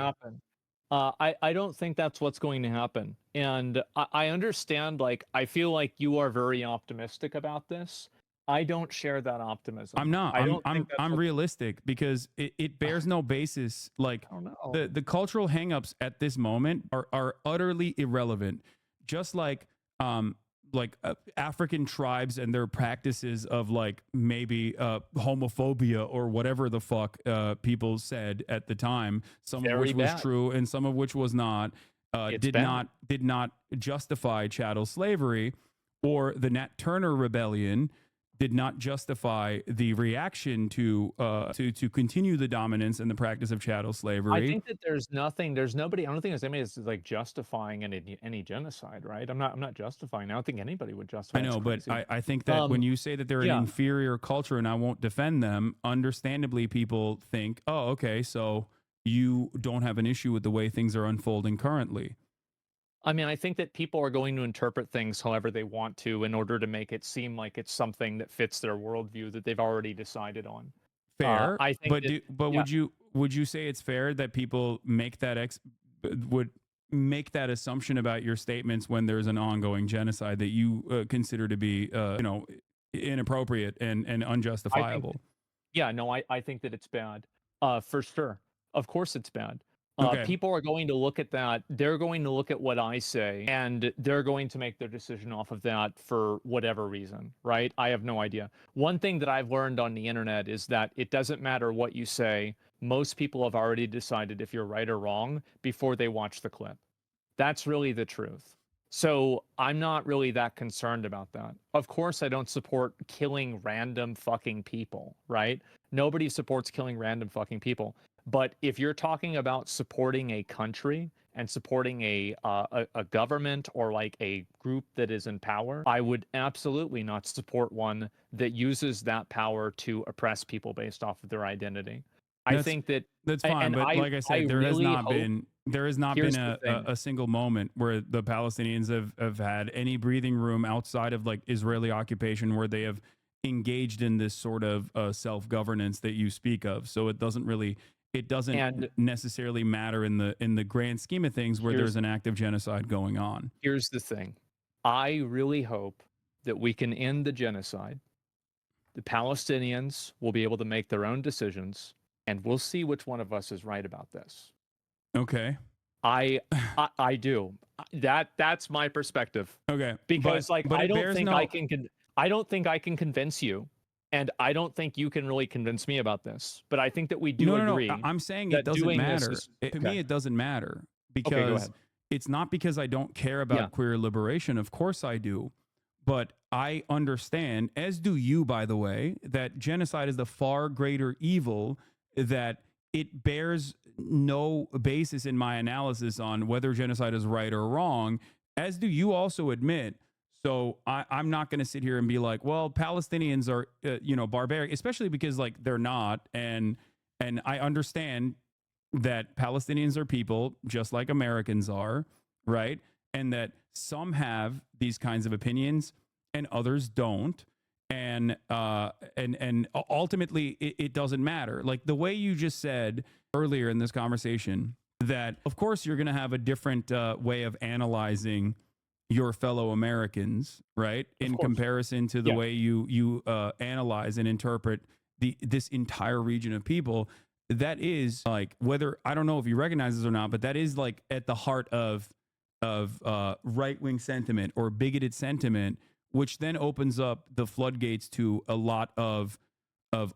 B: I don't think that's what's going to happen. And I understand, like, I feel like you are very optimistic about this. I don't share that optimism.
A: I'm not. I'm realistic because it bears no basis. Like, the cultural hangups at this moment are utterly irrelevant. Just like African tribes and their practices of like maybe homophobia or whatever the fuck people said at the time, some of which was true and some of which was not, did not justify chattel slavery, or the Nat Turner Rebellion did not justify the reaction to continue the dominance and the practice of chattel slavery.
B: I think that there's nobody. I don't think there's anybody that's like justifying any genocide, right? I'm not justifying. I don't think anybody would justify.
A: I know, but I think that when you say that they're an inferior culture, and I won't defend them, understandably, people think, oh, okay, so you don't have an issue with the way things are unfolding currently.
B: I mean, I think that people are going to interpret things however they want to in order to make it seem like it's something that fits their worldview that they've already decided on.
A: Fair, I think, but would you say it's fair that people make that would make that assumption about your statements when there's an ongoing genocide that you consider to be inappropriate and unjustifiable?
B: I think that it's bad. For sure, of course it's bad.
A: Okay.
B: People are going to look at that. They're going to look at what I say, and they're going to make their decision off of that for whatever reason, right? I have no idea. One thing that I've learned on the internet is that it doesn't matter what you say. Most people have already decided if you're right or wrong before they watch the clip. That's really the truth. So I'm not really that concerned about that. Of course, I don't support killing random fucking people, right? Nobody supports killing random fucking people. But if you're talking about supporting a country and supporting a government or like a group that is in power, I would absolutely not support one that uses that power to oppress people based off of their identity. I think
A: that's fine, but like I said, there has not been a single moment where the Palestinians have had any breathing room outside of like Israeli occupation where they have engaged in this sort of self-governance that you speak of. So it doesn't necessarily matter in the grand scheme of things where there's an active genocide going on.
B: Here's the thing. I really hope that we can end the genocide. The Palestinians will be able to make their own decisions, and we'll see which one of us is right about this.
A: Okay.
B: I do. That's my perspective.
A: Okay.
B: Because I don't think I can convince you. And I don't think you can really convince me about this, but I think that we do agree.
A: No, I'm saying it doesn't matter. To me, it doesn't matter because it's not because I don't care about queer liberation. Of course I do. But I understand, as do you, by the way, that genocide is the far greater evil, that it bears no basis in my analysis on whether genocide is right or wrong, as do you also admit. So I'm not going to sit here and be like, well, Palestinians are, barbaric, especially because like they're not. And I understand that Palestinians are people just like Americans are, right? And that some have these kinds of opinions and others don't. And ultimately it doesn't matter. Like the way you just said earlier in this conversation, that of course you're going to have a different way of analyzing your fellow Americans, right? In
B: course.
A: comparison to the
B: Yeah.
A: way you analyze and interpret this entire region of people, that is like, whether, I don't know if you recognize this or not, but that is like at the heart of right wing sentiment or bigoted sentiment, which then opens up the floodgates to a lot of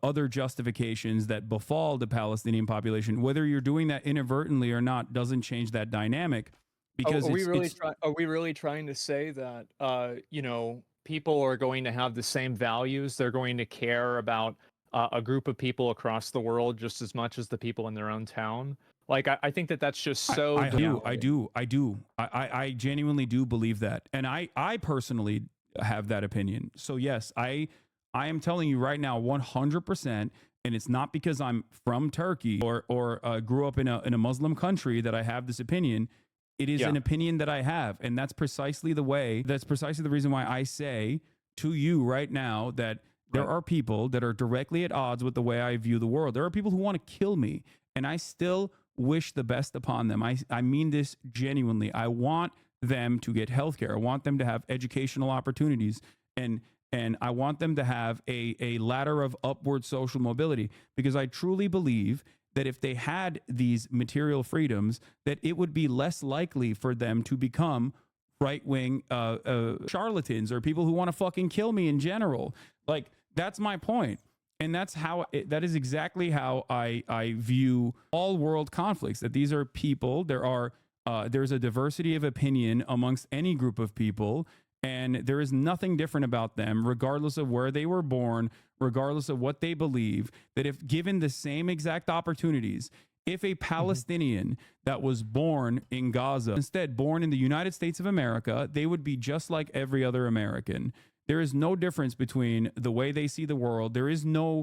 A: other justifications that befall the Palestinian population. Whether you're doing that inadvertently or not doesn't change that dynamic, because
B: Are we really trying to say that people are going to have the same values? They're going to care about a group of people across the world just as much as the people in their own town? Like, I think that that's just so.
A: I genuinely do believe that, and I personally have that opinion. So yes, I am telling you right now, 100%. And it's not because I'm from Turkey or grew up in a Muslim country that I have this opinion. It is an opinion that I have, and that's precisely the reason why I say to you right now that there are people that are directly at odds with the way I view the world. There are people who want to kill me, and I still wish the best upon them. I mean this genuinely. I want them to get healthcare. I want them to have educational opportunities, and I want them to have a ladder of upward social mobility, because I truly believe that if they had these material freedoms, that it would be less likely for them to become right-wing charlatans or people who want to fucking kill me in general. Like, that's my point. And that is exactly how I view all world conflicts, that these are people, there's a diversity of opinion amongst any group of people, and there is nothing different about them, regardless of where they were born, regardless of what they believe, that if given the same exact opportunities, if a Palestinian that was born in Gaza, instead born in the United States of America, they would be just like every other American. There is no difference between the way they see the world. There is no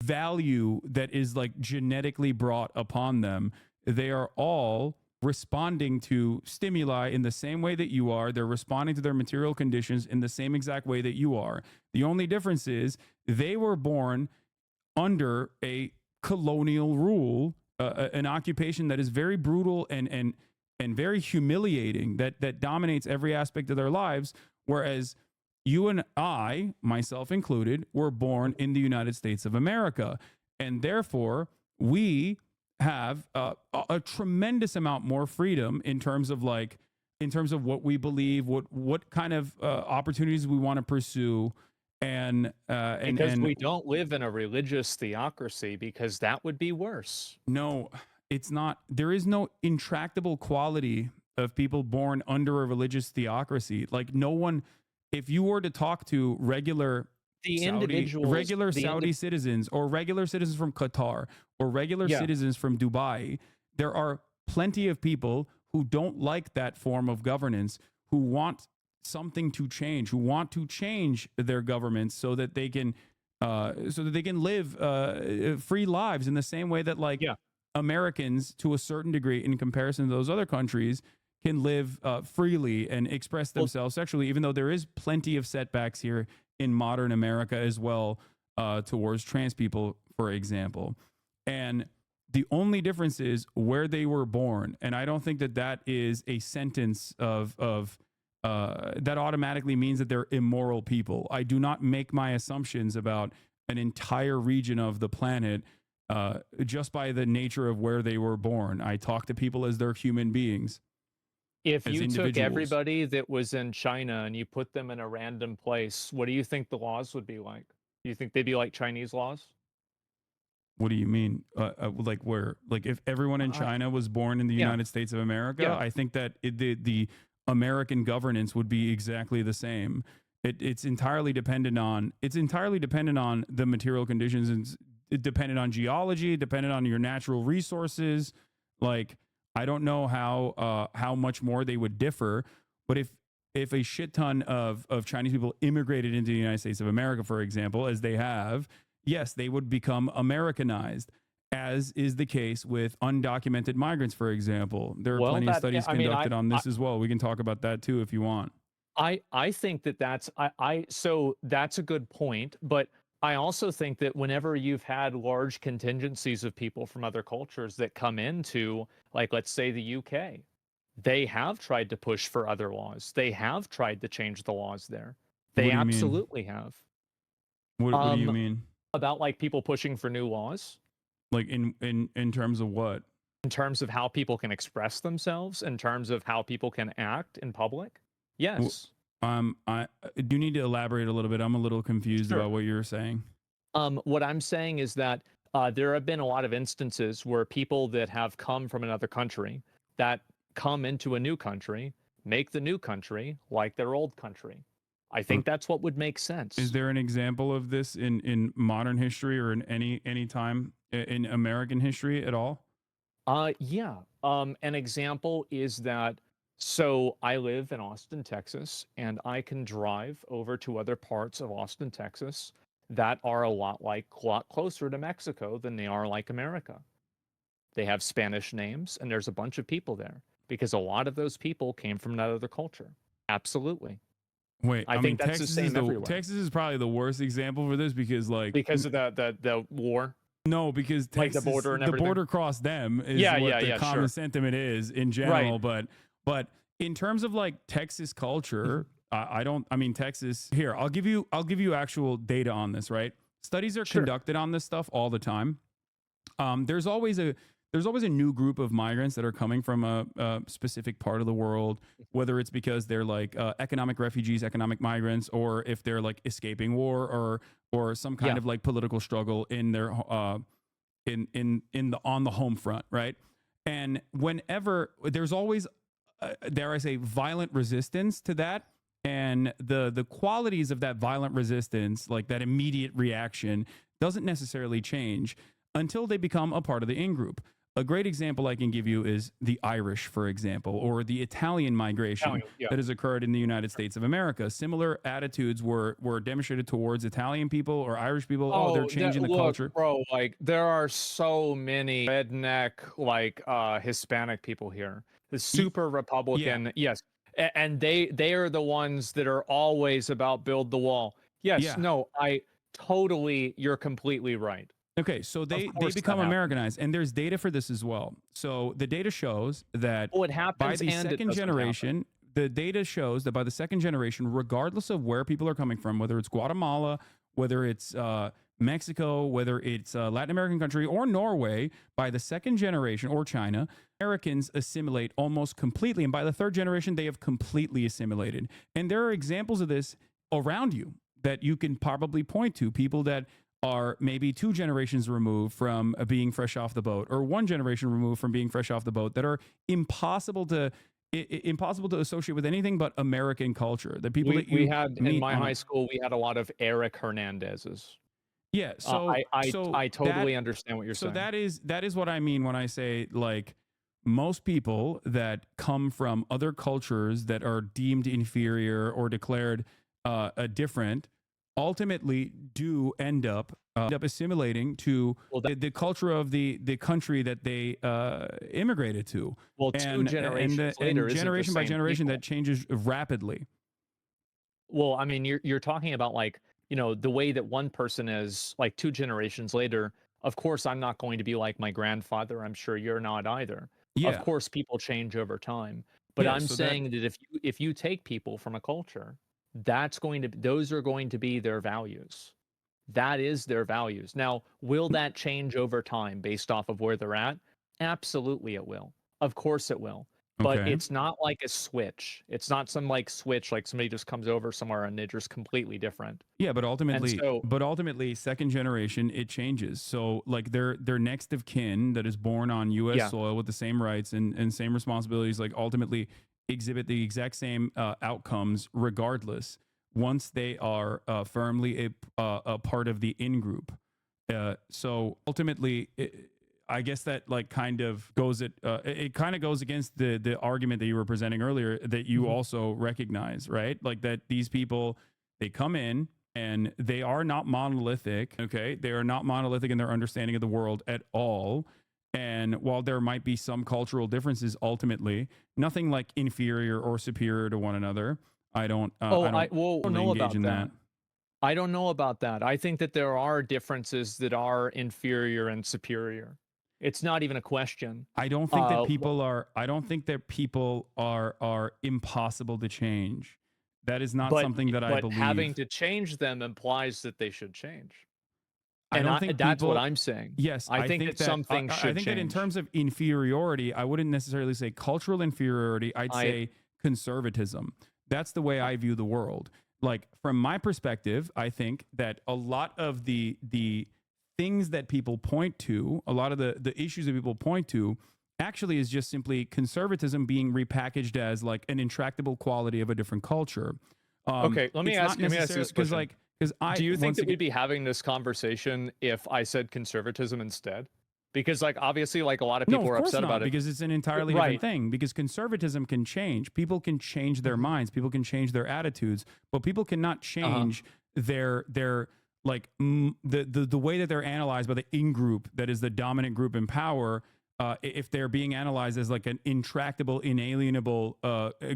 A: value that is like genetically brought upon them. They are all responding to stimuli in the same way that you are. They're responding to their material conditions in the same exact way that you are. The only difference is they were born under a colonial rule, an occupation that is very brutal and very humiliating, that dominates every aspect of their lives, whereas you and I, myself included, were born in the United States of America, and therefore we have a tremendous amount more freedom in terms of what we believe, what kind of opportunities we want to pursue, and
B: we don't live in a religious theocracy, because that would be worse.
A: No, it's not. There is no intractable quality of people born under a religious theocracy. Like, no one, if you were to talk to regular Saudi citizens, or regular citizens from Qatar, or regular citizens from Dubai, there are plenty of people who don't like that form of governance, who want something to change, who want to change their governments so that they can live free lives in the same way that Americans, to a certain degree, in comparison to those other countries, can live freely and express themselves sexually, even though there is plenty of setbacks here in modern America as well, towards trans people, for example. And the only difference is where they were born. And I don't think that is a sentence of that automatically means that they're immoral people. I do not make my assumptions about an entire region of the planet just by the nature of where they were born. I talk to people as they're human beings.
B: If you took everybody that was in China and you put them in a random place, what do you think the laws would be like? Do you think they'd be like Chinese laws?
A: What do you mean? Like where? Like if everyone in China was born in the United States of America, I think that the American governance would be exactly the same. It's entirely dependent on the material conditions, and it dependent on geology, dependent on your natural resources. Like, I don't know how much more they would differ, but if a shit ton of Chinese people immigrated into the United States of America, for example, as they have, yes, they would become Americanized, as is the case with undocumented migrants, for example. There are plenty of studies conducted on this as well. We can talk about that too if you want.
B: I think so that's a good point, but I also think that whenever you've had large contingencies of people from other cultures that come into, like, let's say the UK, They have tried to push for other laws. They have tried to change the laws there.
A: What
B: They
A: do you mean?
B: absolutely have.
A: What do you mean?
B: About like people pushing for new laws
A: Like in terms of what?
B: in terms of how people can express themselves, in terms of how people can act in public. Yes.
A: I do need to elaborate a little bit. I'm a little confused
B: Sure.
A: about what you're saying.
B: What I'm saying is that there have been a lot of instances where people that have come from another country that come into a new country make the new country like their old country. I think that's what would make sense.
A: Is there an example of this in modern history or in any time in American history at all?
B: Yeah. An example is that so I live in Austin, Texas, and I can drive over to other parts of Austin, Texas that are a lot closer to Mexico than they are like America. They have Spanish names, and there's a bunch of people there because a lot of those people came from another culture. Absolutely.
A: Wait,
B: I
A: I mean
B: think that's the same everywhere.
A: Texas is probably the worst example for this because like
B: Because of the war,
A: no, because
B: like
A: Texas,
B: the border and
A: the
B: everything.
A: border crossed them is
B: Yeah,
A: what
B: yeah,
A: the
B: yeah,
A: common
B: sure.
A: sentiment is in general. But in terms of like Texas culture, I don't. I mean Texas. Here, I'll give you actual data on this. Right, studies are
B: Sure.
A: conducted on this stuff all the time. There's always a new group of migrants that are coming from a specific part of the world, whether it's because they're like economic refugees, economic migrants, or if they're like escaping war or some kind
B: Yeah.
A: of like political struggle in their in the on the home front, right? And whenever there's always dare I say violent resistance to that, and the qualities of that violent resistance, like that immediate reaction, doesn't necessarily change until they become a part of the in group. A great example I can give you is the Irish, for example, or the Italian migration that has occurred in the United States of America. Similar attitudes were demonstrated towards Italian people or Irish people. Oh, they're changing the culture.
B: Bro, like there are so many redneck like Hispanic people here. The super Republican, yes. And they are the ones that are always about build the wall. Yes,
A: Yeah.
B: no, I totally you're completely right.
A: Okay, so they
B: course
A: become
B: that happens.
A: Americanized, and there's data for this as well. So the data shows that
B: Oh, it happens
A: by the
B: and it
A: second
B: doesn't
A: generation, the data shows that by the second generation, regardless of where people are coming from, whether it's Guatemala, whether it's Mexico, whether it's a Latin American country or Norway, by the second generation or China, Americans assimilate almost completely. And by the third generation, they have completely assimilated. And there are examples of this around you that you can probably point to, people that are maybe 2 generations removed from being fresh off the boat, or 1 generation removed from being fresh off the boat, that are impossible to associate with anything but American culture. The people that
B: we
A: you
B: had in my high school, we had a lot of Eric Hernandez's.
A: Yeah, so
B: I totally understand what you're saying.
A: So that is what I mean when I say like most people that come from other cultures that are deemed inferior or declared different ultimately do end up assimilating to the culture of the country that they immigrated to.
B: Well,
A: and,
B: two generations later,
A: and
B: isn't the
A: generation by
B: same
A: generation
B: people.
A: that changes rapidly.
B: Well, I mean, you're talking about like, you know, the way that one person is like 2 generations later. Of course, I'm not going to be like my grandfather. I'm sure you're not either.
A: Yeah.
B: Of course, people change over time. But
A: Yeah,
B: I'm
A: so
B: saying that if you take people from a culture, those are going to be their values. That is their values. Now, will that change over time based off of where they're at? Absolutely it will. Of course it will. But
A: Okay.
B: it's not like a switch. It's not some like switch like somebody just comes over somewhere and they're just completely different.
A: Yeah, but ultimately,
B: so-
A: second generation, it changes. So like their next of kin that is born on U.S.
B: Yeah.
A: soil with the same rights and same responsibilities, like ultimately exhibit the exact same outcomes regardless. Once they are firmly a part of the in group. So ultimately, I guess that like kind of goes it kind of goes against the argument that you were presenting earlier that you also recognize, right? Like that these people, they come in and they are not monolithic. Okay, they are not monolithic in their understanding of the world at all. And while there might be some cultural differences, ultimately nothing like inferior or superior to one another. I don't
B: know
A: engage
B: about
A: in
B: that. I don't know about that. I think that there are differences that are inferior and superior. It's not even a question.
A: I don't think that people are. I don't think that people are impossible to change. That is not something that I believe.
B: But having to change them implies that they should change.
A: I don't think
B: that's
A: people,
B: what I'm saying.
A: Yes,
B: I think that some things should
A: I think
B: change.
A: that in terms of inferiority, I wouldn't necessarily say cultural inferiority. I'd say conservatism. That's the way I view the world. Like from my perspective, I think that a lot of the things that people point to, a lot of the issues that people point to, actually is just simply conservatism being repackaged as like an intractable quality of a different culture.
B: Okay, let me ask you this question. Do you think that we'd be having this conversation if I said conservatism instead? Because like obviously like a lot of people are upset about it
A: because it's an entirely different thing. Because conservatism can change. People can change their minds. People can change their attitudes, but people cannot change their like the way that they're analyzed by the in-group that is the dominant group in power. If they're being analyzed as like an intractable, inalienable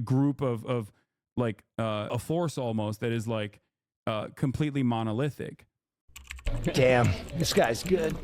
A: group of like a force almost that is like completely monolithic.
D: Damn, this guy's good.